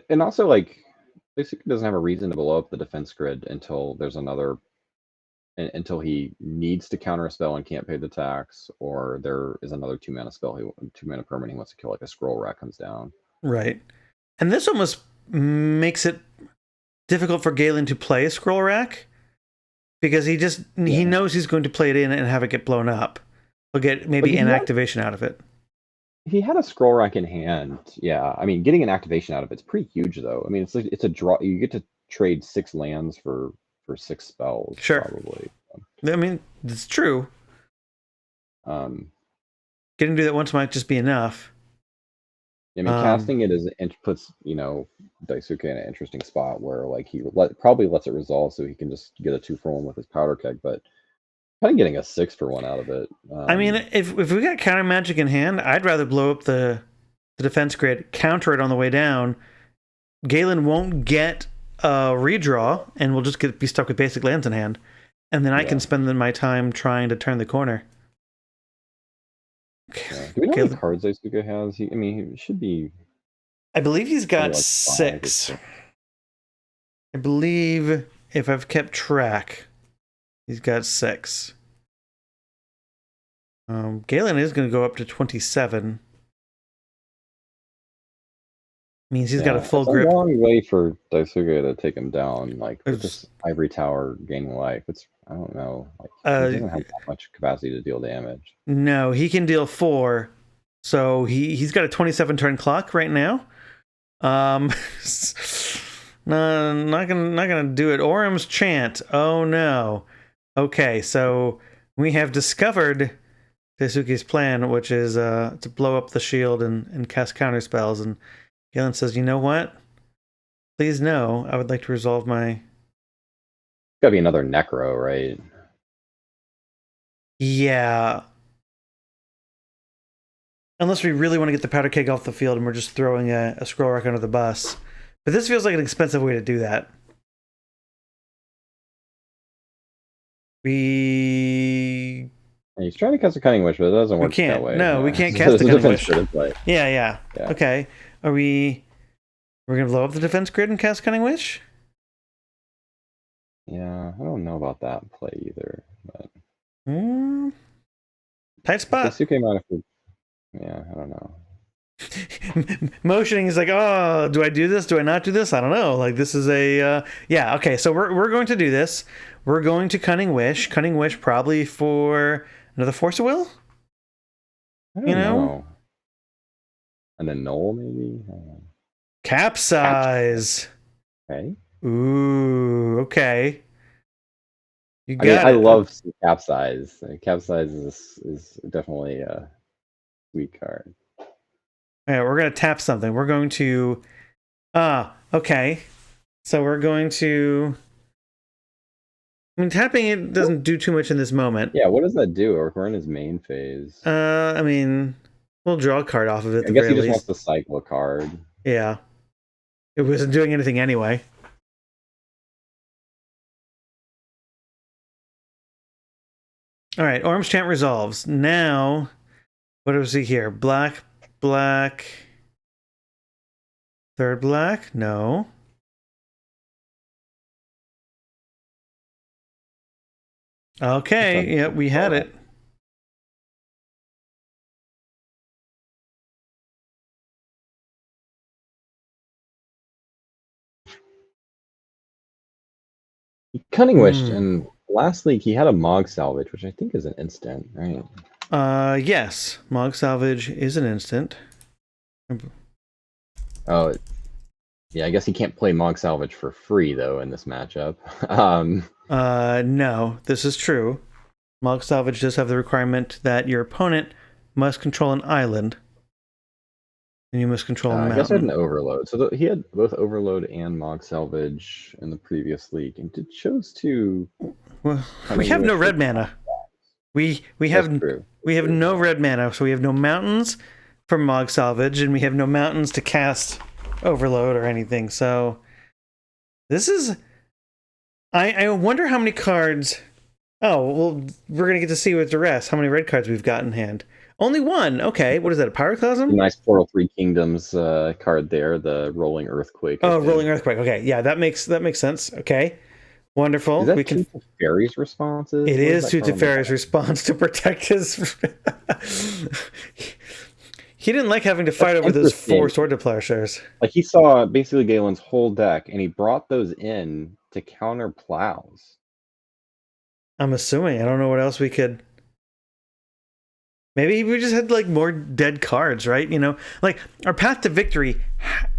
And also, like, basically doesn't have a reason to blow up the defense grid until there's another... until he needs to counter a spell and can't pay the tax, or there is another 2 mana spell, 2 mana permanent he wants to kill, like a scroll rack comes down. Right. And this almost makes it difficult for Galen to play a scroll rack, because he knows he's going to play it in and have it get blown up. He'll get maybe an activation out of it. He had a scroll rack in hand. Yeah, I mean, getting an activation out of it's pretty huge, though. I mean, it's a draw. You get to trade 6 lands for 6 spells. Sure. Probably. I mean, it's true. Getting to do that once might just be enough. I mean, casting it puts Daisuke in an interesting spot where, like, he probably lets it resolve so he can just get a 2-for-1 with his powder keg, but kind of getting a 6-for-1 out of it. I mean, if we got counter magic in hand, I'd rather blow up the defense grid, counter it on the way down. Galen won't get a redraw, and we'll just be stuck with basic lands in hand. And then I can spend my time trying to turn the corner. Yeah. Do we know how many cards Daisuke has? He should be... I believe he's got 6. I believe, if I've kept track, he's got 6. Galen is going to go up to 27. Means he's got a full grip. It's a long way for Daisuke to take him down. Like, with this Ivory Tower gaining life, I don't know. Like, he doesn't have that much capacity to deal damage. No, he can deal 4. So he's got a 27 turn clock right now. No, not gonna do it. Orum's Chant. Oh no. Okay, so we have discovered Daisuke's plan, which is to blow up the shield and cast counter spells. And Galen says, "You know what? Please no. I would like to resolve my." Gotta be another Necro, right? Yeah. Unless we really want to get the powder keg off the field and we're just throwing a scroll rack under the bus. But this feels like an expensive way to do that. He's trying to cast a Cunning Wish, but it doesn't work that way. No, we can't cast the Cunning Wish. Yeah. Okay. We're going to blow up the defense grid and cast Cunning Wish? Yeah, I don't know about that play either. But... tight spot. Yeah, I don't know. Motioning is like, oh, do I do this? Do I not do this? I don't know. Like, this is a yeah. Okay, so we're going to do this. We're going to Cunning Wish. Cunning Wish probably for another Force of Will. I don't know. And then Null maybe. Capsize. Okay. Ooh. Okay. You I mean, got I it. love Capsize. Capsize is definitely a sweet card. All right, we're gonna tap something. We're going to. Okay. So we're going to. I mean, tapping it doesn't do too much in this moment. Yeah, what does that do? We're in his main phase. I mean, we'll draw a card off of it at I the guess very he just wants least. to cycle a card. Yeah. It wasn't doing anything anyway. All right, Orm's Chant resolves. Now, what do we see here? Black, black. Third black? No. Okay, yep, we had it. Cunning Wish, and last league he had a Mog Salvage, which I think is an instant, right? Yes. Mog Salvage is an instant. Oh, yeah, I guess he can't play Mog Salvage for free, though, in this matchup. No, this is true. Mog Salvage does have the requirement that your opponent must control an island. And you must control a mountain. I guess I had an Overload. So he had both Overload and Mog Salvage in the previous league, and chose to... Well, we have no red mana. We have no red mana, so we have no mountains for Mog Salvage, and we have no mountains to cast Overload or anything. So this is... I wonder how many cards... Oh, well, we're going to get to see with the rest how many red cards we've got in hand. Only one. Okay, what is that, a Pyroclasm? A nice Portal 3 Kingdoms card there, the Rolling Earthquake. Oh, Rolling Earthquake. Okay, yeah, that makes sense. Okay, wonderful. Is that Two Teferi's responses? It is Two Teferi's response to protect his... He didn't like having to fight over those 4 Sword to Plowshares. Like, he saw basically Galen's whole deck, and he brought those in to counter Plows. I'm assuming. I don't know what else we could... Maybe we just had, like, more dead cards, right? You know, like, our path to victory,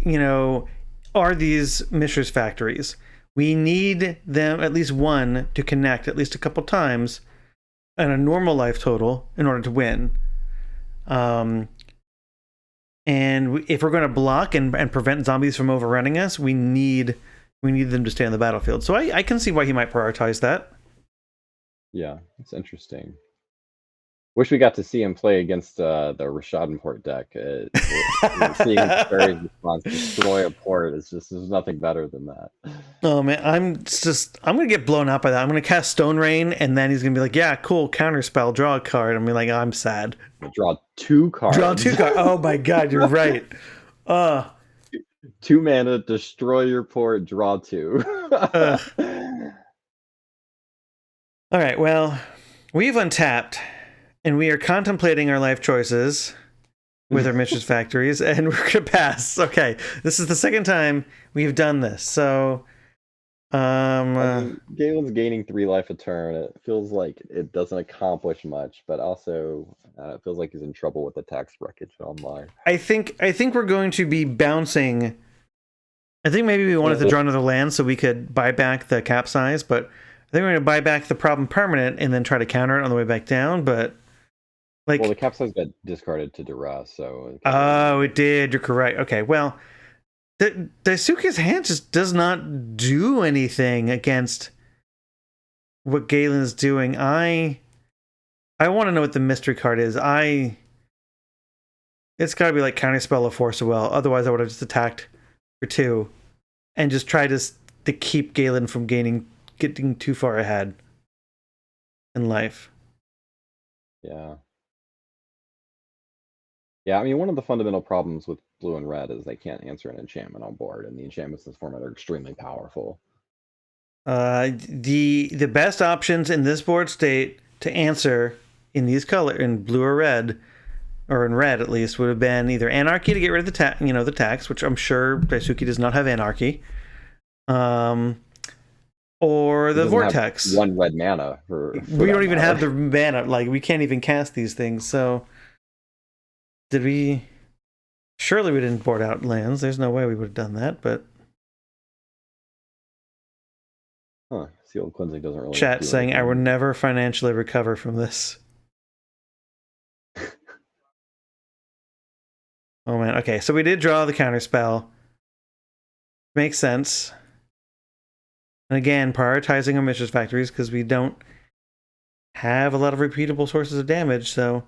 you know, are these Mishra's Factories. We need them, at least one, to connect at least a couple times on a normal life total in order to win. And if we're going to block and prevent zombies from overrunning us, we need them to stay on the battlefield. So I can see why he might prioritize that. Yeah, it's interesting. Wish we got to see him play against the Rishadenport deck. Seeing Teferi's response destroy a port is just, there's nothing better than that. Oh man, I'm gonna get blown up by that. I'm gonna cast Stone Rain, and then he's gonna be like, "Yeah, cool, counterspell, draw a card." I'm like, I'm sad. Draw 2 cards. Draw 2 cards. Oh my god, you're right. 2 mana, destroy your port, draw 2. All right, well, we've untapped, and we are contemplating our life choices with our Mishra's Factories, and we're gonna pass. Okay, this is the second time we've done this, so Galen's gaining 3 life a turn. It feels like it doesn't accomplish much, but also it feels like he's in trouble with the tax wreckage online. I think we're going to be bouncing. I think maybe we wanted to draw another land so we could buy back the Capsize, but I think we're going to buy back the Problem Permanent and then try to counter it on the way back down. But like, well, the Capsize got discarded to Duress, so. Oh, it did. You're correct. Okay, well. Daisuke's hand just does not do anything against what Galen's doing. I want to know what the mystery card is. It's got to be like Counterspell of Force of Will. Otherwise, I would have just attacked for 2 and just tried to keep Galen from getting too far ahead in life. Yeah. Yeah, I mean, one of the fundamental problems with blue and red is they can't answer an enchantment on board, and the enchantments in this format are extremely powerful. The best options in this board state to answer in these color, in blue or red, or in red at least, would have been either Anarchy to get rid of the tax, which I'm sure Daisuke does not have Anarchy, or the Vortex. 1 red mana for we don't even have the mana. Like, we can't even cast these things. So did we? Surely we didn't board out lands. There's no way we would have done that, but Huh. Sealed cleansing doesn't really Chat do saying, I anything. will never financially recover from this. Oh man, okay, so we did draw the counterspell. Makes sense. And again, prioritizing our Mistress Factories because we don't have a lot of repeatable sources of damage, so...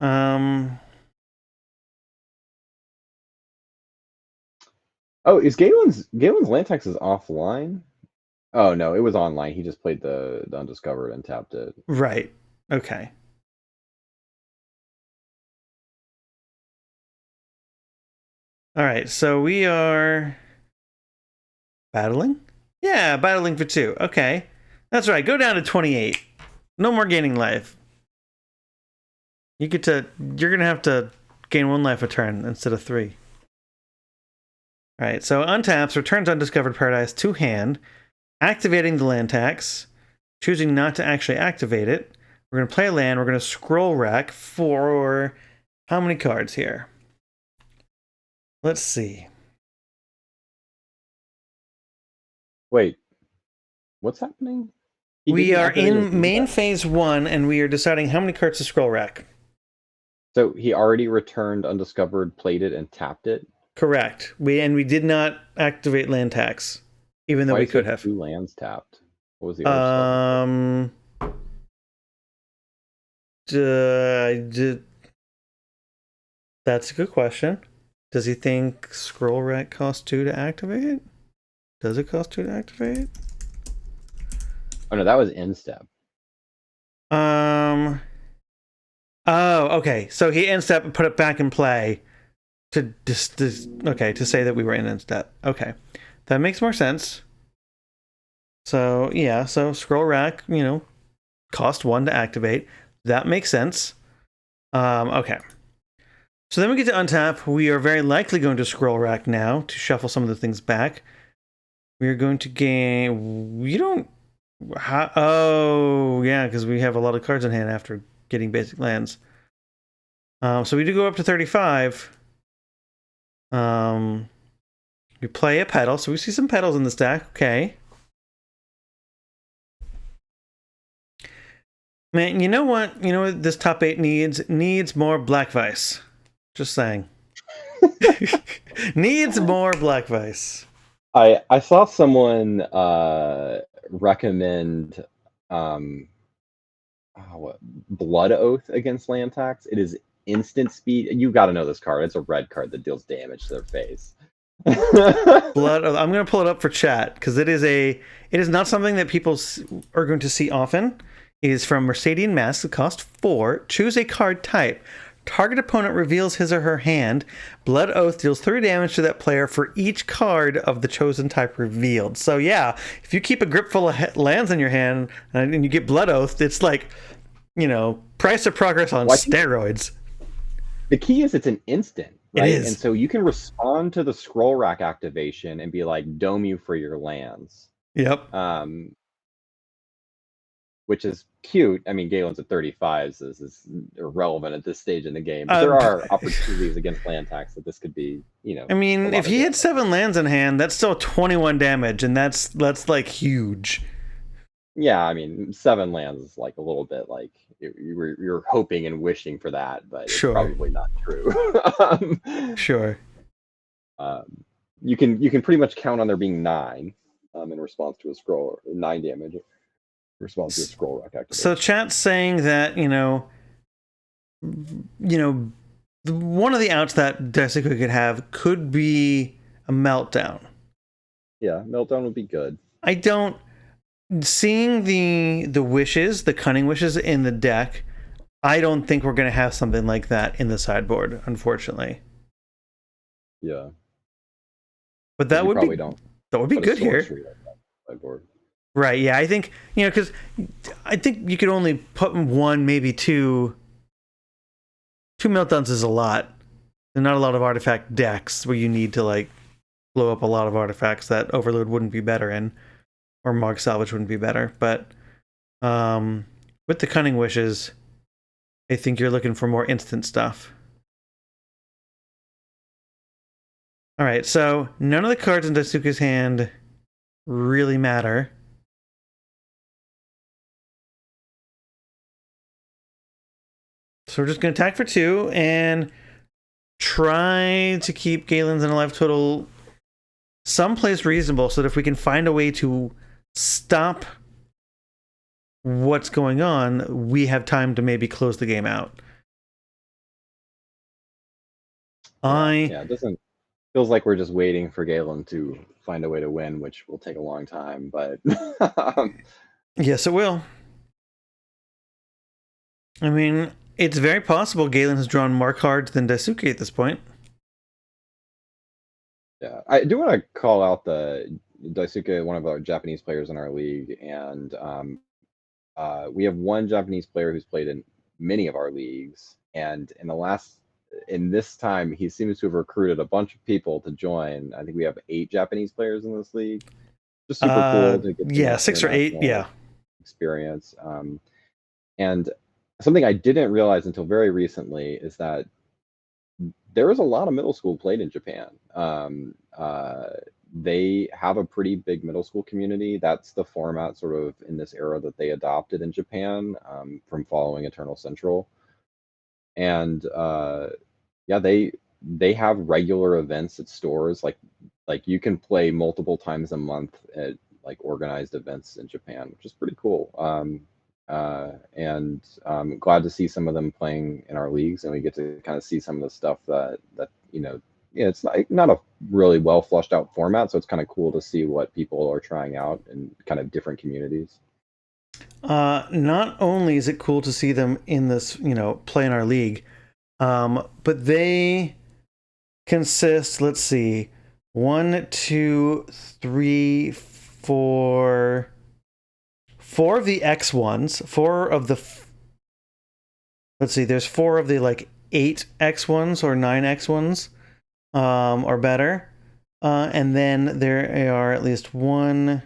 Oh, is Galen's Lantax is offline? Oh no, it was online. He just played the undiscovered and tapped it. Right. Okay. Alright, so we are... battling? Yeah, battling for 2. Okay. That's right, go down to 28. No more gaining life. You're gonna have to gain 1 life a turn instead of 3. Alright, so untaps, returns Undiscovered Paradise to hand, activating the land tax, choosing not to actually activate it. We're gonna play a land, we're gonna scroll rack for how many cards here? Let's see. Wait, what's happening? We are activate in main yet. phase 1, and we are deciding how many cards to scroll rack. So he already returned undiscovered, played it, and tapped it. Correct. We did not activate land tax, even though Why we does he could have have. 2 lands tapped? What was the other stuff? That's a good question. Does he think scroll rack costs 2 to activate? Does it cost 2 to activate? Oh no, that was instep. Oh, okay. So he instep and put it back in play to to say that we were in instep. Okay, that makes more sense. So yeah, so scroll rack, cost 1 to activate. That makes sense. Okay. So then we get to untap. We are very likely going to scroll rack now to shuffle some of the things back. We are going to gain. We don't. Oh yeah, because we have a lot of cards in hand after getting basic lands. So we do go up to 35. We play a pedal, so we see some pedals in the stack. Okay. Man, you know what? You know what this top 8 needs? It needs more Black Vice. Just saying. Needs more Black Vice. I saw someone recommend what Blood Oath against land tax. It is instant speed. You got to know this card. It's a red card that deals damage to their face. Blood. I'm going to pull it up for chat because it is not something that people are going to see often. It is from Mercadian Mask. It costs 4. Choose a card type. Target opponent reveals his or her hand. Blood Oath deals 3 damage to that player for each card of the chosen type revealed. So yeah, if you keep a grip full of lands in your hand and you get Blood Oath, it's like, price of progress on steroids. The key is it's an instant, right? It is. And so you can respond to the scroll rack activation and be like, dome you for your lands. Yep. Which is cute. I mean, Galen's at 35, so this is irrelevant at this stage in the game. But there are opportunities against land tax that this could be, I mean, if he had 7 lands in hand, that's still 21 damage, and that's like huge. Yeah, I mean, 7 lands is like a little bit like you're hoping and wishing for that, but it's probably not true. Sure. You can pretty much count on there being 9 in response to a scroll, 9 damage. Response to a scroll rack activation. So chat's saying that one of the outs that Desica could have could be a meltdown. Yeah, meltdown would be good. I don't seeing the wishes, the cunning wishes in the deck. I don't think we're going to have something like that in the sideboard, unfortunately. Yeah, but that would be that would be good here. Sideboard. Right, yeah, I think, because I think you could only put 1, maybe 2. 2 meltdowns is a lot. There's not a lot of artifact decks where you need to, blow up a lot of artifacts that Overload wouldn't be better in, or Mog Salvage wouldn't be better. But with the Cunning Wishes, I think you're looking for more instant stuff. Alright, so none of the cards in Dasuka's hand really matter. So we're just going to attack for 2 and try to keep Galen's and life total someplace reasonable so that if we can find a way to stop what's going on, we have time to maybe close the game out. Yeah, it doesn't feels like we're just waiting for Galen to find a way to win, which will take a long time, but yes, it will. I mean, it's very possible Galen has drawn more cards than Daisuke at this point. Yeah, I do want to call out the Daisuke, one of our Japanese players in our league, and we have one Japanese player who's played in many of our leagues, and in this time, he seems to have recruited a bunch of people to join. I think we have 8 Japanese players in this league. Just super cool to get 6 or 8, yeah, experience. And something I didn't realize until very recently is that there is a lot of middle school played in Japan. They have a pretty big middle school community. That's the format sort of in this era that they adopted in Japan from following Eternal Central. And yeah, they have regular events at stores. Like you can play multiple times a month at like organized events in Japan, which is pretty cool. And I'm glad to see some of them playing in our leagues, and we get to kind of see some of the stuff that it's not a really well flushed out format, so it's kind of cool to see what people are trying out in kind of different communities. Not only is it cool to see them in this, play in our league, but they consist, let's see, 1, 2, 3, 4 of the X ones, 4 of the let's see, there's 4 of the like 8 X ones or 9 X ones or better, and then there are at least 1,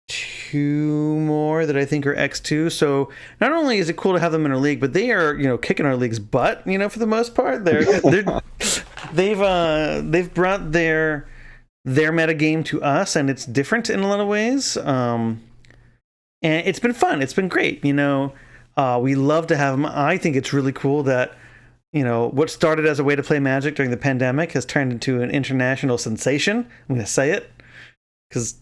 2 more that I think are X2. So not only is it cool to have them in our league, but they are kicking our league's butt. For the most part, they've brought their meta game to us, and it's different in a lot of ways. And it's been fun. It's been great. We love to have them. I think it's really cool that what started as a way to play Magic during the pandemic has turned into an international sensation. I'm going to say it because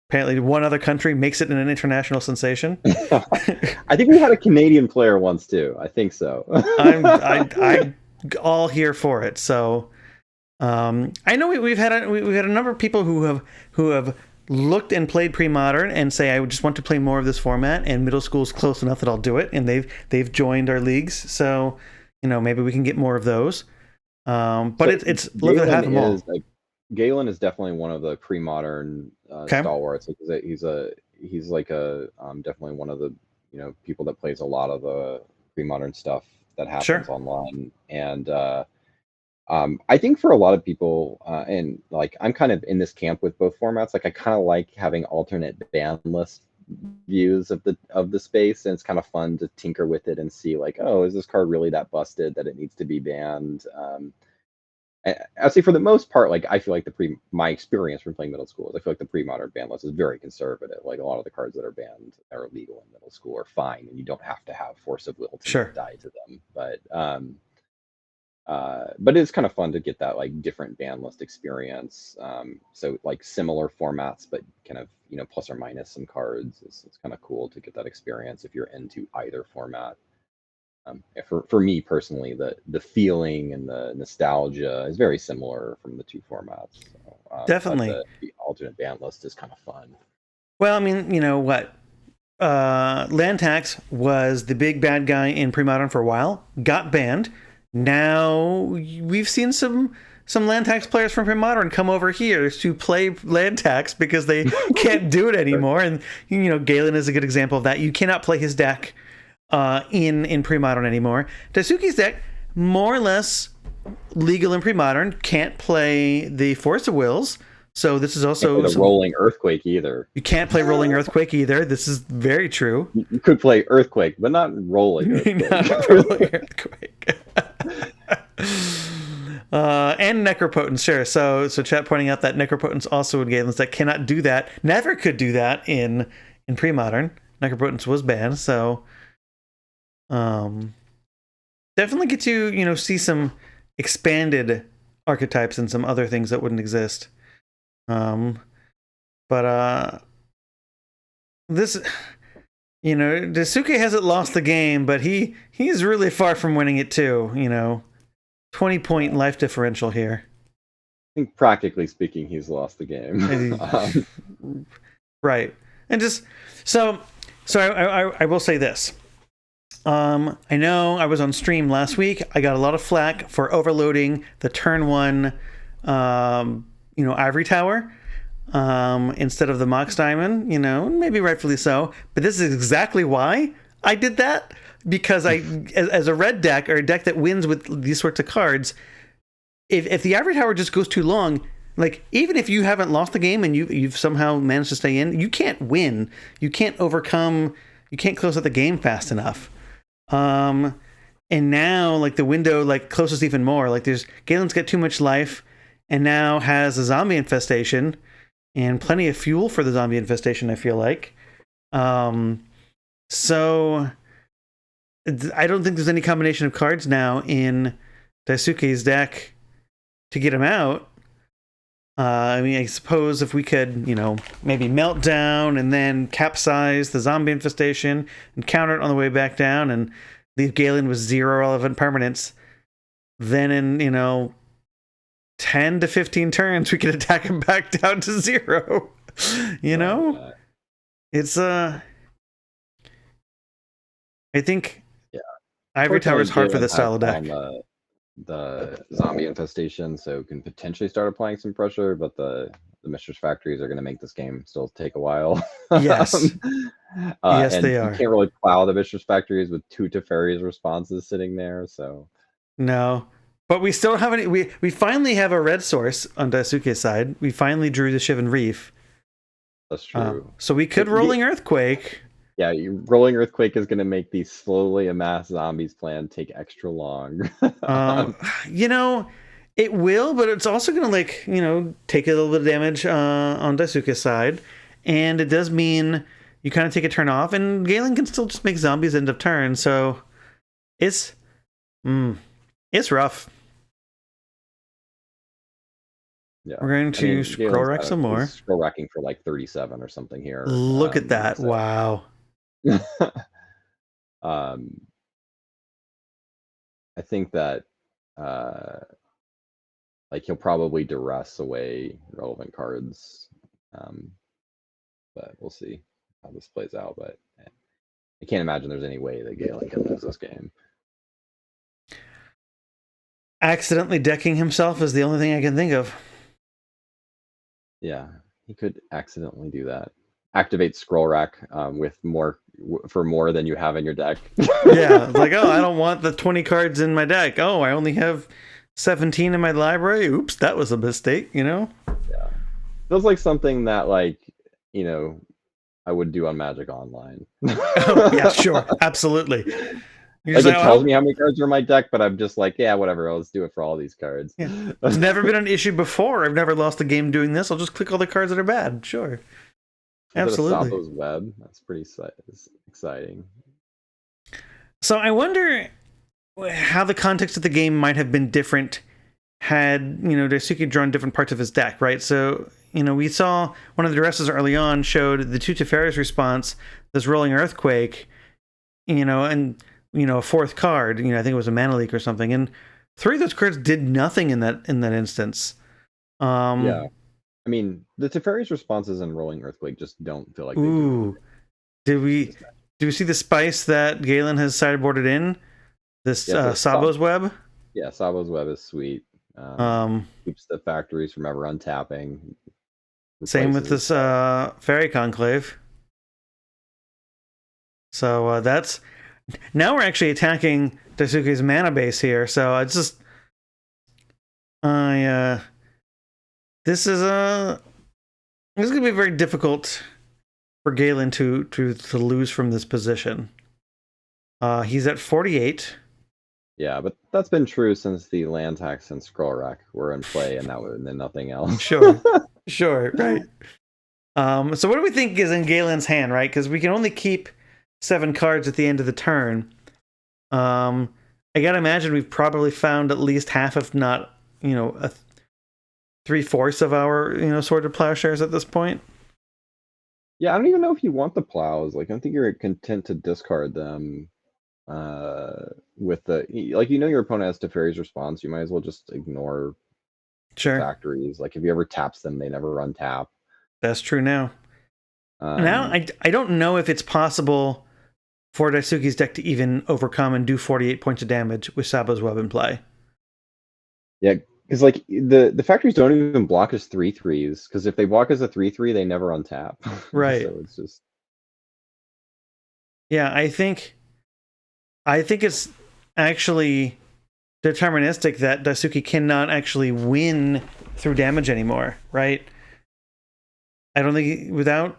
apparently one other country makes it an international sensation. I think we had a Canadian player once too. I think so. I'm all here for it. So I know we've had a number of people who have looked and played pre-modern and say I just want to play more of this format, and middle school's close enough that I'll do it, and they've joined our leagues. So maybe we can get more of those. But it's love to have them all. Galen is definitely one of the pre-modern stalwarts. He's like definitely one of the people that plays a lot of the pre-modern stuff that happens online. And I think for a lot of people, and like I'm kind of in this camp with both formats. Like I kind of like having alternate ban list views of the space, and it's kind of fun to tinker with it and see like, oh, is this card really that busted that it needs to be banned? I'd say for the most part, like I feel like my experience from playing middle school is I feel like the pre-modern ban list is very conservative. Like a lot of the cards that are banned are legal in middle school are fine, and you don't have to have force of will to die to them. But it's kind of fun to get that like different ban list experience. So like similar formats, but kind of plus or minus some cards. It's kind of cool to get that experience if you're into either format. For me personally, the feeling and the nostalgia is very similar from the two formats. So, definitely, the alternate ban list is kind of fun. Well, I mean, you know what? Land tax was the big bad guy in pre-modern for a while. Got banned. Now we've seen some land tax players from pre-modern come over here to play land tax because they can't do it anymore. And Galen is a good example of that. You cannot play his deck in pre-modern anymore. Daisuke's deck, more or less legal in pre-modern, can't play the Force of Wills. So this is also the Rolling Earthquake either. You can't play Rolling Earthquake either. This is very true. You could play Earthquake, but not Rolling Earthquake. Not Rolling Earthquake. And Necropotence, sure. So chat pointing out that Necropotence also in Galen's deck cannot do that. Never could do that in pre-modern. Necropotence was banned, so definitely get to, see some expanded archetypes and some other things that wouldn't exist. But this, Daisuke hasn't lost the game, but he's really far from winning it too. 20-point life differential here. I think practically speaking, he's lost the game. Right. And just so I will say this. I know I was on stream last week. I got a lot of flack for overloading the turn 1 ivory tower instead of the Mox Diamond, maybe rightfully so. But this is exactly why I did that, because as a red deck, or a deck that wins with these sorts of cards, if the ivory tower just goes too long, like, even if you haven't lost the game and you've somehow managed to stay in, you can't win. You can't overcome. You can't close out the game fast enough. And now, like, the window, like, closes even more. Like, Galen's got too much life, and now has a zombie infestation, and plenty of fuel for the zombie infestation, I feel like. So I don't think there's any combination of cards now in Daisuke's deck to get him out. I suppose if we could, maybe melt down and then capsize the zombie infestation and counter it on the way back down and leave Galen with 0 relevant permanents, then in, 10 to 15 turns, we could attack him back down to 0. It's, I think Ivory Tower is hard for this style of deck. The zombie infestation, so can potentially start applying some pressure, but the Mistress Factories are going to make this game still take a while. Yes. Yes, and they are. You can't really plow the Mistress Factories with 2 Teferi's responses sitting there, so. No. But we still have any. We finally have a red source on Daisuke's side. We finally drew the Shivan Reef. That's true. So we could Rolling Earthquake. Yeah, Rolling Earthquake is going to make the slowly amass zombies plan take extra long. It will, but it's also going to, take a little bit of damage on Daisuke's side. And it does mean you kind of take a turn off, and Galen can still just make zombies end of turn. So it's rough. Yeah. We're going to scroll rack some more. Scroll racking for like 37 or something here. Look at that. So. Wow. I think that he'll probably duress away relevant cards, but we'll see how this plays out. But I can't imagine there's any way that Galen can lose this game. Accidentally decking himself is the only thing I can think of. Yeah, he could accidentally do that. Activate scroll rack with more than you have in your deck. Yeah, like, oh, I don't want the 20 cards in my deck. Oh, I only have 17 in my library. Oops, that was a mistake, Yeah. Feels like something that, I would do on Magic Online. Oh, yeah, sure. Absolutely. It tells me how many cards are in my deck, but I'm just like, yeah, whatever. I'll just do it for all these cards. Yeah. It's never been an issue before. I've never lost a game doing this. I'll just click all the cards that are bad. Sure. Absolutely. Sabo's Web. That's pretty exciting. So I wonder how the context of the game might have been different had, Daisuke drawn different parts of his deck, right? So, we saw one of the duresses early on showed the 2 Teferi's response, this Rolling Earthquake, and a 4th card, I think it was a Mana Leak or something, and 3 of those cards did nothing in that instance. Yeah. I mean, the Teferi's responses in Rolling Earthquake just don't feel like they do. Do we see the spice that Galen has sideboarded in? This Sabo's Web? Yeah, Sabo's Web is sweet. Keeps the factories from ever untapping. Same with this Fairy Conclave. So that's... Now we're actually attacking Daisuke's mana base here, so it's just... This is going to be very difficult for Galen to lose from this position. He's at 48. Yeah, but that's been true since the land tax and scroll rack were in play, and then nothing else. Sure, right. So what do we think is in Galen's hand, right? Because we can only keep 7 cards at the end of the turn. I I gotta imagine we've probably found at least half, if not, 3/4 of our, sorted plowshares at this point. Yeah, I don't even know if you want the plows. Like, I don't think you're content to discard them. With the your opponent has Teferi's Response. You might as well just ignore Sure, factories. Like, if you ever taps them, they never untap. that's true now. Now, Um, I don't know if it's possible for Daisuke's deck to even overcome and do 48 points of damage with Sabo's Web in play. yeah, because like the factories don't even block as 3/3s. Because if they block as a 3/3, they never untap. Right. So it's just Yeah, I think it's actually deterministic that Daisuke cannot actually win through damage anymore, right? I don't think without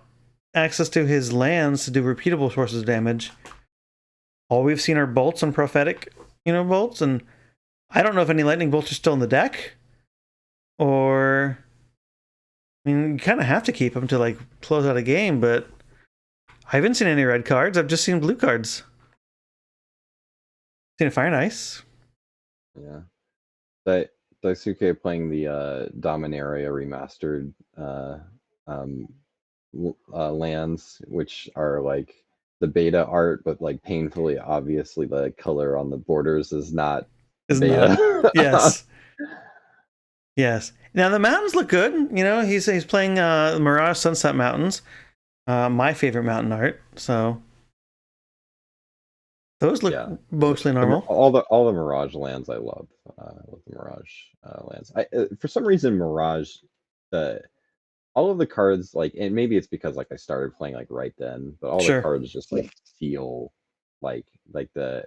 access to his lands to do repeatable sources of damage, all we've seen are bolts and prophetic, bolts, and I don't know if any lightning bolts are still in the deck, or I mean, you kind of have to keep them to like close out a game, but I haven't seen any red cards. I've just seen blue cards. Seen a Fire and Ice. yeah. That Daisuke playing the Dominaria remastered lands, which are like the beta art, but like painfully obviously the color on the borders is not beta. Not. Yes. Yes. Now the mountains look good. He's playing Mirage Sunset Mountains, my favorite mountain art. So those look mostly normal. All the Mirage lands I love. I love the Mirage lands. For some reason Mirage, all of the cards, like, and maybe it's because like I started playing like right then, but all the cards just like feel like I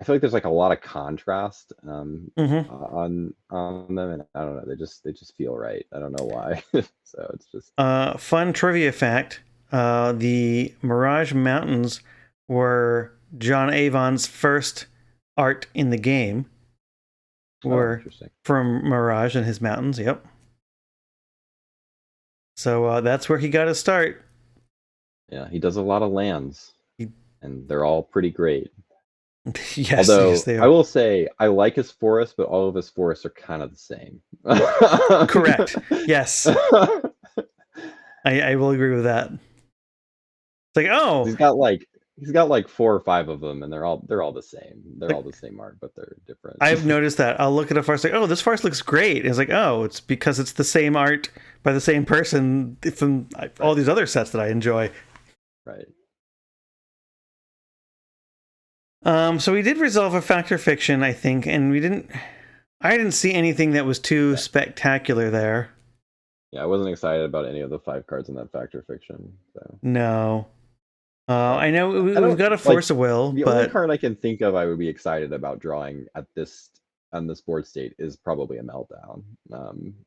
feel like there's like a lot of contrast on them, and I don't know, they just feel right. I don't know why. So it's just fun trivia fact: the Mirage Mountains were John Avon's first art in the game. Were from Mirage and his mountains. Yep. So that's where he got his start. Yeah, he does a lot of lands, and they're all pretty great. Yes, although yes, they are. I will say I like his forests, but all of his forests are kind of the same. Correct. Yes. I will agree with that. It's like, oh, he's got like 4 or 5 of them, and they're all the same. They're all the same art, but they're different. I've noticed that. I'll look at a forest like, oh, this forest looks great. And it's like, oh, it's because it's the same art by the same person from all these other sets that I enjoy. Right. So we did resolve a Fact or Fiction, I think, and I didn't see anything that was too spectacular there. Yeah, I wasn't excited about any of the 5 cards in that Fact or Fiction. So. No. I know we've got a Force of Will, the but only card I can think of I would be excited about drawing on this board state is probably a Meltdown,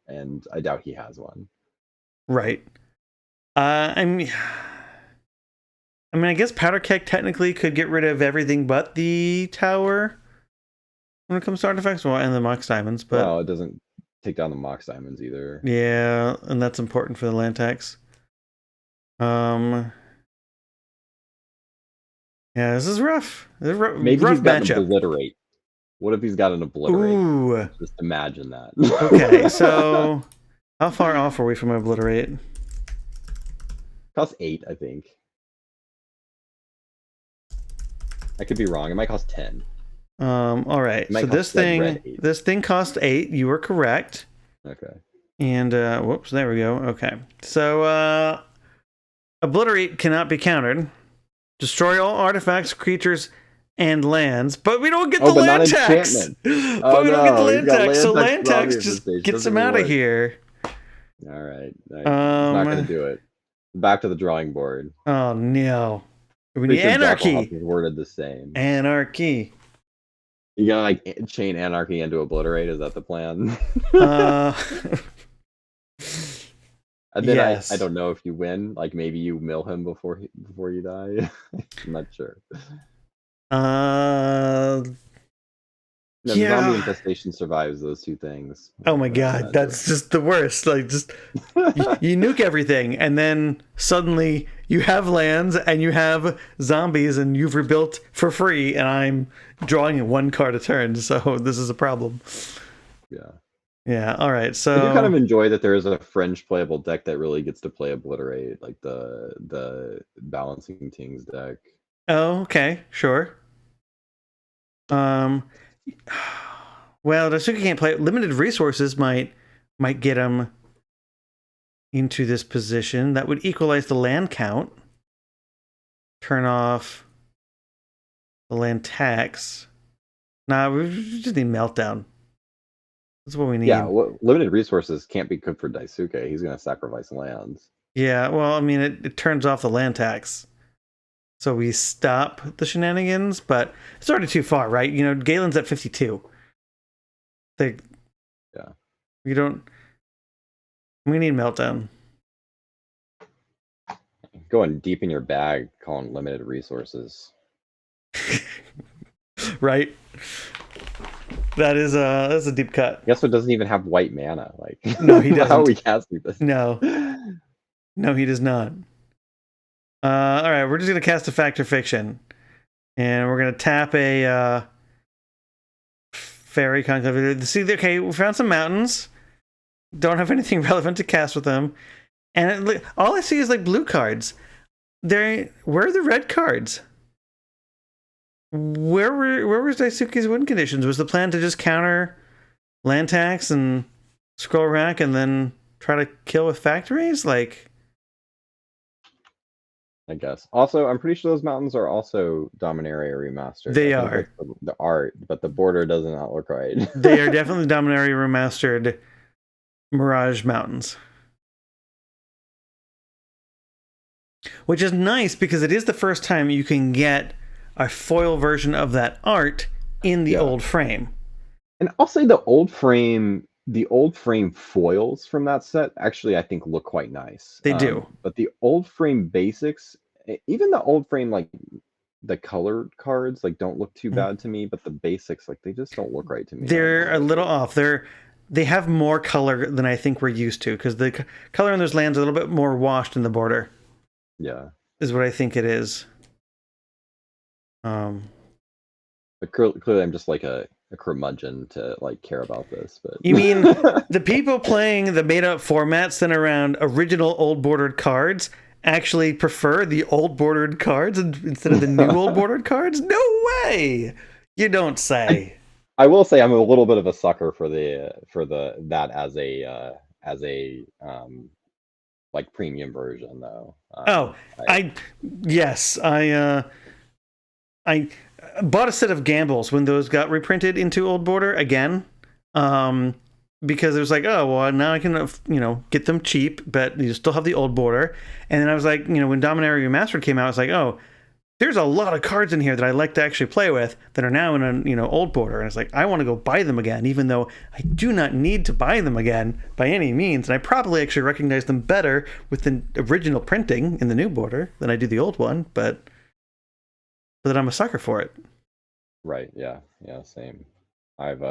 and I doubt he has one. Right. I mean, I guess Powder Keg technically could get rid of everything but the tower when it comes to artifacts, and the Mox Diamonds, but well, it doesn't take down the Mox Diamonds either. Yeah, and that's important for the land tax. Yeah, this is rough. Maybe rough he's got matchup. an Obliterate. What if he's got an Obliterate? Ooh. Just imagine that. Okay, so how far off are we from Obliterate? Costs 8, I think. I could be wrong. It might cost 10. All right. So this thing cost 8. You were correct. Okay. And whoops, there we go. Okay. So Obliterate cannot be countered. Destroy all artifacts, creatures, and lands, but we don't get the land tax. But we don't get the land tax, so land tax just gets him out of here. All right. He's not going to do it. Back to the drawing board. Oh no. We need anarchy. Worded the same. Anarchy. You gonna like chain anarchy into Obliterate? Is that the plan? And then yes. I don't know if you win. Like maybe you mill him before you die. I'm not sure. No, yeah. Zombie Infestation survives those 2 things. Oh my god, that's just the worst. Like, just you nuke everything, and then suddenly you have lands and you have zombies and you've rebuilt for free, and I'm drawing 1 card a turn, so this is a problem. Yeah. Yeah, all right, I so do kind of enjoy that there is a fringe playable deck that really gets to play Obliterate, like the Balancing Things deck. oh, okay, sure. Well, Daisuke can't play. Limited resources might get him into this position. That would equalize the land count. Turn off the land tax. Nah, we just need Meltdown. That's what we need. Yeah, limited resources can't be good for Daisuke. He's going to sacrifice lands. Yeah, well, I mean, it turns off the land tax. So we stop the shenanigans, but it's already too far, right? You know, Galen's at 52. Yeah. We need Meltdown. Going deep in your bag, calling limited resources. Right? That's a deep cut. Guess what doesn't even have white mana? Like, no, he doesn't. How are we casting this? No, he does not. All right, we're just gonna cast a Fact or Fiction, and we're gonna tap a Fairy Conclave. See, okay, we found some mountains. Don't have anything relevant to cast with them, and all I see is like blue cards. Where are the red cards? Where was Daisuke's win conditions? Was the plan to just counter land tax and scroll rack and then try to kill with factories? Like, I guess. Also, I'm pretty sure those mountains are also Dominaria remastered. They are. The art, but the border does not look right. They are definitely Dominaria remastered Mirage Mountains. Which is nice because it is the first time you can get a foil version of that art in the old frame. And I'll say the old frame foils from that set actually I think look quite nice. They do. But the old frame basics, even the old frame, like the colored cards, like don't look too bad to me, but the basics, like they just don't look right to me. They're a little off. They have more color than I think we're used to, because the color in those lands are a little bit more washed in the border. Yeah. Is what I think it is. But clearly I'm just like a curmudgeon to like care about this. But you mean the people playing the made up formats centered around original old bordered cards actually prefer the old bordered cards instead of the new old bordered cards? No way! You don't say. I will say I'm a little bit of a sucker for that as a like premium version though. I bought a set of Gambles when those got reprinted into Old Border again, because it was like, oh well, now I can get them cheap, but you still have the Old Border. And then I was like, when Dominaria Remastered came out, I was like, oh, there's a lot of cards in here that I like to actually play with that are now in a Old Border, and it's like I want to go buy them again, even though I do not need to buy them again by any means, and I probably actually recognize them better with the original printing in the new Border than I do the old one, but then I'm a sucker for it. Right? Yeah, same. I've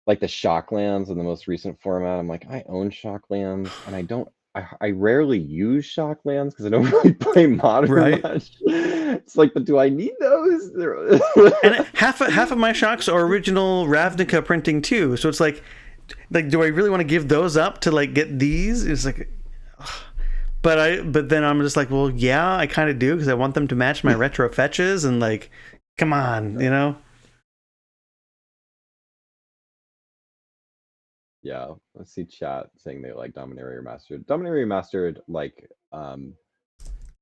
like the Shocklands in the most recent format. I'm like, I own Shocklands, and I rarely use Shocklands because I don't really play Modern much. It's like, but do I need those? And half of my Shocks are original Ravnica printing too. So it's like, do I really want to give those up to like get these? It's like, ugh. But then I'm just like, well, yeah, I kind of do because I want them to match my retro fetches, and like, come on, Yeah, let's see chat saying they like Dominaria Remastered. Dominaria Remastered, like,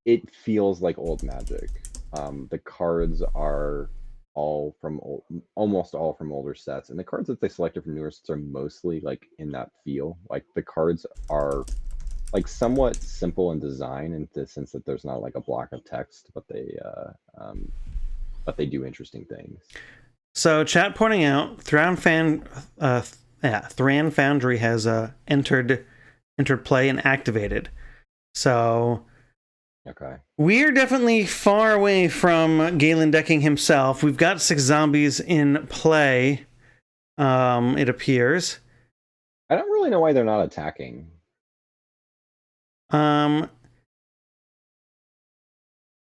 it feels like old Magic. The cards are almost all from older sets, and the cards that they selected from newer sets are mostly like in that feel. Like the cards are like somewhat simple in design in the sense that there's not like a block of text, but they do interesting things. So chat pointing out Thran Foundry has entered play and activated. So okay, we're definitely far away from Galen decking himself. We've got 6 zombies in play, it appears. I don't really know why they're not attacking.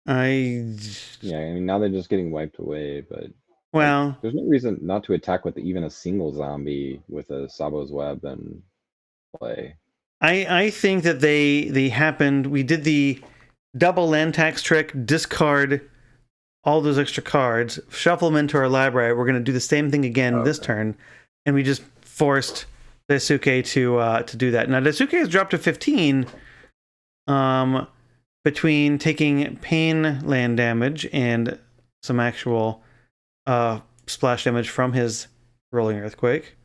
Yeah, I mean, now they're just getting wiped away, but like, Well, there's no reason not to attack with even a single zombie with a Sabo's Web and play. I think that they happened. We did the double land tax trick, discard all those extra cards, shuffle them into our library. We're going to do the same thing again this turn, and we just forced Daisuke to do that. Now Daisuke has dropped to 15 between taking pain land damage and some actual splash damage from his rolling earthquake.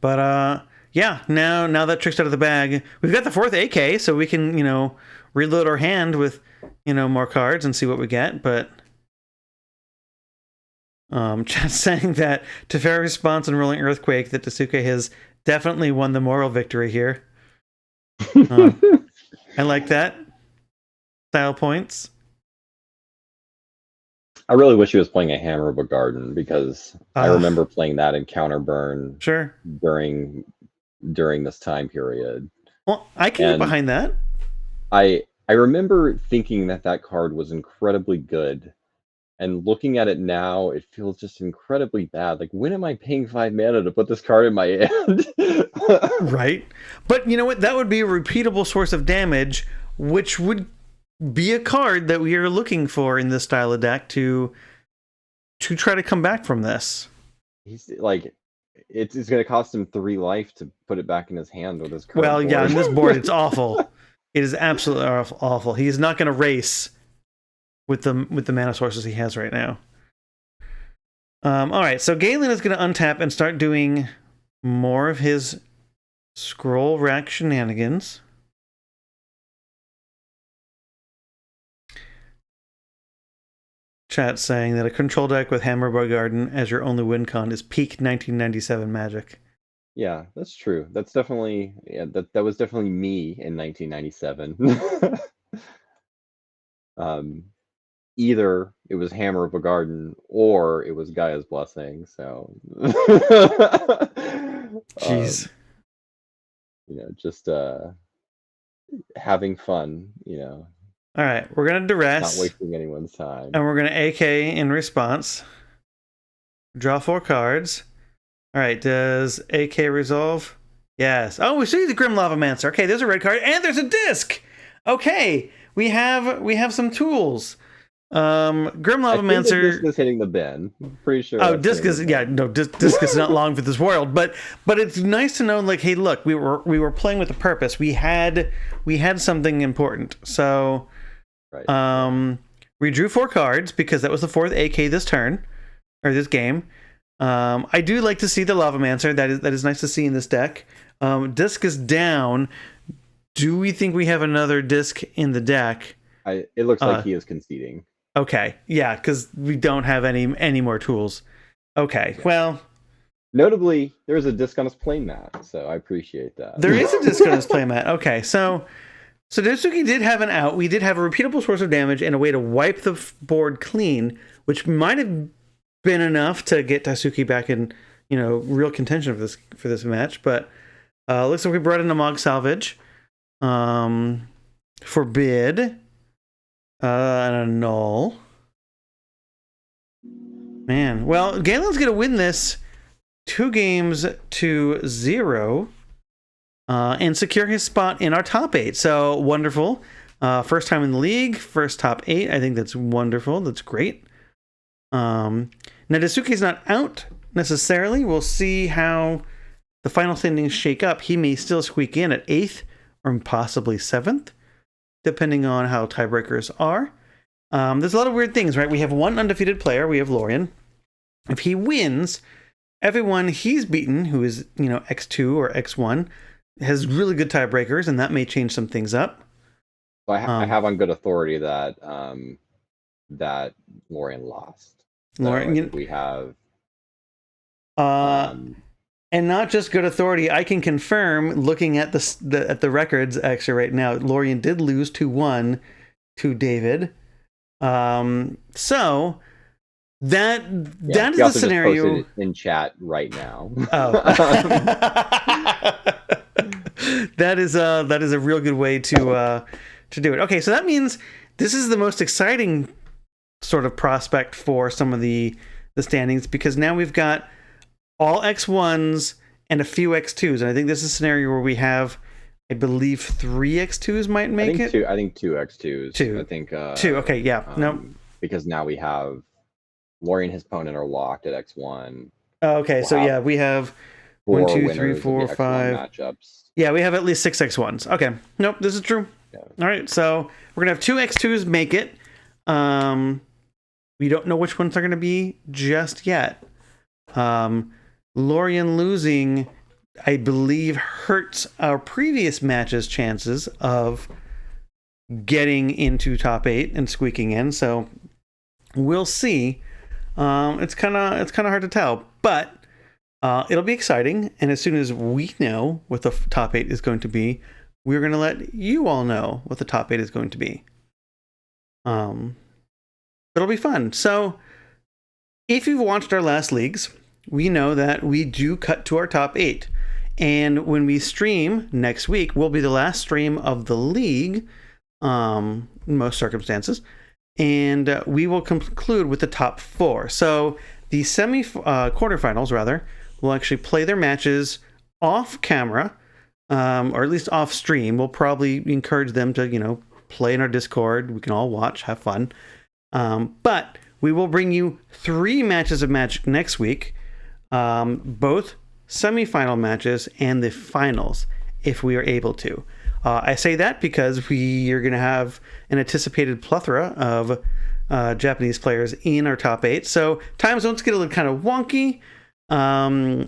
But yeah, now that trick's out of the bag. We've got the 4th AK, so we can, reload our hand with, more cards and see what we get. But chat's saying that to fair response and rolling earthquake, that Daisuke has definitely won the moral victory here. I like that. Style points. I really wish he was playing a Hammer of a Garden, because I remember playing that in Counterburn during this time period. Well, I can get behind that. I remember thinking that card was incredibly good, and looking at it now, it feels just incredibly bad. Like, when am I paying 5 mana to put this card in my hand? Right. But you know what? That would be a repeatable source of damage, which would be a card that we are looking for in this style of deck to try to come back from this. He's like, it's going to cost him 3 life to put it back in his hand with his current Well, board. yeah, on this board, it's awful. It is absolutely awful. He's not going to race with the mana sources he has right now. All right, so Galen is going to untap and start doing more of his scroll rack shenanigans. Chat saying that a control deck with Hammerbar Garden as your only win con is peak 1997 Magic. Yeah, that's true. That's definitely, that was definitely me in 1997. Either it was Hammer of a Garden or it was Gaia's Blessing. So, jeez, just having fun. All right, we're gonna duress. Not wasting anyone's time. And we're gonna AK in response. Draw 4 cards. All right, does AK resolve? Yes. Oh, we see the Grim Lavamancer. Okay, there's a red card, and there's a disc. Okay, we have some tools. Grim Lavamancer. Disc is hitting the bin. I'm pretty sure. Oh, disc is disc is not long for this world, but it's nice to know. Like, hey, look, we were playing with a purpose. We had something important. So, right. We drew 4 cards because that was the 4th AK this turn or this game. I do like to see the Lavamancer. That is nice to see in this deck. Disc is down. Do we think we have another disc in the deck? It looks like he is conceding. Okay, yeah, because we don't have any more tools. Okay, well. Notably, there's a disc on his playmat, so I appreciate that. There is a disc on his playmat. Okay, so Daisuke did have an out. We did have a repeatable source of damage and a way to wipe the board clean, which might have been enough to get Daisuke back in, real contention for this match. But looks like we brought in a Mog Salvage, Forbid, and a Null. Man, well, Galen's gonna win this 2-0, and secure his spot in our top 8. So wonderful. First time in the league, first top 8. I think that's wonderful. That's great. Now Daisuke's not out necessarily. We'll see how the final standings shake up. He may still squeak in at 8th or possibly 7th, depending on how tiebreakers are. There's a lot of weird things, right? We have one undefeated player. We have Lorian. If he wins, everyone he's beaten, who is, X2 or X1, has really good tiebreakers, and that may change some things up. I have on good authority that that Lorian lost. So Lorian, we have. And not just good authority, I can confirm, looking at the records actually right now, Lorian did lose 2-1 to David. So that is the scenario. Just posted it in chat right now. Oh. that is a real good way to to do it. Okay, so that means this is the most exciting sort of prospect for some of the standings, because now we've got all X1s and a few X2s. And I think this is a scenario where we have, I believe, 3 X2s might make it. I think 2 X2s. Two. I think 2. Okay, yeah. No. Because now we have Lori and his opponent are locked at X1. Okay, so yeah, we have 1, 2, 3, 4, 5 matchups. Yeah, we have at least 6 X1s. Okay. Nope, this is true. Yeah. All right, so we're going to have 2 X2s make it. We don't know which ones they're going to be just yet. Lorian losing, I believe, hurts our previous match's chances of getting into top 8 and squeaking in. So we'll see. It's kind of hard to tell, but it'll be exciting. And as soon as we know what the top 8 is going to be, we're going to let you all know what the top 8 is going to be. It'll be fun. So if you've watched our last leagues, we know that we do cut to our top 8. And when we stream next week, will be the last stream of the league, in most circumstances. And we will conclude with the top 4. So the quarterfinals, rather, will actually play their matches off camera, or at least off stream. We'll probably encourage them to, play in our Discord. We can all watch, have fun. But we will bring you 3 matches of Magic next week, both semifinal matches and the finals, if we are able to. I say that because we are going to have an anticipated plethora of Japanese players in our top 8. So time zones get a little kind of wonky.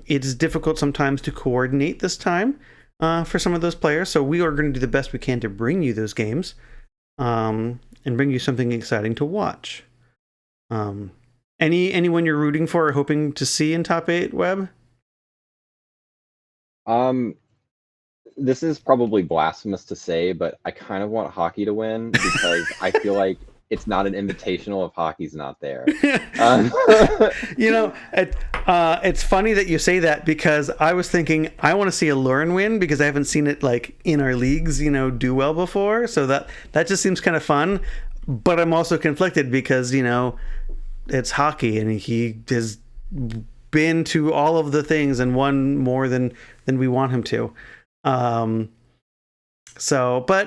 It's difficult sometimes to coordinate this time for some of those players. So we are going to do the best we can to bring you those games and bring you something exciting to watch. Anyone you're rooting for or hoping to see in top 8, Webb? This is probably blasphemous to say, but I kind of want hockey to win because I feel like it's not an invitational if hockey's not there. It's funny that you say that, because I was thinking I want to see a Lauren win because I haven't seen it like in our leagues, do well before. So that just seems kind of fun. But I'm also conflicted because, it's hockey and he has been to all of the things and won more than we want him to. But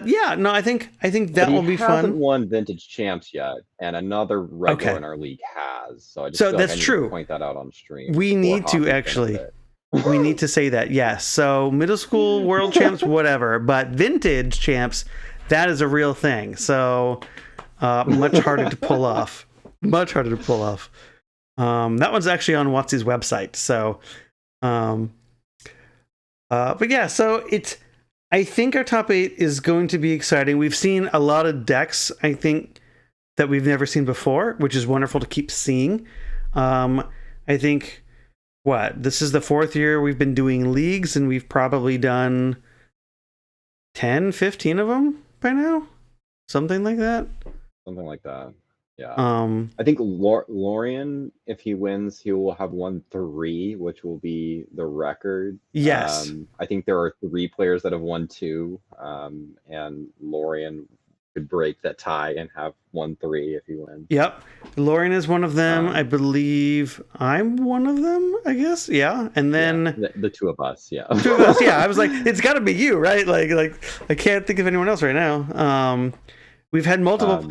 yeah, no, I think that will be fun. He hasn't won Vintage Champs yet, and another regular in our league has. So I just feel that's like I true. need to point that out on stream. We need to actually. We need to say that, yes. So middle school world champs, whatever, but vintage champs, that is a real thing. So much harder to pull off. Much harder to pull off. That one's actually on Watsy's website. So, but yeah, so I think our top 8 is going to be exciting. We've seen a lot of decks, I think, that we've never seen before, which is wonderful to keep seeing. I think, this is the 4th year we've been doing leagues, and we've probably done 10, 15 of them by now? Something like that? Something like that. Yeah. I think Lorian, if he wins, he will have won 3, which will be the record. Yes. I think there are 3 players that have won 2, and Lorian could break that tie and have won 3 if he wins. Yep. Lorian is one of them. I believe I'm one of them, I guess. Yeah. And then the 2 of us. Yeah. 2 of us. Yeah. I was like, it's got to be you, right? Like I can't think of anyone else right now. We've had multiple.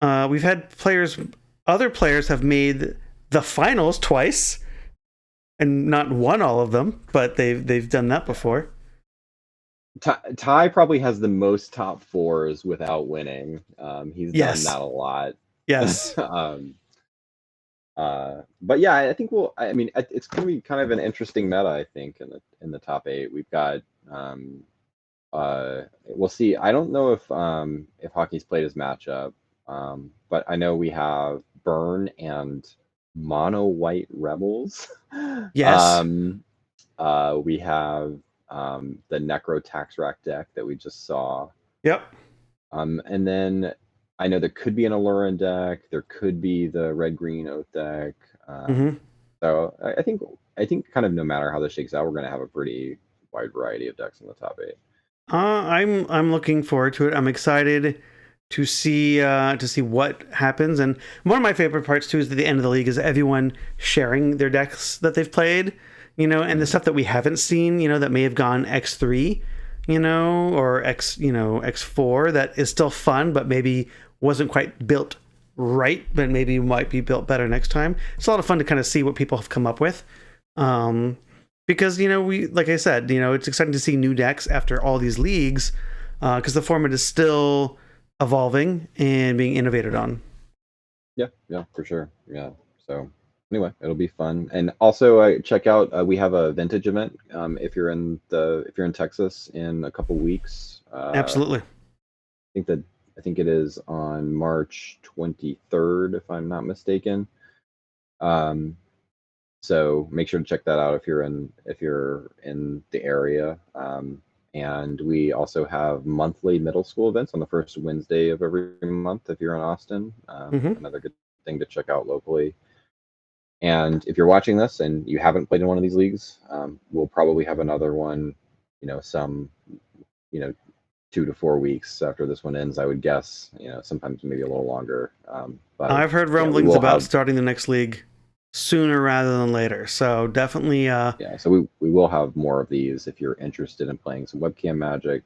We've had other players have made the finals twice and not won all of them, but they've done that before. Ty probably has the most top 4s without winning. He's done that a lot. Yes. But yeah, I think it's going to be kind of an interesting meta, I think, in the top 8. We've got, we'll see. I don't know if hockey's played his matchup. But I know we have Burn and Mono White Rebels. Yes. We have the Necro Tax Rack deck that we just saw. Yep. And then I know there could be an Alluran deck. There could be the Red Green Oath deck. So I think kind of no matter how this shakes out, we're going to have a pretty wide variety of decks in the top 8. I'm looking forward to it. I'm excited to see what happens. And one of my favorite parts too is at the end of the league is everyone sharing their decks that they've played, and the stuff that we haven't seen, that may have gone X3, or X4 that is still fun, but maybe wasn't quite built right, but maybe might be built better next time. It's a lot of fun to kind of see what people have come up with. Because we, like I said, it's exciting to see new decks after all these leagues, because the format is still evolving and being innovated on. Yeah, for sure. Yeah. So anyway, it'll be fun. And also, check out we have a vintage event. If you're in Texas in a couple weeks. Absolutely. I think it is on March 23rd, if I'm not mistaken. So make sure to check that out if you're in the area. And we also have monthly middle school events on the first Wednesday of every month if you're in Austin. Another good thing to check out locally. And if you're watching this and you haven't played in one of these leagues, we'll probably have another one, some 2 to 4 weeks after this one ends, I would guess. Sometimes maybe a little longer. But I've heard rumblings about starting the next league sooner rather than later. So definitely. So we will have more of these if you're interested in playing some webcam Magic.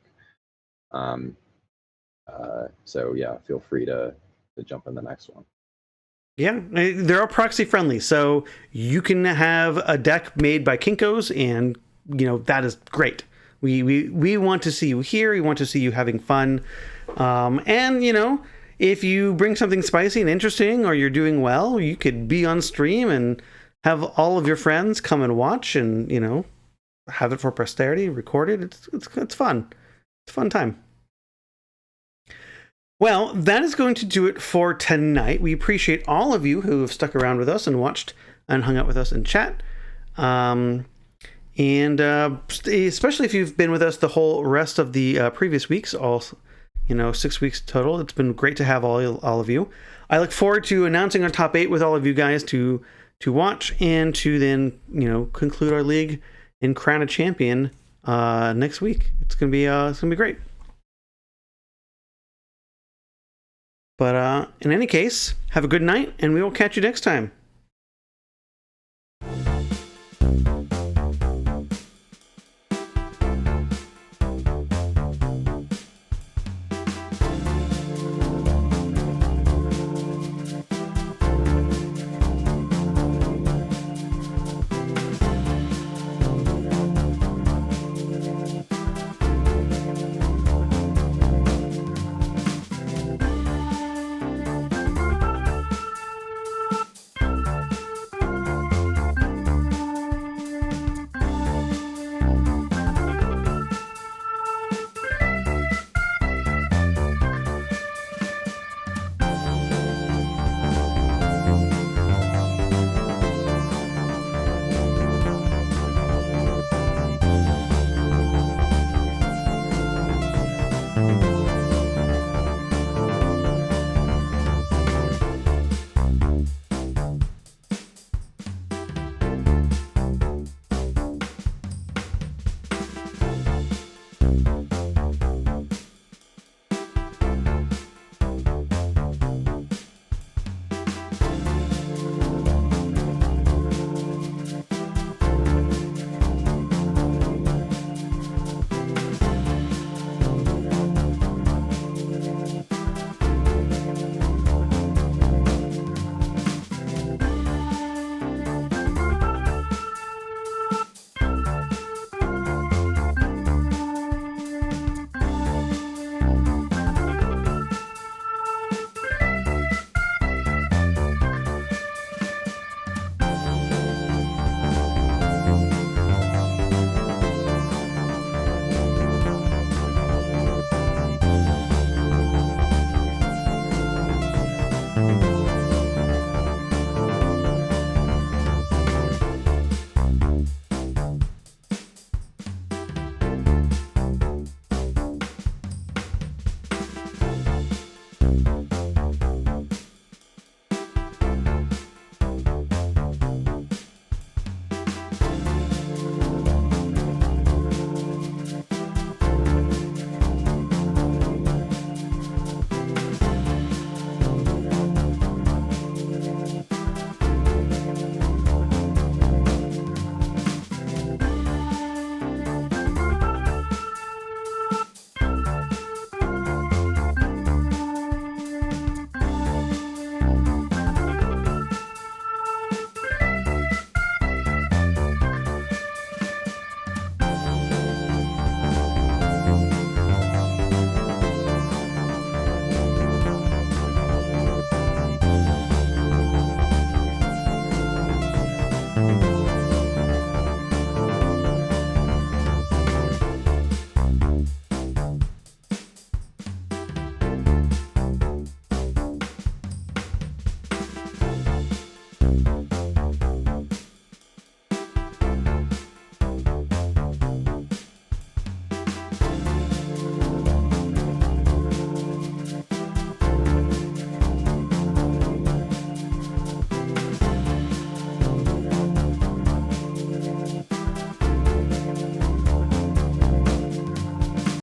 So yeah, feel free to jump in the next one. Yeah, they're all proxy friendly, so you can have a deck made by Kinkos, and that is great. We want to see you here. We want to see you having fun, and if you bring something spicy and interesting, or you're doing well, you could be on stream and have all of your friends come and watch, and have it for posterity, record it. It's fun. It's a fun time. Well, that is going to do it for tonight. We appreciate all of you who have stuck around with us and watched and hung out with us in chat. And especially if you've been with us the whole rest of the previous weeks, all 6 weeks total. It's been great to have all of you. I look forward to announcing our top 8 with all of you guys to watch, and to then conclude our league and crown a champion next week. It's gonna be great. But in any case, have a good night, and we will catch you next time.